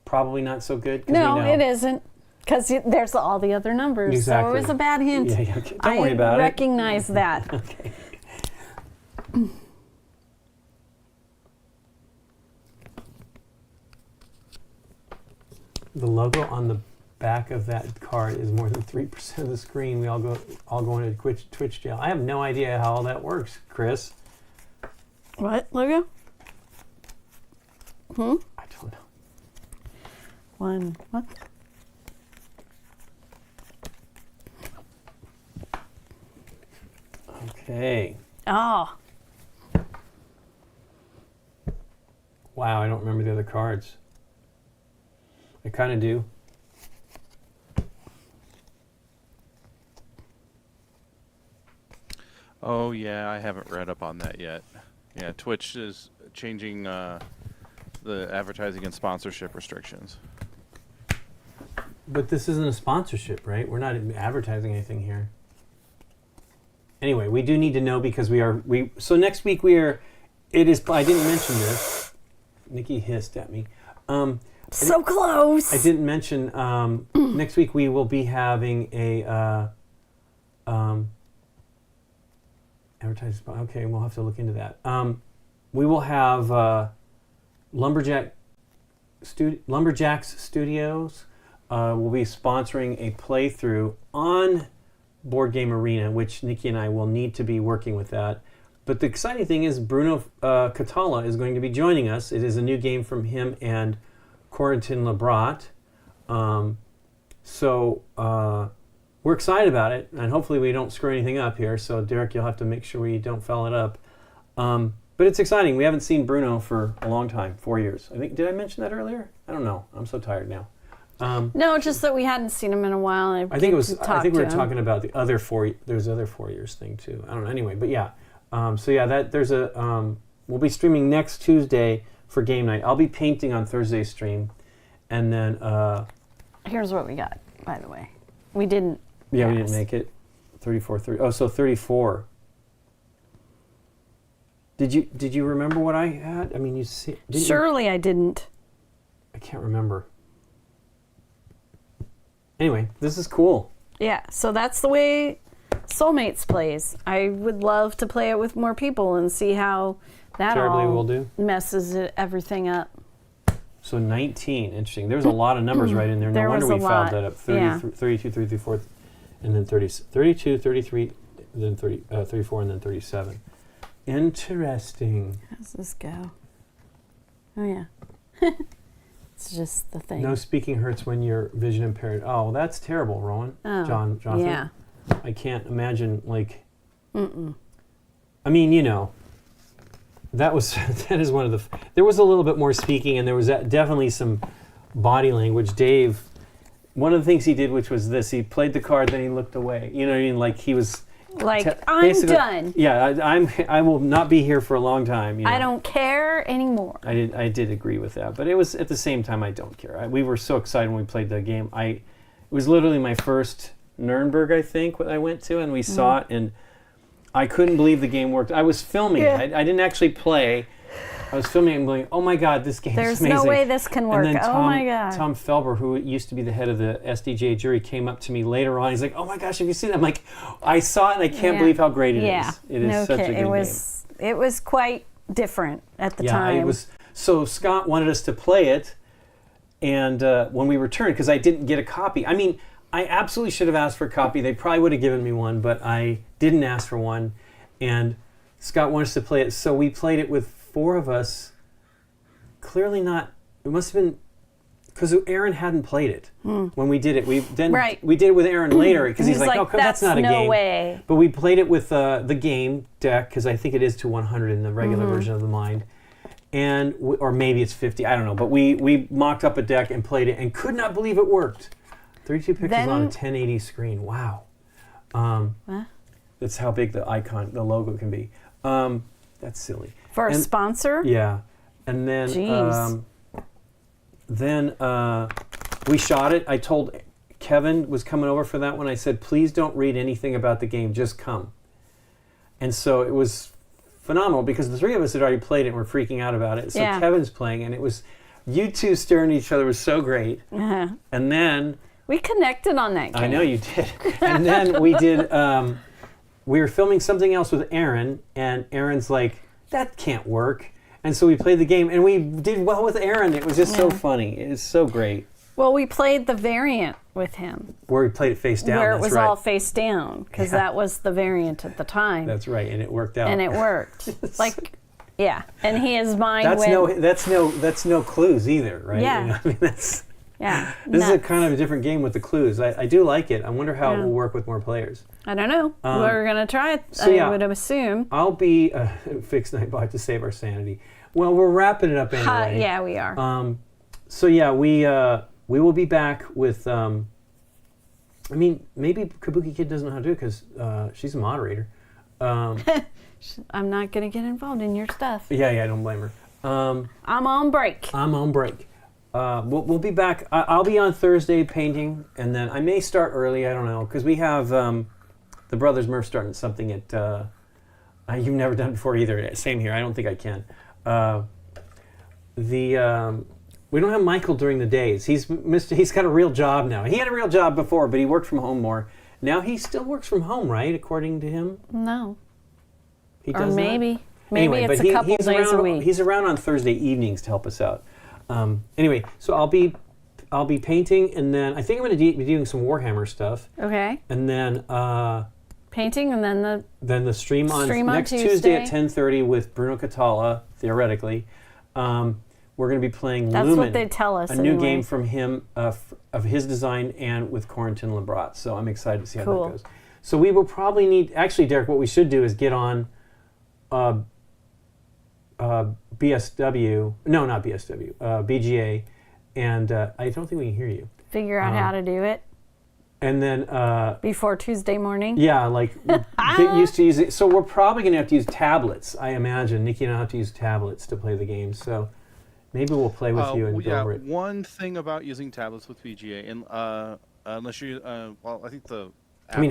probably not so good. No, it isn't. Because there's all the other numbers. Exactly. So it was a bad hint. Yeah, okay. Don't worry about I recognize that. Okay. The logo on the back of that card is more than 3% of the screen. We all go into Twitch jail. I have no idea how all that works, Chris. What logo? I don't know. What? Okay. Oh. Wow, I don't remember the other cards. I kind of do. Oh yeah, I haven't read up on that yet. Yeah, Twitch is changing the advertising and sponsorship restrictions. But this isn't a sponsorship, right? We're not advertising anything here. Anyway, we do need to know because so next week I didn't mention this. Nikki hissed at me. So close. I didn't mention next week we will be having a advertising. Okay, we'll have to look into that. We will have Lumberjacks Studios will be sponsoring a playthrough on Board Game Arena, which Nikki and I will need to be working with that. But the exciting thing is Bruno Catala is going to be joining us. It is a new game from him and Corentin Labrat. So we're excited about it, and hopefully we don't screw anything up here. So Derek, you'll have to make sure we don't foul it up. But it's exciting. We haven't seen Bruno for a long time, 4 years. I think. Did I mention that earlier? I don't know. I'm so tired now. No, just that we hadn't seen him in a while. And I think we were talking about the other 4. There's other 4 years thing too. I don't know. Anyway, but yeah. So yeah, there's a. We'll be streaming next Tuesday for Game Night. I'll be painting on Thursday's stream, and then. Here's what we got, by the way. We didn't. Yeah, we didn't make it. 34. Oh, so 34. Did you remember what I had? I mean, you see. Surely I didn't. I can't remember. Anyway, this is cool. Yeah, so that's the way Soulmates plays. I would love to play it with more people and see how that Terribly all will do. messes everything up. So 19, interesting. There's a lot of numbers right in there. No wonder we fouled that up. 32, 34, and then 32, 33, then 34, and then 37. Interesting. How does this go? Oh, yeah. It's just the thing. No speaking hurts when you're vision impaired. Oh, well, that's terrible, Rowan. Oh, Jonathan. yeah. I can't imagine, like... Mm-mm. I mean, that is one of the... There was a little bit more speaking, and there was definitely some body language. Dave, one of the things he did, which was this, he played the card, then he looked away. You know what I mean? Like, he was... I'm done. Yeah, I will not be here for a long time. I don't care anymore. I did agree with that, but it was at the same time I don't care. We were so excited when we played the game. It was literally my first Nuremberg, I think, what I went to, and we saw it, and I couldn't believe the game worked. I was filming it. I didn't actually play. I was filming it and going, oh my God, this game's amazing. There's no way this can work. And then my God. Tom Felber, who used to be the head of the SDJ jury, came up to me later on. He's like, oh my gosh, have you seen it? I'm like, I saw it and I can't believe how great it is. It is such a good game. It was quite different at the time. Yeah, it was. So Scott wanted us to play it, and when we returned, because I didn't get a copy. I mean, I absolutely should have asked for a copy. They probably would have given me one, but I didn't ask for one. And Scott wanted us to play it, so we played it with 4 of us. Clearly not. It must have been because Aaron hadn't played it when we did it. We did it with Aaron later because he's like, "Oh, that's not a game." Way. But we played it with the game deck because I think it is to 100 in the regular version of the Mind, and or maybe it's 50. I don't know. But we mocked up a deck and played it and could not believe it worked. 32 pixels on a 1080 screen. Wow. That's how big the logo can be. That's silly. For a sponsor? Yeah. And then Jeez. We shot it. I told Kevin was coming over for that one. I said, please don't read anything about the game. Just come. And so it was phenomenal because the three of us had already played it and were freaking out about it. So Kevin's playing, and it was, you two staring at each other was so great. Uh-huh. And then... We connected on that game. I know you did. And then we did... we were filming something else with Aaron, and Aaron's like, that can't work. And so we played the game, and we did well with Aaron. It was just so funny. It was so great. Well, we played the variant with him. Where we played it face down. Where it that's was right. all face down, because that was the variant at the time. That's right, and it worked out. And it worked. And his mind went... That's no clues either, right? Yeah. You know, I mean, that's... Yeah. This is a kind of a different game with the clues. I do like it. I wonder how it will work with more players. I don't know. We're going to try it, so I would assume. I'll be fixed Nightbot to save our sanity. Well, we're wrapping it up anyway. Yeah, we are. We will be back with... maybe Kabuki Kid doesn't know how to do it because she's a moderator. I'm not going to get involved in your stuff. Yeah, I don't blame her. I'm on break. We'll be back. I'll be on Thursday painting, and then I may start early. I don't know, because we have the Brothers Murph starting something at... you've never done before either. Same here. I don't think I can. We don't have Michael during the days. He's got a real job now. He had a real job before, but he worked from home more. Now he still works from home, right? According to him. No. He does. Or maybe. Not? Maybe anyway, it's a couple days around, a week. He's around on Thursday evenings to help us out. Anyway, so I'll be painting, and then I think I'm going to be doing some Warhammer stuff. Okay. And then painting, and then the stream on next Tuesday. Tuesday at 10:30 with Bruno Catala, theoretically. We're going to be playing That's Lumen, what they tell us. a new game from him of his design and with Corentin Lebrat. So I'm excited to see how that goes. So we will probably need, actually, Derek, what we should do is get on BSW, no, not BSW, BGA, and I don't think we can hear you. Figure out how to do it. And then... before Tuesday morning? Yeah, get used to using... So we're probably going to have to use tablets, I imagine. Nikki and I have to use tablets to play the game, so maybe we'll play with you and go over it. One thing about using tablets with BGA, and unless you... I think the...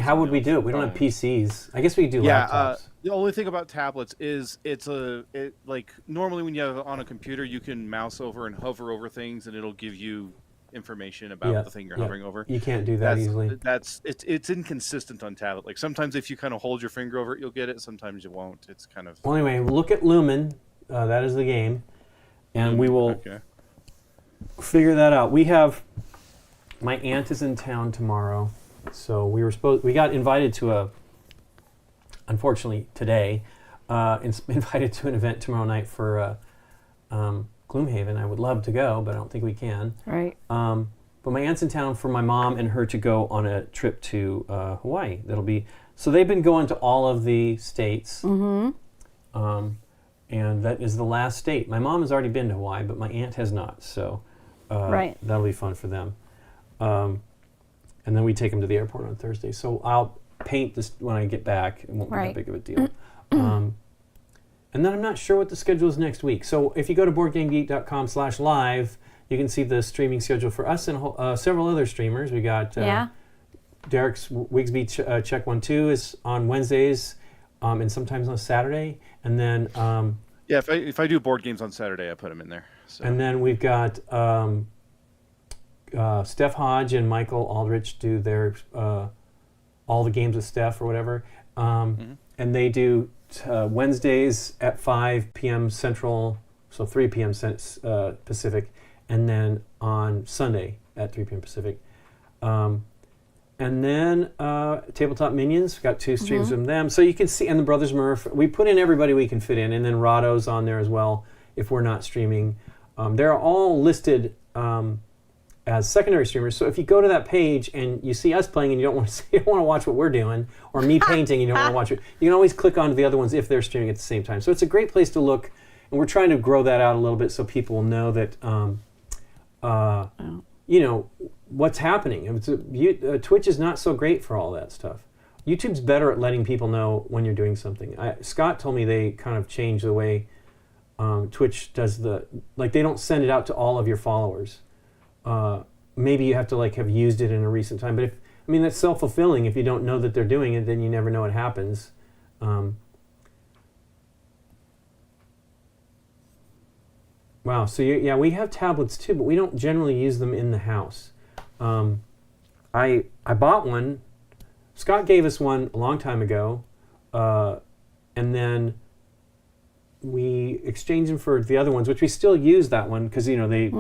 how would we do it? We don't have PCs. I guess we could do laptops. The only thing about tablets is normally when you have it on a computer, you can mouse over and hover over things, and it'll give you information about the thing you're hovering over. You can't do that easily. It's inconsistent on tablet. Like sometimes if you kind of hold your finger over it, you'll get it. Sometimes you won't. It's kind of... Well, anyway, look at Lumen. That is the game, and we will figure that out. We have... My aunt is in town tomorrow. So we got invited to unfortunately today, invited to an event tomorrow night for Gloomhaven. I would love to go, but I don't think we can. Right. But my aunt's in town for my mom and her to go on a trip to Hawaii. So they've been going to all of the states. Mm-hmm. And that is the last state. My mom has already been to Hawaii, but my aunt has not. So that'll be fun for them. And then we take them to the airport on Thursday. So I'll paint this when I get back. It won't be that big of a deal. And then I'm not sure what the schedule is next week. So if you go to BoardGameGeek.com/live, you can see the streaming schedule for us and several other streamers. We got Derek's Wigsby Check 1-2 is on Wednesdays and sometimes on Saturday. And then... if I do board games on Saturday, I put them in there. So. And then we've got... Steph Hodge and Michael Aldrich do their all the games with Steph or whatever, and they do Wednesdays at 5 p.m. Central, so 3 p.m. Pacific, and then on Sunday at 3 p.m. Pacific. And then Tabletop Minions, got 2 streams from them, so you can see, and the Brothers Murph. We put in everybody we can fit in, and then Rado's on there as well if we're not streaming. They're all listed. As secondary streamers, so if you go to that page and you see us playing and you don't want to watch what we're doing, or me painting and you don't want to watch it, you can always click onto the other ones if they're streaming at the same time. So it's a great place to look, and we're trying to grow that out a little bit so people will know that, what's happening. Twitch is not so great for all that stuff. YouTube's better at letting people know when you're doing something. Scott told me they kind of changed the way Twitch does they don't send it out to all of your followers. Maybe you have to have used it in a recent time, but that's self-fulfilling. If you don't know that they're doing it, then you never know what happens. Wow. So we have tablets too, but we don't generally use them in the house. I bought one. Scott gave us one a long time ago, and then we exchanged them for the other ones, which we still use that one because they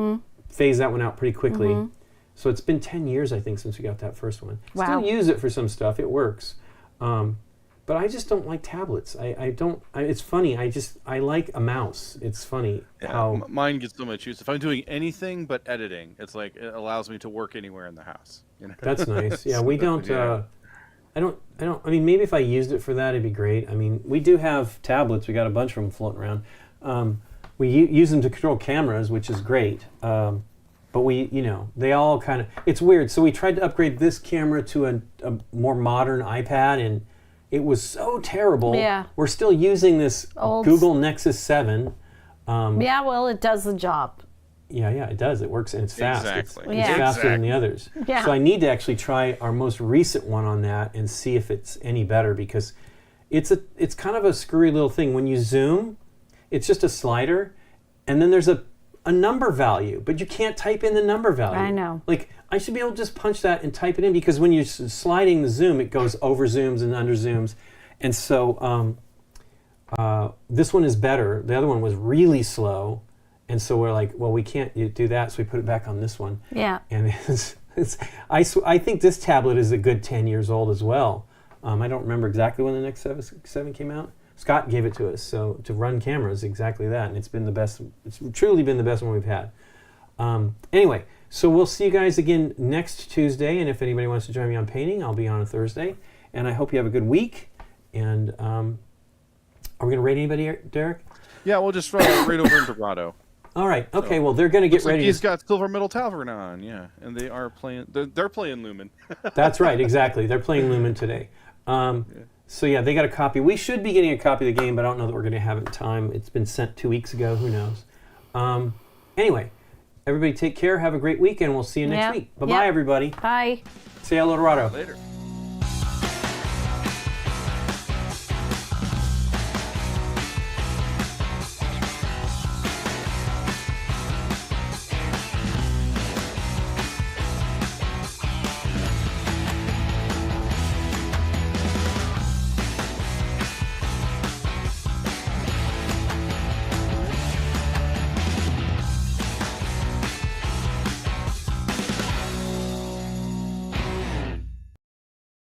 phase that one out pretty quickly. Mm-hmm. So it's been 10 years, I think, since we got that first one. Wow. Still use it for some stuff. It works. But I just don't like tablets. I don't. It's funny. I like a mouse. It's funny how mine gets so much use. If I'm doing anything but editing, it's like it allows me to work anywhere in the house. That's nice. Yeah, we don't. Yeah. I don't. Maybe if I used it for that, it'd be great. We do have tablets. We got a bunch of them floating around. We use them to control cameras, which is great. But they all kind of. It's weird. So we tried to upgrade this camera to a more modern iPad, and it was so terrible. Yeah. We're still using this Google Nexus 7. It does the job. Yeah, it does. It works and it's fast. Exactly. It's faster than the others. Yeah. So I need to actually try our most recent one on that and see if it's any better because it's kind of a screwy little thing. When you zoom, it's just a slider, and then there's a number value, but you can't type in the number value. I know. I should be able to just punch that and type it in because when you're sliding the zoom, it goes over zooms and under zooms. And so this one is better. The other one was really slow. And so we're like, well, we can't do that. So we put it back on this one. Yeah. And I think this tablet is a good 10 years old as well. I don't remember exactly when the Nexus 7 came out. Scott gave it to us. So to run cameras, exactly that. And it's been the best. It's truly been the best one we've had. Anyway. So we'll see you guys again next Tuesday, and if anybody wants to join me on painting, I'll be on a Thursday. And I hope you have a good week. And are we going to rate anybody, Derek? Yeah, we'll just right over in Dorado. All right. Okay. So, well, they're going to get ready. He's got Silver Metal Tavern on, and they are playing. They're playing Lumen. That's right. Exactly. They're playing Lumen today. So they got a copy. We should be getting a copy of the game, but I don't know that we're going to have it in time. It's been sent 2 weeks ago. Who knows? Anyway. Everybody take care. Have a great week, and we'll see you next week. Bye-bye, everybody. Bye. Say hello to Rado. Later.